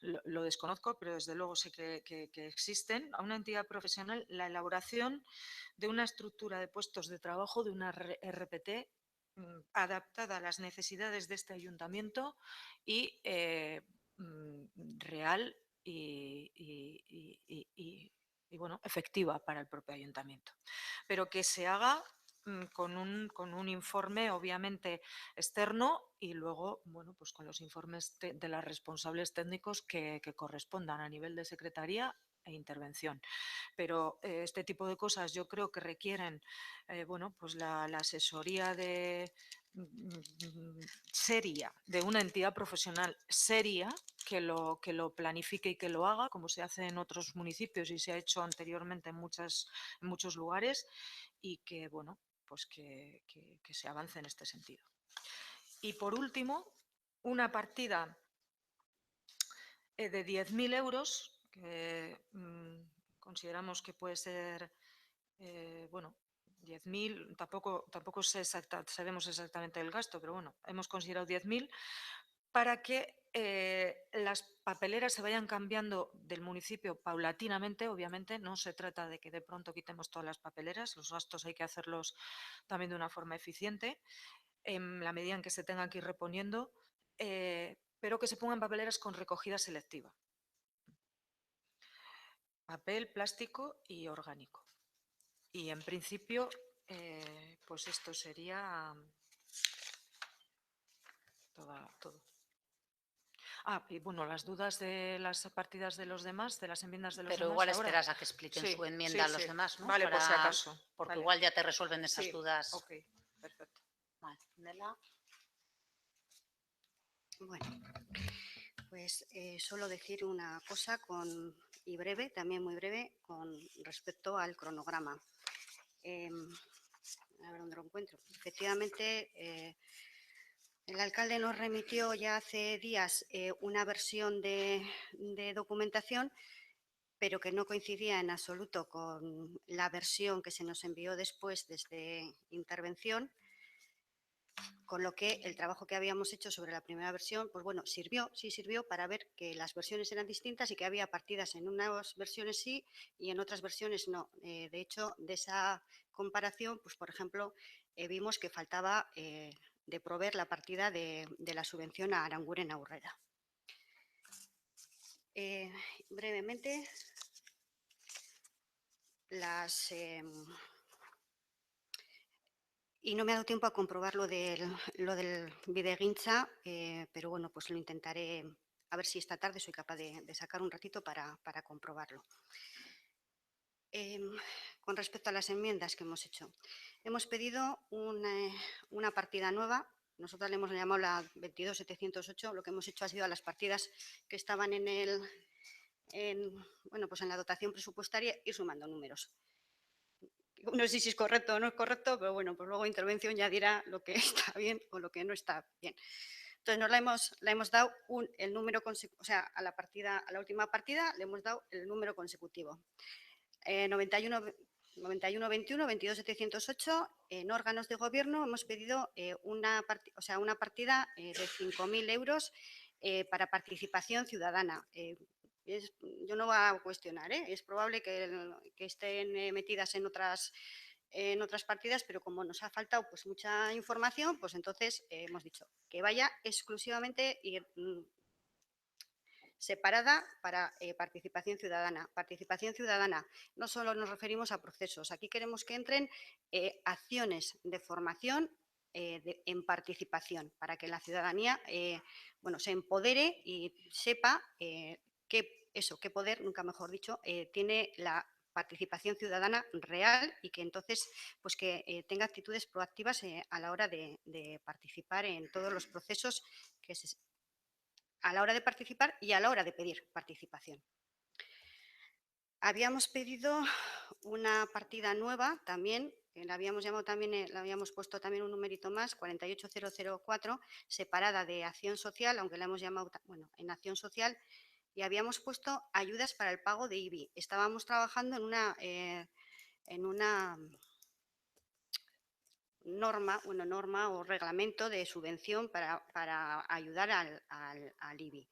lo desconozco, pero desde luego sé que existen, a una entidad profesional la elaboración de una estructura de puestos de trabajo, de una RPT adaptada a las necesidades de este ayuntamiento y real y bueno, efectiva para el propio ayuntamiento. Pero que se haga con un informe obviamente externo y luego, bueno, pues con los informes de los responsables técnicos que correspondan a nivel de secretaría e intervención. Pero este tipo de cosas yo creo que requieren bueno, pues la asesoría seria de una entidad profesional seria que lo planifique y que lo haga, como se hace en otros municipios y se ha hecho anteriormente en muchos lugares, y que, bueno, pues que se avance en este sentido. Y por último, una partida de 10.000 euros, que consideramos que puede ser, bueno, 10.000, tampoco sabemos exactamente el gasto, pero bueno, hemos considerado 10.000 para que las papeleras se vayan cambiando del municipio paulatinamente. Obviamente no se trata de que de pronto quitemos todas las papeleras, los gastos hay que hacerlos también de una forma eficiente, en la medida en que se tengan que ir reponiendo, pero que se pongan papeleras con recogida selectiva. Papel, plástico y orgánico. Y en principio, pues esto sería todo. Y bueno, las dudas de las partidas de los demás, de las enmiendas de los demás. Pero igual ahora. esperas a que expliquen su enmienda a los demás, ¿no? Vale, por si acaso. Porque Vale. igual ya te resuelven esas dudas. Ok, perfecto. Vale, Nela. Bueno, pues solo decir una cosa y breve, también muy breve, con respecto al cronograma. A ver dónde lo encuentro. Efectivamente, el alcalde nos remitió ya hace días una versión de documentación, pero que no coincidía en absoluto con la versión que se nos envió después desde intervención, con lo que el trabajo que habíamos hecho sobre la primera versión, pues bueno, sí sirvió para ver que las versiones eran distintas y que había partidas en unas versiones sí y en otras versiones no. De hecho, de esa comparación, pues por ejemplo, vimos que faltaba de proveer la partida de la subvención a Aranguren Aurrera. Brevemente, y no me ha dado tiempo a comprobar lo del Bideguincha, pero bueno, pues lo intentaré, a ver si esta tarde soy capaz de sacar un ratito para comprobarlo. Con respecto a las enmiendas que hemos hecho, hemos pedido una partida nueva. Nosotros le hemos llamado la 22.708. Lo que hemos hecho ha sido a las partidas que estaban en la dotación presupuestaria ir sumando números. No sé si es correcto o no es correcto, pero bueno, pues luego intervención ya dirá lo que está bien o lo que no está bien. Entonces le hemos dado el número consecutivo, o sea, a la última partida le hemos dado el número consecutivo. 91-21, 22.708, en órganos de gobierno hemos pedido una partida de 5.000 euros para participación ciudadana. Yo no voy a cuestionar, es probable que estén metidas en otras partidas, pero como nos ha faltado pues mucha información, pues entonces hemos dicho que vaya exclusivamente separada para participación ciudadana. Participación ciudadana, no solo nos referimos a procesos, aquí queremos que entren acciones de formación en participación, para que la ciudadanía se empodere y sepa qué poder, nunca mejor dicho, tiene la participación ciudadana real y que entonces pues que tenga actitudes proactivas a la hora de participar en todos los procesos a la hora de participar y a la hora de pedir participación. Habíamos pedido una partida nueva también, la habíamos puesto también un numerito más, 48.004, separada de acción social, aunque la hemos llamado, en acción social, y habíamos puesto ayudas para el pago de IBI. Estábamos trabajando en una norma o reglamento de subvención para ayudar al IBI.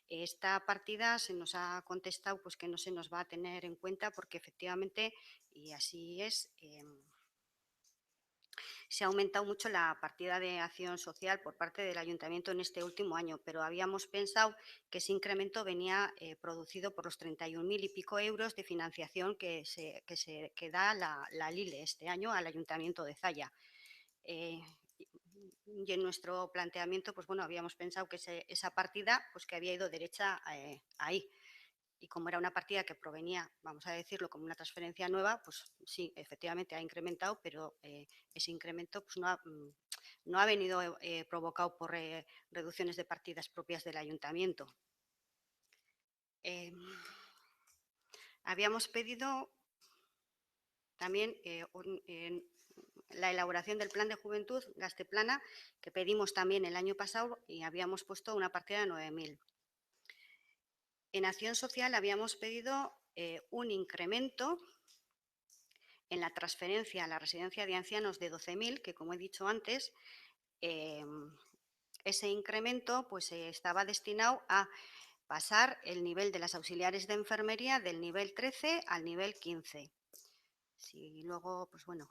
Esta partida se nos ha contestado pues que no se nos va a tener en cuenta porque efectivamente, y así es, se ha aumentado mucho la partida de acción social por parte del Ayuntamiento en este último año, pero habíamos pensado que ese incremento venía producido por los 31.000 y pico euros de financiación que da la LILE este año al Ayuntamiento de Zalla. Y en nuestro planteamiento, pues bueno, habíamos pensado que esa partida pues que había ido derecha ahí. Y como era una partida que provenía, vamos a decirlo, como una transferencia nueva, pues sí, efectivamente ha incrementado, pero ese incremento pues no ha venido provocado por reducciones de partidas propias del ayuntamiento. Habíamos pedido también la elaboración del plan de juventud Gasteplana, que pedimos también el año pasado y habíamos puesto una partida de 9.000. En acción social habíamos pedido un incremento en la transferencia a la residencia de ancianos de 12.000, que como he dicho antes, ese incremento pues, estaba destinado a pasar el nivel de las auxiliares de enfermería del nivel 13 al nivel 15. Si luego, pues bueno,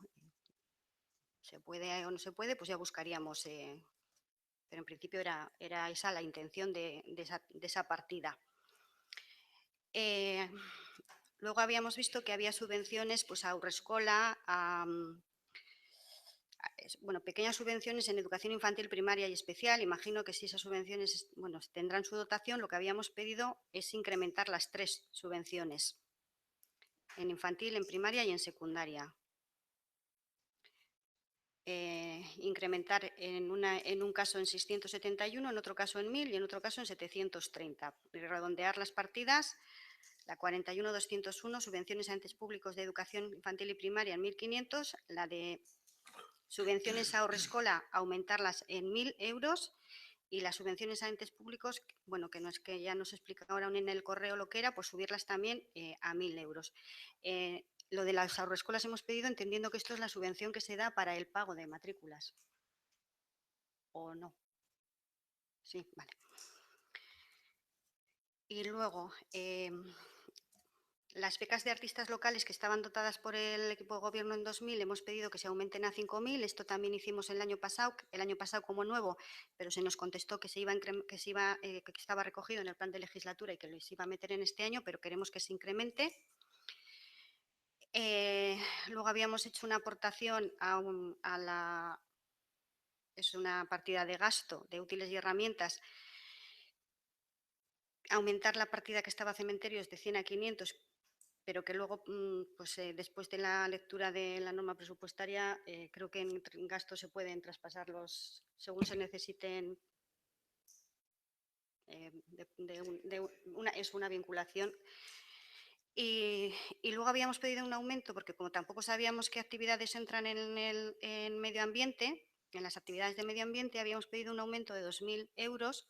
se puede o no se puede, pues ya buscaríamos, pero en principio era esa la intención de esa partida. Luego habíamos visto que había subvenciones pues, a Haurreskolak, pequeñas subvenciones en educación infantil, primaria y especial. Imagino que si esas subvenciones tendrán su dotación, lo que habíamos pedido es incrementar las 3 subvenciones, en infantil, en primaria y en secundaria. incrementar en un caso en 671, en otro caso en 1.000 y en otro caso en 730. Y redondear las partidas, la 41.201, subvenciones a entes públicos de educación infantil y primaria en 1.500, la de subvenciones a Haurreskolak, aumentarlas en 1.000 euros, y las subvenciones a entes públicos, bueno, que no es que ya nos explica ahora en el correo lo que era, pues subirlas también a 1.000 euros. Lo de las Haurreskolak hemos pedido entendiendo que esto es la subvención que se da para el pago de matrículas. ¿O no? Sí, vale. Y luego, las becas de artistas locales que estaban dotadas por el equipo de gobierno en 2000, hemos pedido que se aumenten a 5.000. Esto también hicimos el año pasado como nuevo, pero se nos contestó que estaba recogido en el plan de legislatura y que lo se iba a meter en este año, pero queremos que se incremente. Luego habíamos hecho una aportación es una partida de gasto de útiles y herramientas, aumentar la partida que estaba a cementerios de 100 a 500, pero que luego, pues, después de la lectura de la norma presupuestaria, creo que en gastos se pueden traspasarlos según se necesiten. Es una vinculación. Y luego habíamos pedido un aumento, porque como tampoco sabíamos qué actividades entran en medio ambiente, en las actividades de medio ambiente, habíamos pedido un aumento de 2.000 euros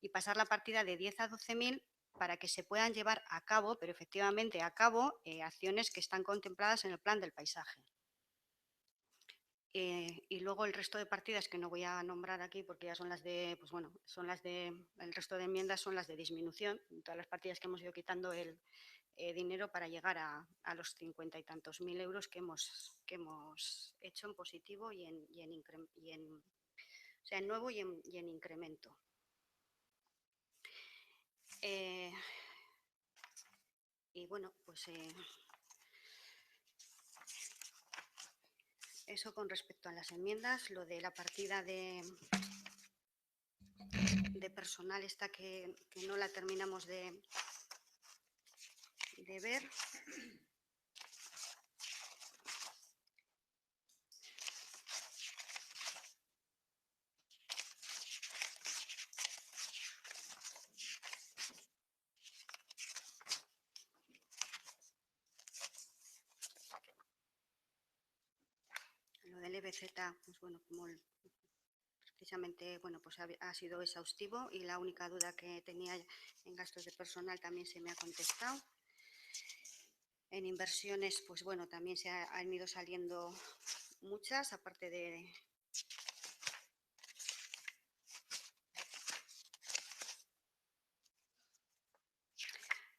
y pasar la partida de 10 a 12.000 para que se puedan llevar a cabo, pero efectivamente a cabo, acciones que están contempladas en el plan del paisaje. Y luego el resto de partidas que no voy a nombrar aquí porque ya son las de, pues bueno, el resto de enmiendas son las de disminución, todas las partidas que hemos ido quitando el dinero para llegar a los 50 y tantos mil euros que hemos hecho en positivo en nuevo y en incremento. Y bueno, pues eso con respecto a las enmiendas. Lo de la partida de personal esta que no la terminamos de ver. Lo del EBZ, pues bueno, como precisamente, bueno, pues ha sido exhaustivo y la única duda que tenía en gastos de personal también se me ha contestado. En inversiones, pues bueno, también han ido saliendo muchas, aparte de...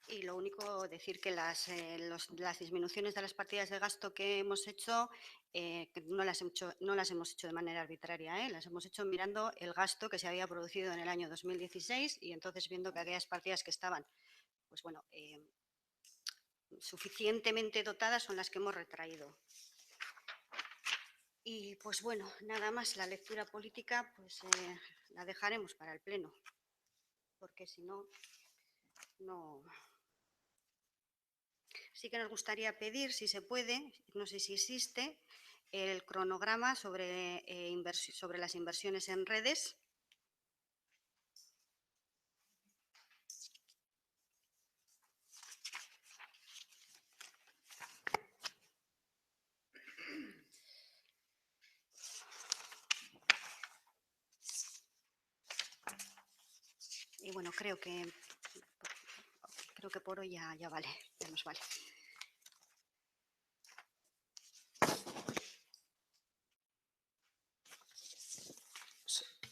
Y lo único, decir que las disminuciones de las partidas de gasto que hemos hecho, no las hemos hecho de manera arbitraria, las hemos hecho mirando el gasto que se había producido en el año 2016 y entonces viendo que aquellas partidas que estaban, pues bueno, suficientemente dotadas son las que hemos retraído. Y pues bueno, nada más, la lectura política pues la dejaremos para el pleno, porque si no, no... Sí que nos gustaría pedir, si se puede, no sé si existe, el cronograma sobre las inversiones en redes. Y bueno, creo que por hoy ya vale, ya nos vale.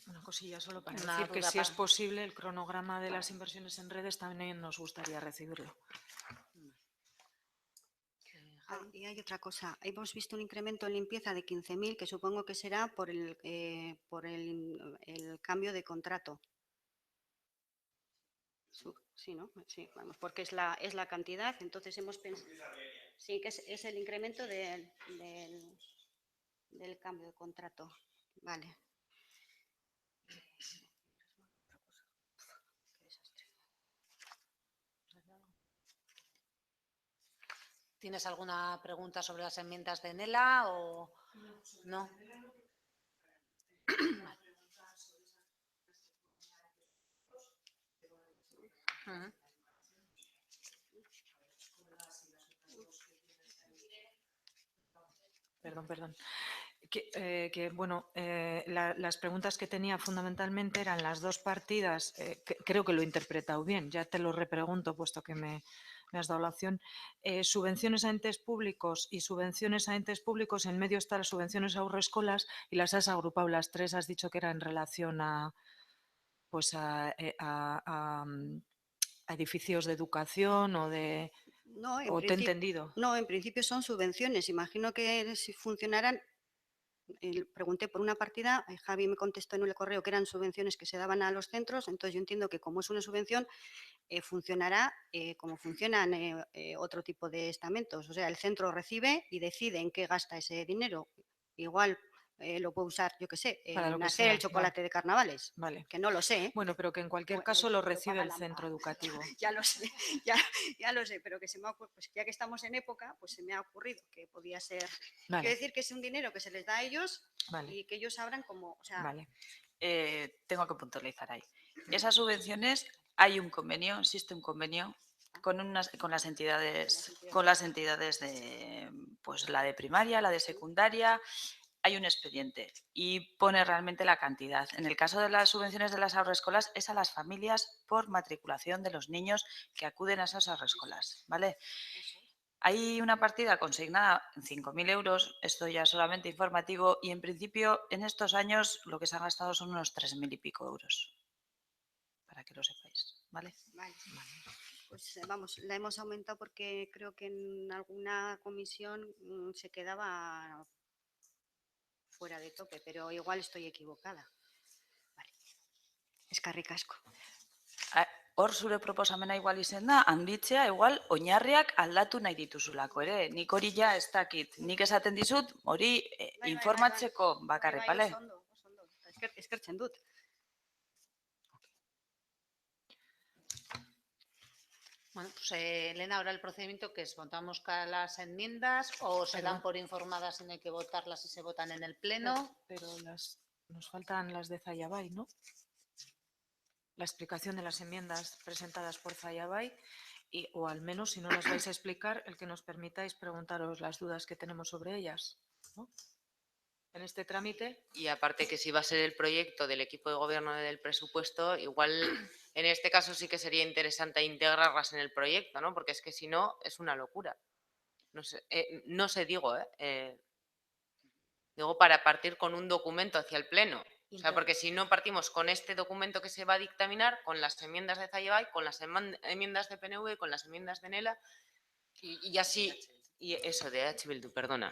Una cosilla solo para Una decir que duda si es para- posible el cronograma de las inversiones en redes también nos gustaría recibirlo. Y hay otra cosa, hemos visto un incremento en limpieza de 15.000 que supongo que será por el cambio de contrato. Sí, ¿no? Sí, vamos, porque es la cantidad, entonces hemos pensado... Sí, que es el incremento del cambio de contrato. Vale. ¿Tienes alguna pregunta sobre las enmiendas de Nela o no? Ujú. Perdón. Bueno, las preguntas que tenía fundamentalmente eran las dos partidas, creo que lo he interpretado bien, ya te lo repregunto puesto que me has dado la opción. Subvenciones a entes públicos y subvenciones a entes públicos, en medio están las subvenciones a haurrescolas y las has agrupado las tres, has dicho que era en relación a edificios de educación o de... No, ¿O te he entendido? No, en principio son subvenciones. Imagino que si funcionaran, pregunté por una partida, Javi me contestó en el correo que eran subvenciones que se daban a los centros, entonces yo entiendo que como es una subvención, funcionará como funcionan otro tipo de estamentos. O sea, el centro recibe y decide en qué gasta ese dinero. Igual lo puedo usar, yo qué sé, Para lo en que hacer el sea, chocolate de carnavales, Vale. que no lo sé. Bueno, pero que en cualquier Bueno, caso lo paga recibe el la centro AMPA. educativo. Ya lo sé, ya lo sé, pero que se me ha ocurrido, pues ya que estamos en época, pues se me ha ocurrido que podía ser. Vale. Quiero decir que es un dinero que se les da a ellos Vale. y que ellos sabrán cómo. O sea, Vale. Tengo que puntualizar ahí. Esas subvenciones, hay un convenio, existe un convenio con las entidades de, pues la de primaria, la de secundaria. Hay un expediente y pone realmente la cantidad. En el caso de las subvenciones de las haurrescolas es a las familias por matriculación de los niños que acuden a esas haurrescolas, ¿vale? Hay una partida consignada en 5.000 euros, esto ya solamente informativo, y en principio en estos años lo que se han gastado son unos 3.000 y pico euros, para que lo sepáis, ¿vale? vale. Pues vamos, la hemos aumentado porque creo que en alguna comisión se quedaba fuera de tope, pero igual estoy equivocada. Vale. Eskerrik asko. Hor zure proposamena igual izen da, handitzea igual oinarriak aldatu nahi dituzulako ere. Nik hori ja ez dakit. Nik esaten dizut hori informatzeko bakarrik, bale? Oso ondo. Eskertzen dut. Bueno, pues Elena, ahora el procedimiento que es, votamos las enmiendas o se dan por informadas y no hay que votarlas y se votan en el pleno. Pero nos faltan las de Zayabay, ¿no? La explicación de las enmiendas presentadas por Zayabay o al menos, si no las vais a explicar, el que nos permitáis preguntaros las dudas que tenemos sobre ellas, ¿no? En este trámite. Y aparte que si va a ser el proyecto del equipo de gobierno del presupuesto, igual en este caso sí que sería interesante integrarlas en el proyecto, ¿no? Porque es que si no, es una locura. No sé, digo para partir con un documento hacia el pleno. O sea, porque si no partimos con este documento que se va a dictaminar, con las enmiendas de Zayabay, con las enmiendas de PNV, con las enmiendas de Nela, y así... Y eso, de H. Bildu, perdona.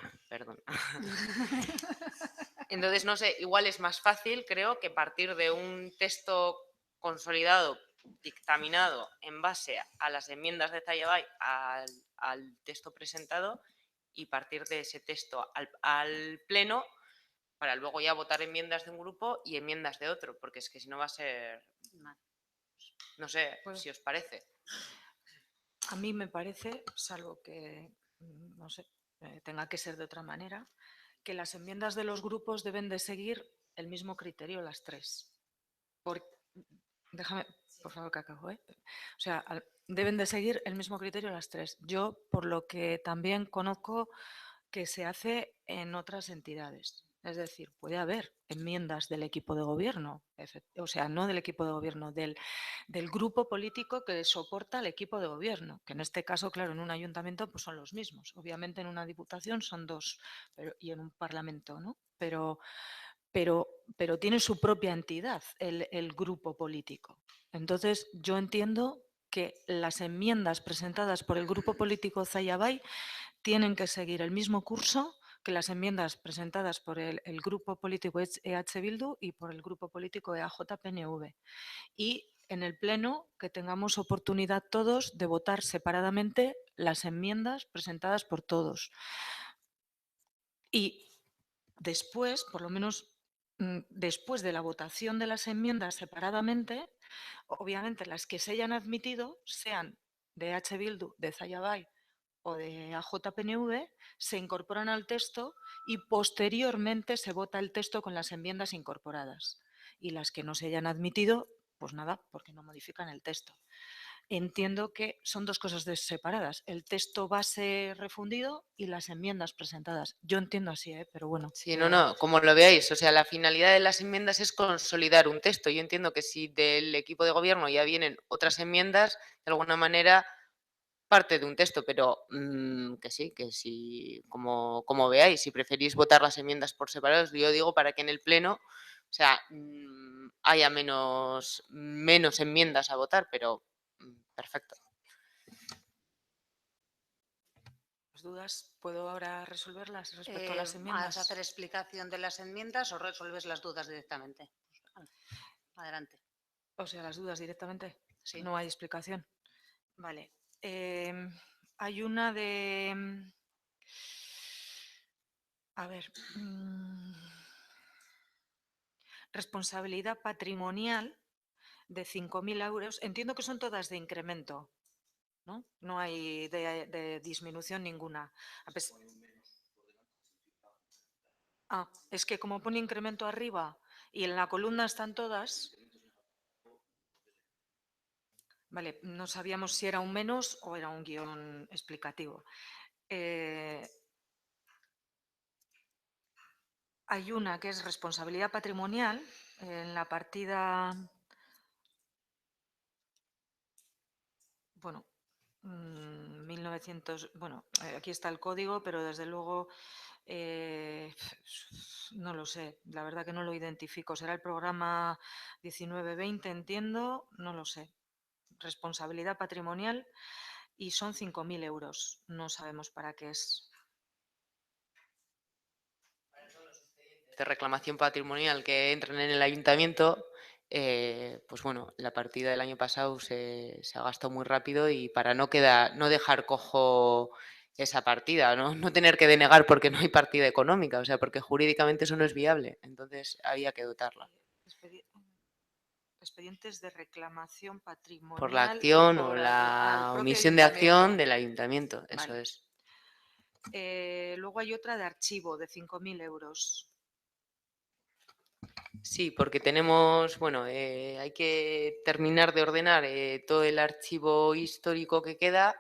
Entonces, no sé, igual es más fácil, creo, que partir de un texto consolidado, dictaminado en base a las enmiendas de Zayabay al texto presentado y partir de ese texto al pleno para luego ya votar enmiendas de un grupo y enmiendas de otro, porque es que si no va a ser... No sé si os parece. A mí me parece, salvo que, no sé, tenga que ser de otra manera, que las enmiendas de los grupos deben de seguir el mismo criterio las tres. Déjame, por favor, que acabo, ¿eh? O sea, deben de seguir el mismo criterio las tres. Yo, por lo que también conozco que se hace en otras entidades. Es decir, puede haber enmiendas del equipo de gobierno, o sea, no del equipo de gobierno, del grupo político que soporta al equipo de gobierno, que en este caso, claro, en un ayuntamiento pues son los mismos. Obviamente en una diputación son dos y en un parlamento, ¿no? Pero tiene su propia entidad el grupo político. Entonces, yo entiendo que las enmiendas presentadas por el grupo político Zayabay tienen que seguir el mismo curso que las enmiendas presentadas por el grupo político EH Bildu y por el grupo político EAJ-PNV. Y en el pleno que tengamos oportunidad todos de votar separadamente las enmiendas presentadas por todos. Y después, por lo menos después de la votación de las enmiendas separadamente, obviamente las que se hayan admitido, sean de EH Bildu, de Zayabay o de AJPNV se incorporan al texto y posteriormente se vota el texto con las enmiendas incorporadas. Y las que no se hayan admitido, pues nada, porque no modifican el texto. Entiendo que son dos cosas separadas, el texto base refundido y las enmiendas presentadas. Yo entiendo así, pero bueno. Sí, no, como lo veáis, o sea, la finalidad de las enmiendas es consolidar un texto. Yo entiendo que si del equipo de gobierno ya vienen otras enmiendas, de alguna manera parte de un texto, pero que sí, como veáis, si preferís votar las enmiendas por separado, yo digo para que en el pleno, o sea, haya menos enmiendas a votar, pero perfecto. Las dudas, ¿puedo ahora resolverlas respecto a las enmiendas? ¿Vas a hacer explicación de las enmiendas o resuelves las dudas directamente? Adelante. O sea, las dudas directamente. Sí. No hay explicación. Vale. Hay una de... A ver. Responsabilidad patrimonial de 5.000 euros. Entiendo que son todas de incremento, ¿no? No hay de disminución ninguna. Es que como pone incremento arriba y en la columna están todas... Vale, no sabíamos si era un menos o era un guión explicativo. Hay una que es responsabilidad patrimonial en la partida... Bueno, 1900... Bueno, aquí está el código, pero desde luego no lo sé. La verdad que no lo identifico. Será el programa 1920, entiendo. No lo sé. Responsabilidad patrimonial y son 5.000 euros. No sabemos para qué es. De reclamación patrimonial que entran en el ayuntamiento, pues bueno, la partida del año pasado se ha gastado muy rápido y para no dejar cojo esa partida, no tener que denegar porque no hay partida económica, o sea, porque jurídicamente eso no es viable, entonces había que dotarla. Expedientes de reclamación patrimonial. Por la acción o la omisión de acción del ayuntamiento, eso es. Luego hay otra de archivo de 5.000 euros. Sí, porque tenemos, bueno, hay que terminar de ordenar todo el archivo histórico que queda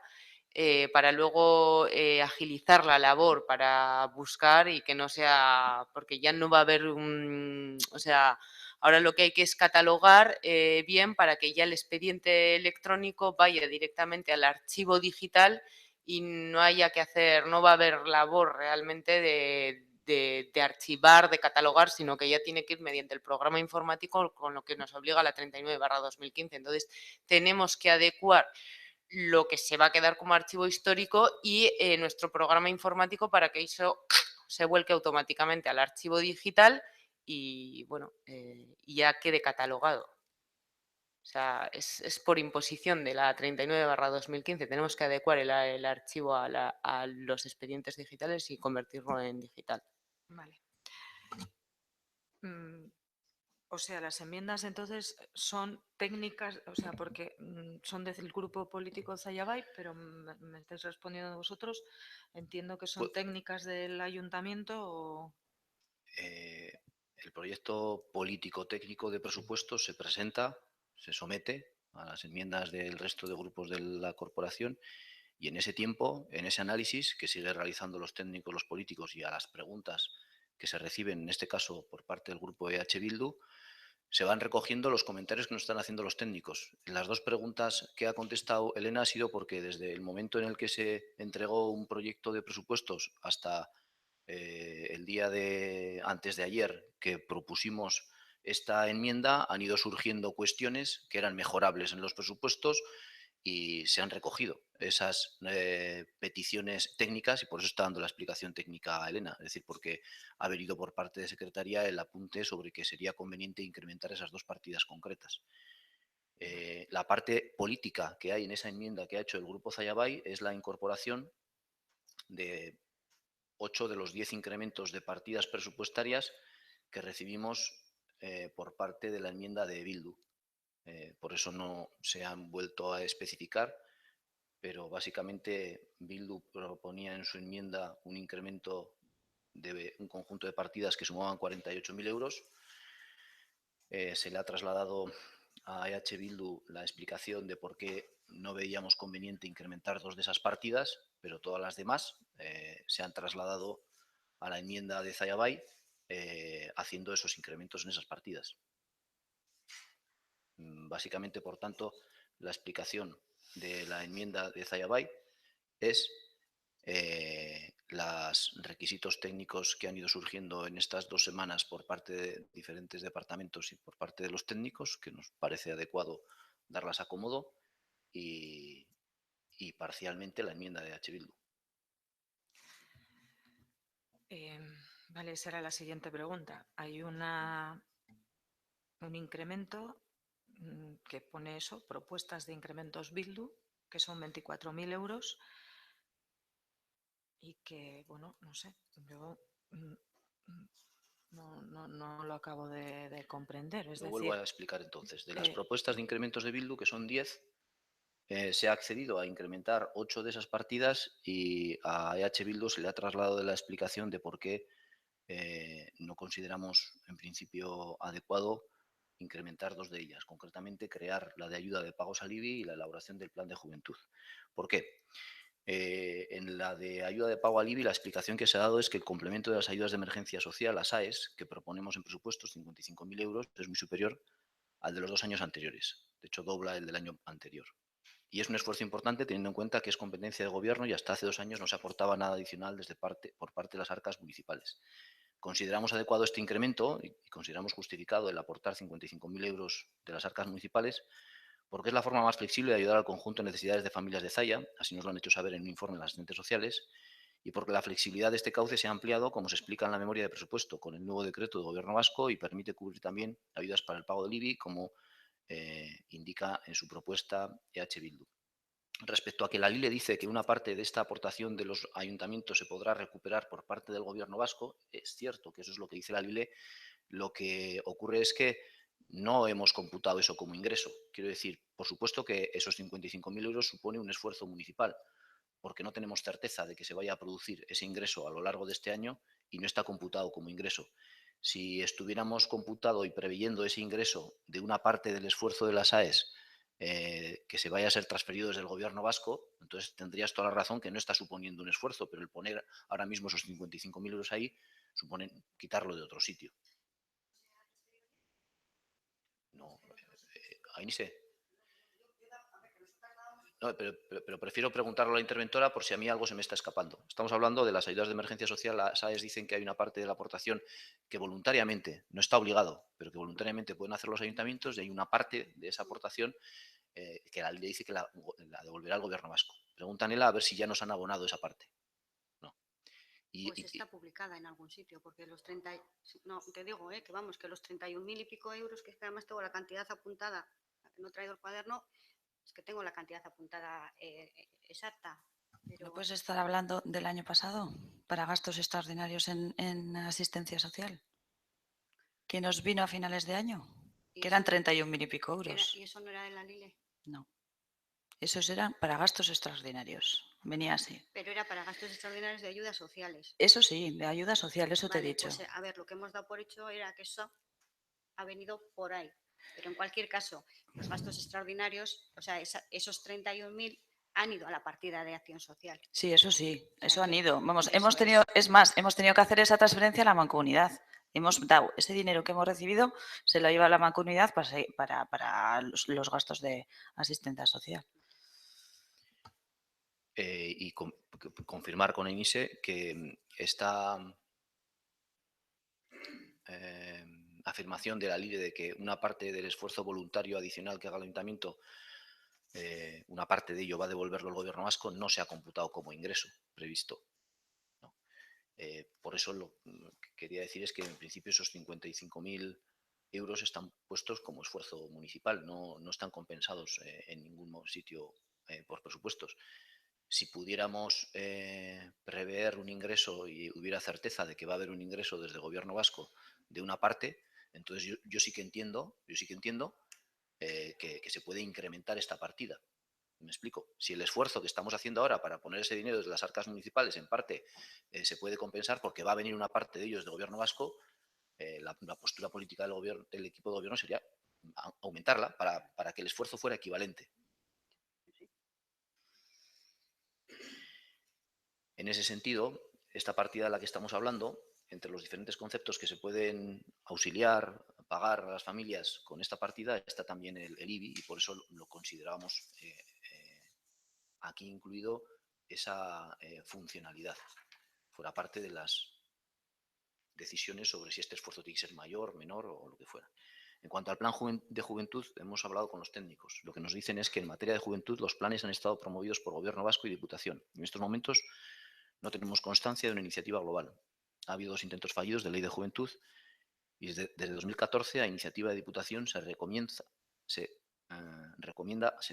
para luego agilizar la labor para buscar y que no sea, porque ya no va a haber o sea, ahora lo que hay que es catalogar bien para que ya el expediente electrónico vaya directamente al archivo digital y no haya que hacer, no va a haber labor realmente de archivar, de catalogar, sino que ya tiene que ir mediante el programa informático con lo que nos obliga la 39/2015. Entonces, tenemos que adecuar lo que se va a quedar como archivo histórico y nuestro programa informático para que eso se vuelque automáticamente al archivo digital y, bueno, y ya quede catalogado. O sea, es por imposición de la 39/2015. Tenemos que adecuar el archivo a los expedientes digitales y convertirlo en digital. Vale. O sea, las enmiendas entonces son técnicas, o sea, porque son del grupo político Zayabay, pero me estáis respondiendo vosotros. Entiendo que son técnicas del ayuntamiento o... El proyecto político-técnico de presupuestos se presenta, se somete a las enmiendas del resto de grupos de la corporación y en ese tiempo, en ese análisis que sigue realizando los técnicos, los políticos y a las preguntas que se reciben, en este caso por parte del grupo EH Bildu, se van recogiendo los comentarios que nos están haciendo los técnicos. Las dos preguntas que ha contestado Elena ha sido porque desde el momento en el que se entregó un proyecto de presupuestos hasta el día antes de ayer que propusimos esta enmienda, han ido surgiendo cuestiones que eran mejorables en los presupuestos y se han recogido esas peticiones técnicas y por eso está dando la explicación técnica a Elena, es decir, porque ha venido por parte de Secretaría el apunte sobre que sería conveniente incrementar esas dos partidas concretas. La parte política que hay en esa enmienda que ha hecho el Grupo Zayabay es la incorporación de 8 de los 10 incrementos de partidas presupuestarias que recibimos por parte de la enmienda de Bildu. Por eso no se han vuelto a especificar pero básicamente Bildu proponía en su enmienda un incremento de un conjunto de partidas que sumaban 48.000 euros. Se le ha trasladado a EH Bildu la explicación de por qué no veíamos conveniente incrementar 2 de esas partidas, pero todas las demás se han trasladado a la enmienda de Zayabay, haciendo esos incrementos en esas partidas. Básicamente, por tanto, la explicación de la enmienda de Zayabay es los requisitos técnicos que han ido surgiendo en estas 2 semanas por parte de diferentes departamentos y por parte de los técnicos, que nos parece adecuado darlas a acomodo, y parcialmente la enmienda de H. Bildu. Vale, esa era la siguiente pregunta. Hay un incremento que pone eso, propuestas de incrementos Bildu, que son 24.000 euros y que, bueno, no sé, yo no lo acabo de comprender. Es Lo decir, vuelvo a explicar entonces. De las propuestas de incrementos de Bildu, que son 10, se ha accedido a incrementar 8 de esas partidas y a EH Bildu se le ha trasladado de la explicación de por qué no consideramos en principio adecuado incrementar 2 de ellas, concretamente crear la de ayuda de pagos al IBI y la elaboración del plan de juventud. ¿Por qué? En la de ayuda de pago al IBI, la explicación que se ha dado es que el complemento de las ayudas de emergencia social, las AES, que proponemos en presupuestos, 55.000 euros, es muy superior al de los 2 años anteriores. De hecho, dobla el del año anterior. Y es un esfuerzo importante teniendo en cuenta que es competencia del Gobierno y hasta hace 2 años no se aportaba nada adicional por parte de las arcas municipales. Consideramos adecuado este incremento y consideramos justificado el aportar 55.000 euros de las arcas municipales porque es la forma más flexible de ayudar al conjunto de necesidades de familias de Zaya, así nos lo han hecho saber en un informe las asistentes sociales, y porque la flexibilidad de este cauce se ha ampliado, como se explica en la memoria de presupuesto, con el nuevo decreto del Gobierno vasco y permite cubrir también ayudas para el pago del IBI, como indica en su propuesta EH Bildu. Respecto a que la LILE dice que una parte de esta aportación de los ayuntamientos se podrá recuperar por parte del Gobierno vasco, es cierto que eso es lo que dice la LILE. Lo que ocurre es que no hemos computado eso como ingreso. Quiero decir, por supuesto que esos 55.000 euros supone un esfuerzo municipal, porque no tenemos certeza de que se vaya a producir ese ingreso a lo largo de este año y no está computado como ingreso. Si estuviéramos computado y preveyendo ese ingreso de una parte del esfuerzo de las AES que se vaya a ser transferido desde el Gobierno vasco, entonces tendrías toda la razón que no está suponiendo un esfuerzo, pero el poner ahora mismo esos 55.000 euros ahí supone quitarlo de otro sitio. No, ahí ni sé. No, pero prefiero preguntarlo a la interventora por si a mí algo se me está escapando. Estamos hablando de las ayudas de emergencia social. Las AES dicen que hay una parte de la aportación que voluntariamente, no está obligado, pero que voluntariamente pueden hacer los ayuntamientos, y hay una parte de esa aportación que la ley dice que la devolverá al Gobierno vasco. Pregúntanela a ver si ya nos han abonado esa parte. No. Pues está publicada en algún sitio, porque los 30, no, te digo, que vamos, que los 31.000 y pico euros, que es que además tengo la cantidad apuntada, no he traído el cuaderno, es que tengo la cantidad apuntada exacta. Pero... ¿No puedes estar hablando del año pasado para gastos extraordinarios en asistencia social? ¿Que nos vino a finales de año? Que eran 31.000 y pico euros. ¿Y eso no era de la LILE? No. Esos eran para gastos extraordinarios. Venía así. Pero era para gastos extraordinarios de ayudas sociales. Eso sí, de ayuda social, eso vale, te he dicho. Pues, a ver, lo que hemos dado por hecho era que eso ha venido por ahí. Pero en cualquier caso, los gastos extraordinarios, o sea, esos 31.000 han ido a la partida de acción social. Sí, eso sí, eso han ido. Vamos, eso hemos tenido, es más, hemos tenido que hacer esa transferencia a la mancomunidad. Hemos dado ese dinero que hemos recibido, se lo lleva a la mancomunidad para los gastos de asistencia social. Y confirmar con ENISE que esta afirmación de la LILE de que una parte del esfuerzo voluntario adicional que haga el ayuntamiento, una parte de ello va a devolverlo el Gobierno vasco, no se ha computado como ingreso previsto. ¿No? Por eso lo que quería decir es que en principio esos 55.000 euros están puestos como esfuerzo municipal, no están compensados en ningún sitio por presupuestos. Si pudiéramos prever un ingreso y hubiera certeza de que va a haber un ingreso desde el Gobierno vasco de una parte, entonces yo sí que entiendo que se puede incrementar esta partida. Me explico. Si el esfuerzo que estamos haciendo ahora para poner ese dinero desde las arcas municipales en parte se puede compensar porque va a venir una parte de ellos del gobierno vasco, la postura política del equipo de gobierno sería aumentarla para que el esfuerzo fuera equivalente. En ese sentido, esta partida de la que estamos hablando, entre los diferentes conceptos que se pueden auxiliar, pagar a las familias con esta partida, está también el IBI y por eso lo considerábamos aquí incluido esa funcionalidad, fuera parte de las decisiones sobre si este esfuerzo tiene que ser mayor, menor o lo que fuera. En cuanto al plan de juventud, hemos hablado con los técnicos. Lo que nos dicen es que en materia de juventud los planes han estado promovidos por Gobierno vasco y Diputación. En estos momentos no tenemos constancia de una iniciativa global. Ha habido 2 intentos fallidos de ley de juventud y desde 2014 a iniciativa de Diputación se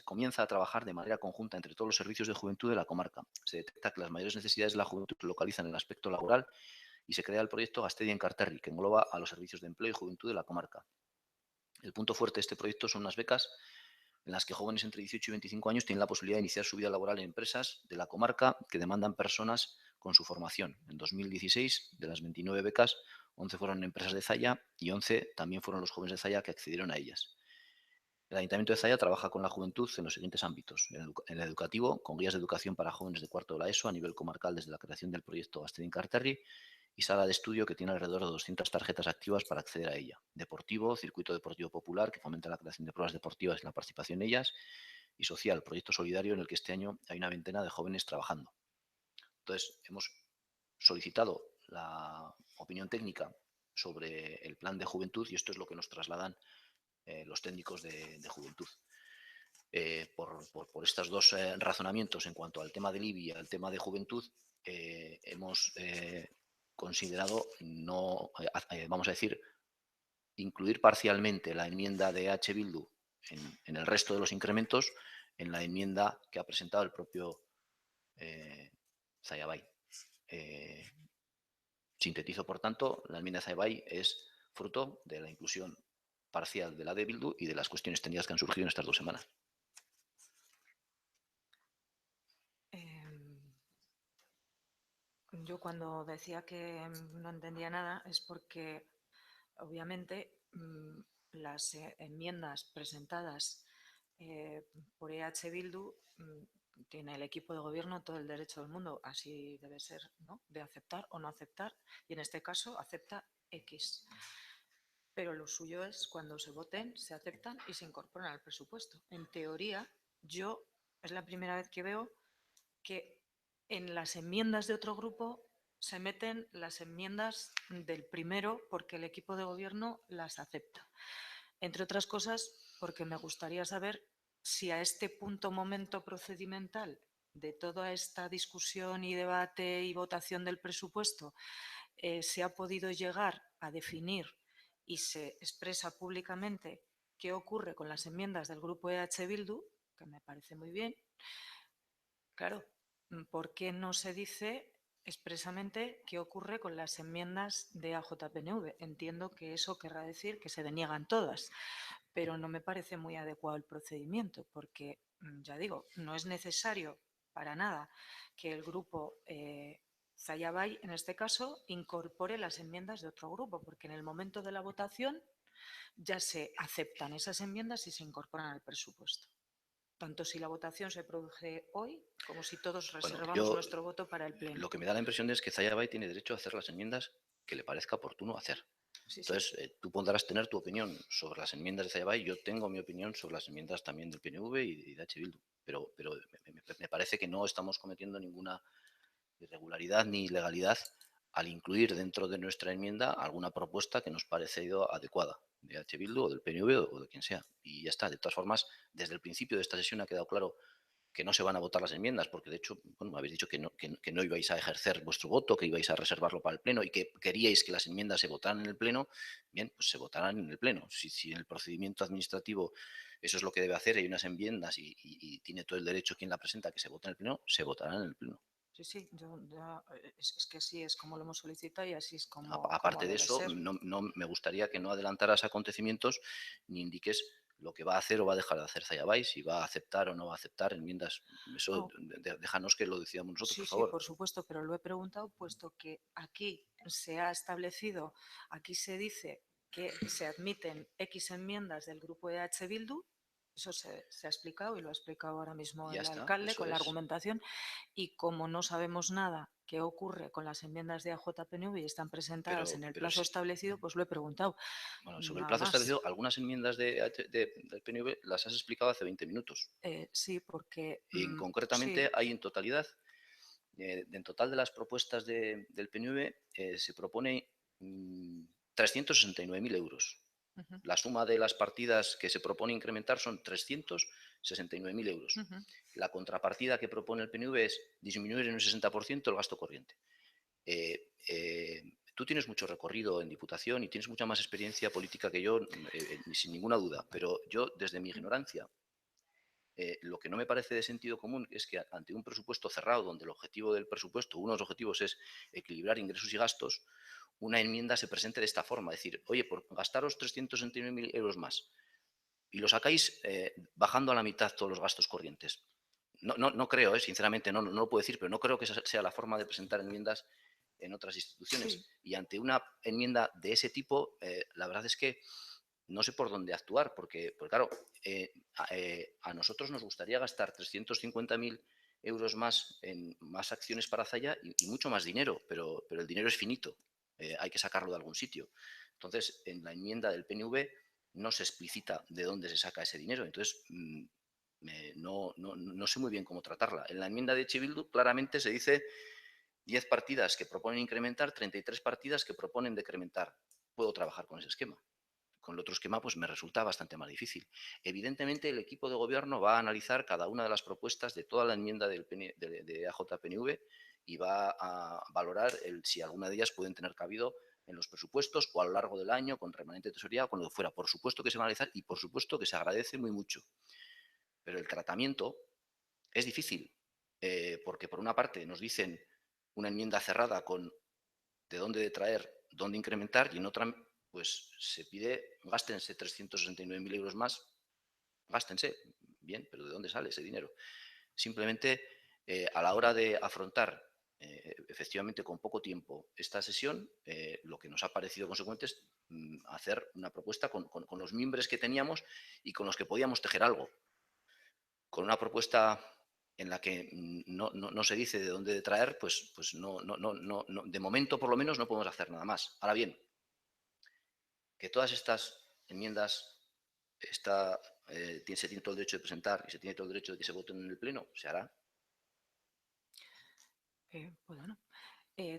comienza a trabajar de manera conjunta entre todos los servicios de juventud de la comarca. Se detecta que las mayores necesidades de la juventud se localizan en el aspecto laboral y se crea el proyecto Gastedi en Carterri, que engloba a los servicios de empleo y juventud de la comarca. El punto fuerte de este proyecto son unas becas en las que jóvenes entre 18 y 25 años tienen la posibilidad de iniciar su vida laboral en empresas de la comarca que demandan personas con su formación. En 2016, de las 29 becas, 11 fueron en empresas de Zalla y 11 también fueron los jóvenes de Zalla que accedieron a ellas. El Ayuntamiento de Zalla trabaja con la juventud en los siguientes ámbitos. En el educativo, con guías de educación para jóvenes de cuarto de la ESO a nivel comarcal desde la creación del proyecto Gastedi en Carterri y sala de estudio que tiene alrededor de 200 tarjetas activas para acceder a ella. Deportivo, circuito deportivo popular que fomenta la creación de pruebas deportivas y la participación en ellas. Y social, proyecto solidario en el que este año hay una veintena de jóvenes trabajando. Entonces, hemos solicitado la opinión técnica sobre el plan de juventud y esto es lo que nos trasladan los técnicos de juventud. Por estos 2 razonamientos en cuanto al tema del IBI y al tema de juventud, hemos considerado no, vamos a decir, incluir parcialmente la enmienda de H. Bildu en el resto de los incrementos en la enmienda que ha presentado el propio Zayabay. Sintetizo, por tanto, la enmienda de Zayabay es fruto de la inclusión parcial de la de Bildu y de las cuestiones técnicas que han surgido en estas 2 semanas. Yo cuando decía que no entendía nada es porque obviamente las enmiendas presentadas por EH Bildu tiene el equipo de gobierno todo el derecho del mundo, así debe ser, ¿no? De aceptar o no aceptar y en este caso acepta X. Pero lo suyo es cuando se voten, se aceptan y se incorporan al presupuesto. En teoría, es la primera vez que veo que en las enmiendas de otro grupo se meten las enmiendas del primero porque el equipo de gobierno las acepta. Entre otras cosas, porque me gustaría saber si a este momento procedimental de toda esta discusión y debate y votación del presupuesto se ha podido llegar a definir y se expresa públicamente qué ocurre con las enmiendas del grupo EH Bildu, que me parece muy bien. Claro, ¿por qué no se dice expresamente qué ocurre con las enmiendas de AJPNV? Entiendo que eso querrá decir que se deniegan todas, pero no me parece muy adecuado el procedimiento, porque, ya digo, no es necesario para nada que el grupo Zayabay, en este caso, incorpore las enmiendas de otro grupo, porque en el momento de la votación ya se aceptan esas enmiendas y se incorporan al presupuesto. Tanto si la votación se produce hoy como si todos reservamos nuestro voto para el pleno. Lo que me da la impresión es que Zayabay tiene derecho a hacer las enmiendas que le parezca oportuno hacer. Sí, entonces, sí. Tú podrás tener tu opinión sobre las enmiendas de Zayabay, yo tengo mi opinión sobre las enmiendas también del PNV y de H. Bildu, pero me parece que no estamos cometiendo ninguna irregularidad ni ilegalidad al incluir dentro de nuestra enmienda alguna propuesta que nos parece adecuada, de H. Bildu o del PNV o de quien sea. Y ya está. De todas formas, desde el principio de esta sesión ha quedado claro que no se van a votar las enmiendas, porque de hecho, bueno, habéis dicho que no ibais a ejercer vuestro voto, que ibais a reservarlo para el Pleno y que queríais que las enmiendas se votaran en el Pleno. Bien, pues se votarán en el Pleno. Si en el procedimiento administrativo eso es lo que debe hacer, hay unas enmiendas y tiene todo el derecho quien la presenta que se vote en el Pleno, se votarán en el Pleno. Sí, es que así es como lo hemos solicitado y así es como Aparte como de debe eso, ser. no me gustaría que no adelantaras acontecimientos ni indiques lo que va a hacer o va a dejar de hacer Zayabay, si va a aceptar o no va a aceptar enmiendas. Eso No. déjanos que lo decidamos nosotros, Sí, por sí, favor. por supuesto, pero lo he preguntado puesto que aquí se ha establecido, aquí se dice que se admiten X enmiendas del grupo de H. Bildu, eso se ha explicado y lo ha explicado ahora mismo Ya el está, alcalde eso con la es. argumentación, y como no sabemos nada qué ocurre con las enmiendas de AJPNV y están presentadas en el pero plazo sí. establecido, pues lo he preguntado. Bueno, sobre el Nada plazo más. establecido, algunas enmiendas del PNV las has explicado hace 20 minutos. Sí, porque... Concretamente sí. hay en totalidad, en total de las propuestas del PNV, se propone 369.000 euros. Ujú, La suma de las partidas que se propone incrementar son 369.000 euros. ujú. La contrapartida que propone el PNV es disminuir en un 60% el gasto corriente. Tú tienes mucho recorrido en Diputación y tienes mucha más experiencia política que yo, sin ninguna duda, pero yo, desde mi ignorancia, lo que no me parece de sentido común es que ante un presupuesto cerrado, donde el objetivo del presupuesto, uno de los objetivos es equilibrar ingresos y gastos, una enmienda se presente de esta forma, es decir, oye, por gastaros 369.000 euros más y lo sacáis bajando a la mitad todos los gastos corrientes. No creo, sinceramente, no lo puedo decir, pero no creo que esa sea la forma de presentar enmiendas en otras instituciones. Sí. Y ante una enmienda de ese tipo, la verdad es que no sé por dónde actuar, porque claro, a nosotros nos gustaría gastar 350.000 euros más en más acciones para Zaya y mucho más dinero, pero el dinero es finito, hay que sacarlo de algún sitio. Entonces, en la enmienda del PNV no se explicita de dónde se saca ese dinero, entonces no sé muy bien cómo tratarla. En la enmienda de H. Bildu claramente se dice 10 partidas que proponen incrementar, 33 partidas que proponen decrementar. Puedo trabajar con ese esquema. Con el otro esquema pues me resulta bastante más difícil. Evidentemente el equipo de gobierno va a analizar cada una de las propuestas de toda la enmienda de AJPNV y va a valorar si alguna de ellas pueden tener cabido en los presupuestos o a lo largo del año con remanente de tesorería o con lo que fuera. Por supuesto que se va a analizar y por supuesto que se agradece muy mucho. Pero el tratamiento es difícil porque por una parte nos dicen una enmienda cerrada con de dónde detraer, dónde incrementar y en otra pues se pide gástense 369.000 euros más, gástense, bien, pero ¿de dónde sale ese dinero? Simplemente a la hora de afrontar efectivamente con poco tiempo esta sesión, lo que nos ha parecido consecuente es hacer una propuesta con los mimbres que teníamos y con los que podíamos tejer algo. Con una propuesta en la que no se dice de dónde detraer, pues de momento por lo menos no podemos hacer nada más. Ahora bien, que todas estas enmiendas se tiene todo el derecho de presentar y se tiene todo el derecho de que se voten en el Pleno, se hará. Bueno,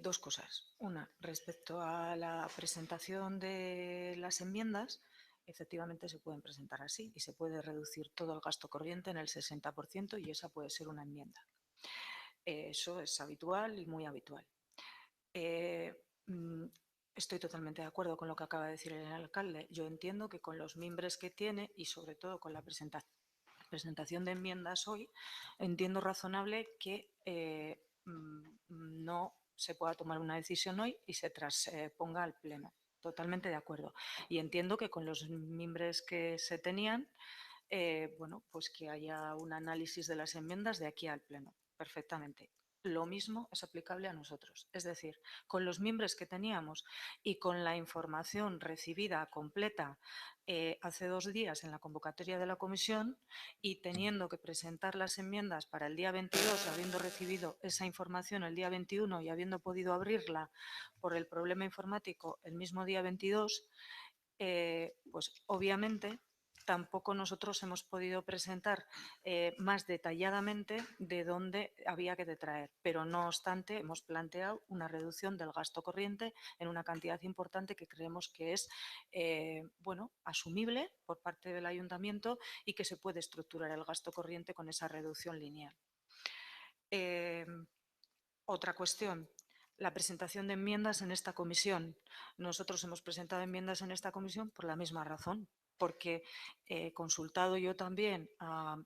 dos cosas. Una, respecto a la presentación de las enmiendas, efectivamente se pueden presentar así y se puede reducir todo el gasto corriente en el 60% y esa puede ser una enmienda. Eso es habitual y muy habitual. Estoy totalmente de acuerdo con lo que acaba de decir el alcalde. Yo entiendo que con los mimbres que tiene y sobre todo con la presentación de enmiendas hoy, entiendo razonable que no se pueda tomar una decisión hoy y se trasponga al Pleno. Totalmente de acuerdo. Y entiendo que con los mimbres que se tenían, bueno, pues que haya un análisis de las enmiendas de aquí al Pleno. Perfectamente. Lo mismo es aplicable a nosotros. Es decir, con los miembros que teníamos y con la información recibida completa hace 2 días en la convocatoria de la comisión y teniendo que presentar las enmiendas para el día 22, habiendo recibido esa información el día 21 y habiendo podido abrirla por el problema informático el mismo día 22, pues obviamente tampoco nosotros hemos podido presentar más detalladamente de dónde había que detraer, pero no obstante hemos planteado una reducción del gasto corriente en una cantidad importante que creemos que es bueno, asumible por parte del ayuntamiento y que se puede estructurar el gasto corriente con esa reducción lineal. Otra cuestión, la presentación de enmiendas en esta comisión. Nosotros hemos presentado enmiendas en esta comisión por la misma razón, porque he consultado yo también a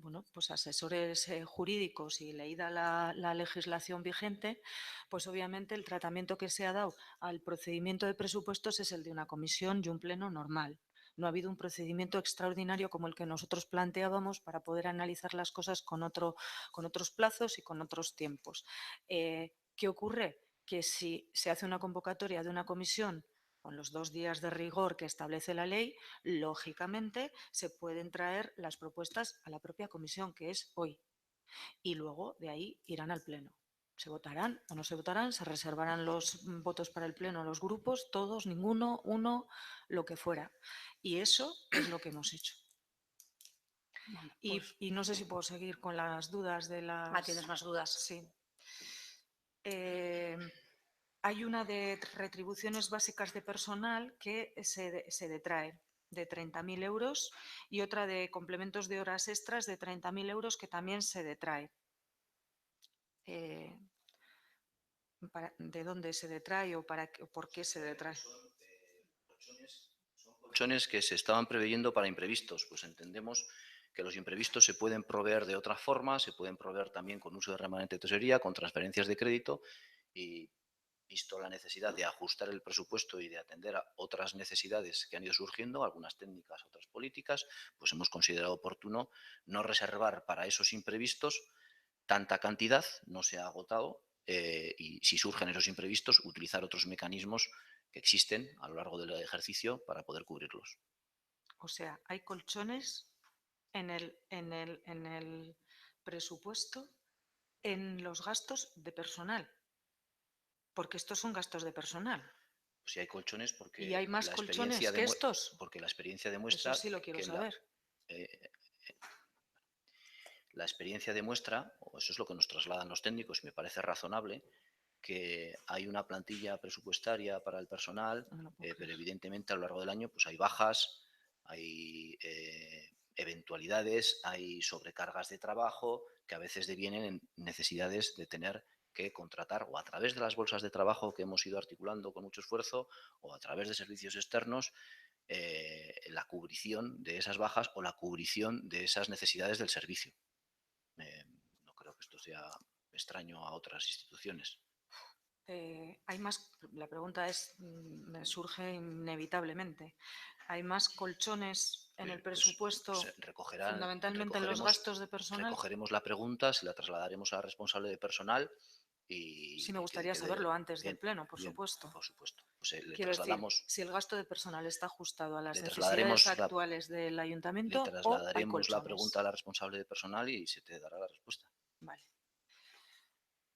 bueno, pues asesores jurídicos y leída la legislación vigente, pues obviamente el tratamiento que se ha dado al procedimiento de presupuestos es el de una comisión y un pleno normal. No ha habido un procedimiento extraordinario como el que nosotros planteábamos para poder analizar las cosas con otros plazos y con otros tiempos. ¿Qué ocurre? Que si se hace una convocatoria de una comisión con los 2 días de rigor que establece la ley, lógicamente se pueden traer las propuestas a la propia comisión, que es hoy. Y luego de ahí irán al pleno. Se votarán o no se votarán, se reservarán los votos para el pleno a los grupos, todos, ninguno, uno, lo que fuera. Y eso es lo que hemos hecho. Bueno, Y, pues, y no sé si puedo seguir con las dudas de las... ¿tienes más dudas? Sí. Hay una de retribuciones básicas de personal que se detrae de 30.000 euros y otra de complementos de horas extras de 30.000 euros que también se detrae. ¿De dónde se detrae o por qué se detrae? Colchones que se estaban preveyendo para imprevistos, pues entendemos que los imprevistos se pueden proveer de otra forma, se pueden proveer también con uso de remanente de tesorería, con transferencias de crédito y, visto la necesidad de ajustar el presupuesto y de atender a otras necesidades que han ido surgiendo, algunas técnicas, otras políticas, pues hemos considerado oportuno no reservar para esos imprevistos tanta cantidad, no se ha agotado, y si surgen esos imprevistos, utilizar otros mecanismos que existen a lo largo del ejercicio para poder cubrirlos. O sea, hay colchones en el presupuesto en los gastos de personal, porque estos son gastos de personal. Si hay colchones, porque ¿Y hay más la colchones experiencia que estos? porque la experiencia demuestra Eso sí lo quiero que saber. la experiencia demuestra, o eso es lo que nos trasladan los técnicos, y me parece razonable, que hay una plantilla presupuestaria para el personal, pero evidentemente a lo largo del año pues hay bajas, hay eventualidades, hay sobrecargas de trabajo que a veces devienen en necesidades de tener que contratar o a través de las bolsas de trabajo que hemos ido articulando con mucho esfuerzo o a través de servicios externos, la cubrición de esas bajas o la cubrición de esas necesidades del servicio. No creo que esto sea extraño a otras instituciones. Hay más, la pregunta me surge inevitablemente. ¿Hay más colchones en el presupuesto, fundamentalmente en los gastos de personal? Recogeremos la pregunta, se la trasladaremos al responsable de personal y... Sí, me gustaría saberlo antes del pleno, por supuesto. Por supuesto. Pues, le Quiero trasladamos, decir, si el gasto de personal está ajustado a las le necesidades trasladaremos actuales del ayuntamiento le o hay trasladaremos colchones. la pregunta a la responsable de personal y se te dará la respuesta. Vale.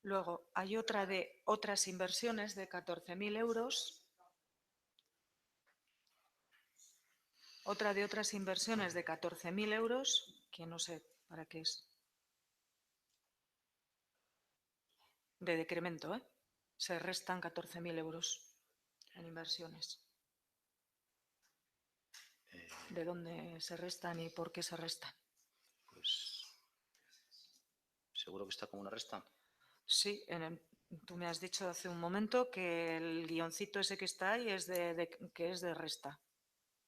Luego, hay otra de otras inversiones de 14.000 euros. Otra de otras inversiones de 14.000 euros, que no sé para qué es. De decremento, ¿eh? Se restan 14.000 euros en inversiones. ¿De dónde se restan y por qué se restan? Pues, ¿seguro que está como una resta? Sí, tú me has dicho hace un momento que el guioncito ese que está ahí es que es de resta.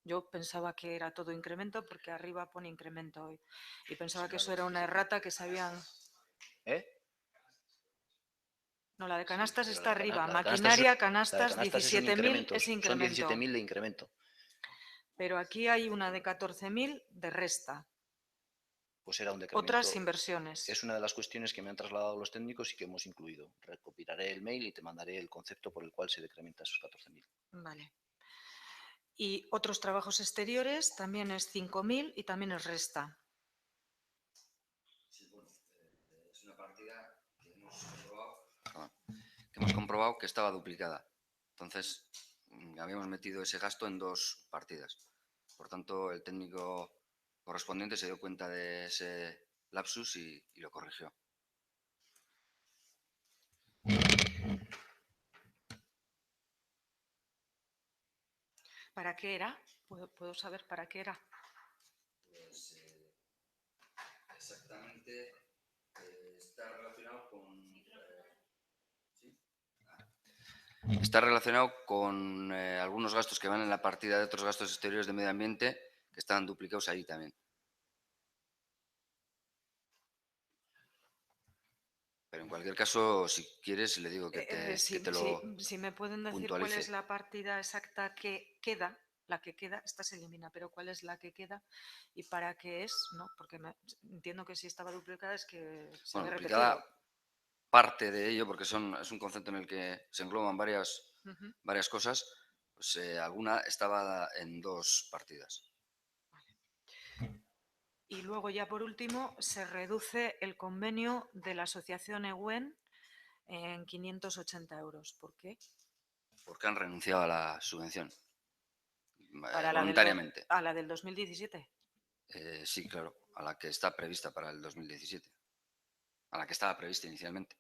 Yo pensaba que era todo incremento porque arriba pone incremento hoy. Y pensaba que eso era una errata que se habían... No, la de canastas está arriba. Maquinaria, canastas, 17.000 es incremento. Son 17.000 de incremento. Pero aquí hay una de 14.000 de resta. Pues era un decremento. Otras inversiones. Es una de las cuestiones que me han trasladado los técnicos y que hemos incluido. Recopilaré el mail y te mandaré el concepto por el cual se decrementa esos 14.000. Vale. Y otros trabajos exteriores también es 5.000 y también es resta. Sí, bueno, es una partida que hemos comprobado que estaba duplicada. Entonces, habíamos metido ese gasto en 2 partidas. Por tanto, el técnico correspondiente se dio cuenta de ese lapsus y lo corrigió. ¿Para qué era? ¿Puedo saber para qué era? Pues exactamente está relacionado con... Está relacionado con algunos gastos que van en la partida de otros gastos exteriores de medio ambiente que están duplicados ahí también. Pero en cualquier caso, si quieres, le digo que te lo Si me pueden decir cuál es la partida exacta que queda, la que queda, esta se elimina, pero ¿cuál es la que queda y para qué es? ¿No? Porque entiendo que si estaba duplicada es que se Bueno, había duplicada repetido. parte de ello, porque es un concepto en el que se engloban varias cosas, pues alguna estaba en 2 partidas. Y luego ya por último se reduce el convenio de la asociación EWEN en 580 euros. ¿Por qué? Porque han renunciado a la subvención. Para Voluntariamente. ¿A la del 2017? Sí, claro, a la que está prevista para el 2017. A la que estaba prevista inicialmente.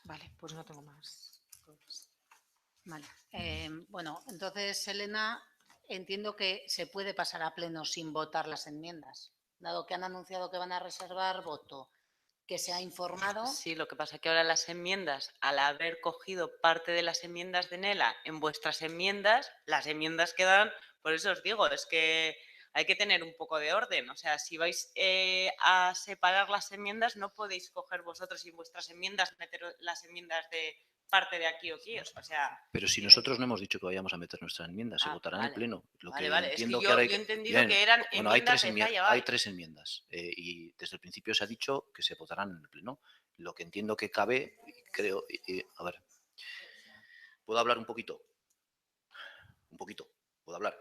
Vale, pues no tengo más. Vale. Bueno, entonces, Elena, entiendo que se puede pasar a pleno sin votar las enmiendas, dado que han anunciado que van a reservar voto, que se ha informado. Sí, lo que pasa es que ahora las enmiendas, al haber cogido parte de las enmiendas de Nela en vuestras enmiendas, las enmiendas quedan, por eso os digo, es que hay que tener un poco de orden. O sea, si vais a separar las enmiendas, no podéis coger vosotros y vuestras enmiendas, meter las enmiendas de parte de aquí o aquí. O sea, Pero si nosotros no hemos dicho que vayamos a meter nuestras enmiendas, se votarán en el vale. Pleno. Lo que Vale. Es que entiendo yo, que ahora yo he entendido Bien, que eran bueno, hay enmiendas tres, de Zaya hay Bay. 3 enmiendas y desde el principio se ha dicho que se votarán en el Pleno. Lo que entiendo que cabe, creo, a ver, ¿puedo hablar un poquito? Un poquito, ¿puedo hablar?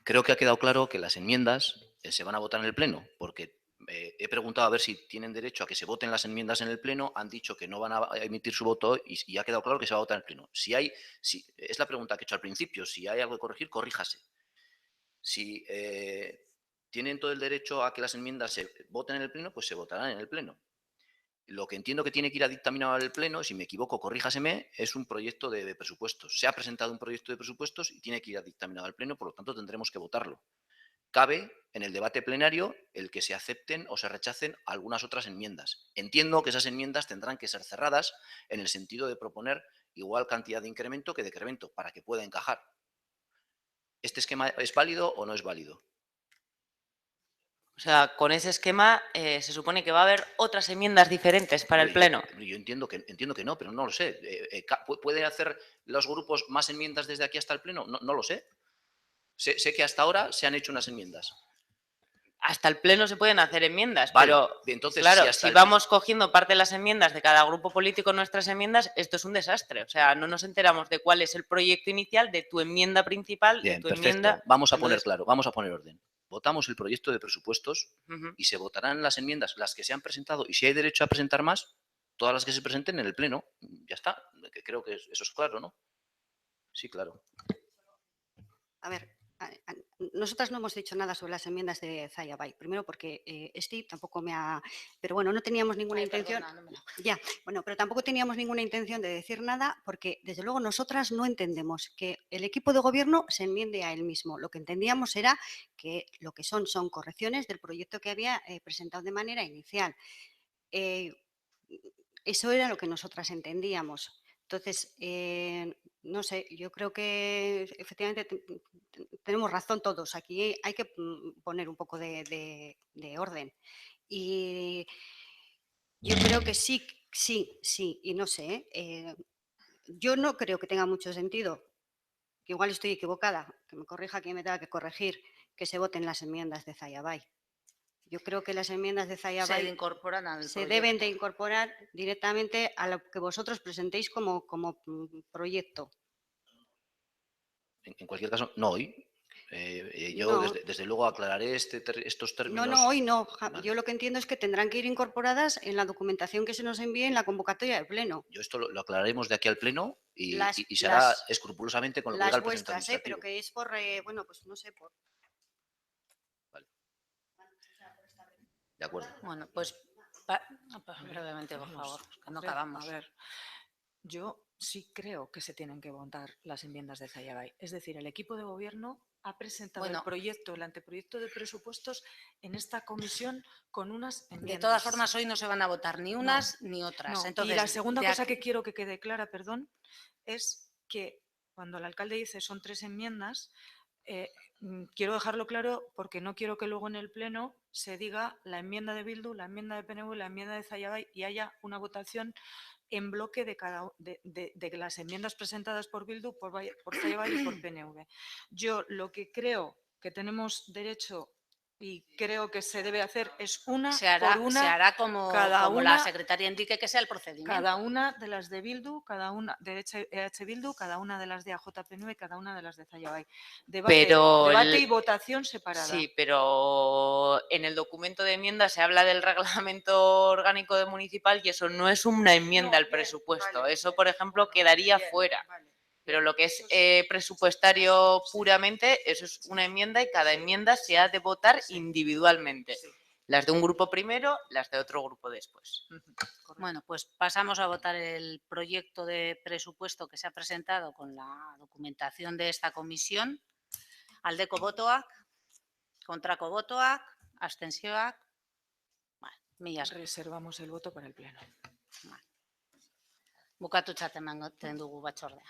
Creo que ha quedado claro que las enmiendas se van a votar en el Pleno, porque he preguntado a ver si tienen derecho a que se voten las enmiendas en el Pleno, han dicho que no van a emitir su voto y ha quedado claro que se va a votar en el Pleno. Es la pregunta que he hecho al principio, si hay algo que corregir, corríjase. Si tienen todo el derecho a que las enmiendas se voten en el Pleno, pues se votarán en el Pleno. Lo que entiendo que tiene que ir a dictaminado al Pleno, si me equivoco, corríjaseme, es un proyecto de presupuestos. Se ha presentado un proyecto de presupuestos y tiene que ir a dictaminado al Pleno, por lo tanto tendremos que votarlo. Cabe en el debate plenario el que se acepten o se rechacen algunas otras enmiendas. Entiendo que esas enmiendas tendrán que ser cerradas en el sentido de proponer igual cantidad de incremento que decremento para que pueda encajar. ¿Este esquema es válido o no es válido? O sea, con ese esquema se supone que va a haber otras enmiendas diferentes para el Pleno. Yo entiendo que no, pero no lo sé. ¿Pueden hacer los grupos más enmiendas desde aquí hasta el Pleno? No lo sé. Sé que hasta ahora se han hecho unas enmiendas. Hasta el Pleno se pueden hacer enmiendas, Vale, pero entonces, claro, si vamos cogiendo parte de las enmiendas de cada grupo político, nuestras enmiendas, esto es un desastre. O sea, no nos enteramos de cuál es el proyecto inicial, de tu enmienda principal, Bien, de tu perfecto. enmienda. Vamos a poner Entonces, claro, vamos a poner orden. Votamos el proyecto de presupuestos ujú. y se votarán las enmiendas, las que se han presentado, y si hay derecho a presentar más, todas las que se presenten en el Pleno. Ya está, que creo que eso es claro, ¿no? Sí, claro. A ver, nosotras no hemos dicho nada sobre las enmiendas de Zaya Bay. Primero porque Steve tampoco me ha... Pero bueno, no teníamos ninguna intención... Perdona, no me lo- Ya, bueno, pero tampoco teníamos ninguna intención de decir nada porque desde luego nosotras no entendemos que el equipo de gobierno se enmiende a él mismo. Lo que entendíamos era que lo que son correcciones del proyecto que había presentado de manera inicial. Eso era lo que nosotras entendíamos. Entonces, no sé, yo creo que efectivamente tenemos razón todos. Aquí hay que poner un poco de orden. Y yo creo que sí, y no sé. Yo no creo que tenga mucho sentido, que igual estoy equivocada, que me corrija quien me tenga que corregir, que se voten las enmiendas de Zaya Bay. Yo creo que las enmiendas de Zaya Se Bay incorporan al se proyecto. deben de incorporar directamente a lo que vosotros presentéis como proyecto. En cualquier caso, no hoy. Yo No. desde luego aclararé estos términos. No, hoy no. Vale. Yo lo que entiendo es que tendrán que ir incorporadas en la documentación que se nos envíe en la convocatoria del Pleno. Yo esto lo aclararemos de aquí al Pleno y se hará las- escrupulosamente con lo que Las diga el presidente vuestras, pero administrativo. que es por, bueno, pues no sé, por... Vale. De acuerdo. Bueno, pues brevemente, por favor, que no A ver, acabamos. A ver, yo sí creo que se tienen que votar las enmiendas de Zaya Bay. Es decir, el equipo de gobierno ha presentado Bueno. el anteproyecto de presupuestos en esta comisión con unas enmiendas. De todas formas, hoy no se van a votar ni unas ni otras. No. Entonces, y la segunda de cosa aquí- que quiero que quede clara, perdón, es que cuando el alcalde dice son 3 enmiendas, Quiero dejarlo claro porque no quiero que luego en el Pleno se diga la enmienda de Bildu, la enmienda de PNV, la enmienda de Zallabay y haya una votación en bloque de las enmiendas presentadas por Bildu, por Zallabay y por PNV. Yo lo que creo que tenemos derecho y creo que se debe hacer es una Se hará, por una, se hará como la secretaria indique que sea el procedimiento. cada una de las de Bildu, cada una de EH Bildu, cada una de las de AJPNV y cada una de las de Zallabay. Debate y votación separada. Sí, pero en el documento de enmienda se habla del reglamento orgánico de municipal y eso no es una enmienda al presupuesto. Eso, por ejemplo, quedaría fuera. Pero lo que es presupuestario puramente, eso es una enmienda y cada enmienda se ha de votar individualmente. Las de un grupo primero, las de otro grupo después. Bueno, pues pasamos a votar el proyecto de presupuesto que se ha presentado con la documentación de esta comisión. Aldeko botoak, kontrako botoak, abstentzioak. Mila esker. Reservamos el voto para el Pleno. Bukatutzat ematen dugu batzordea.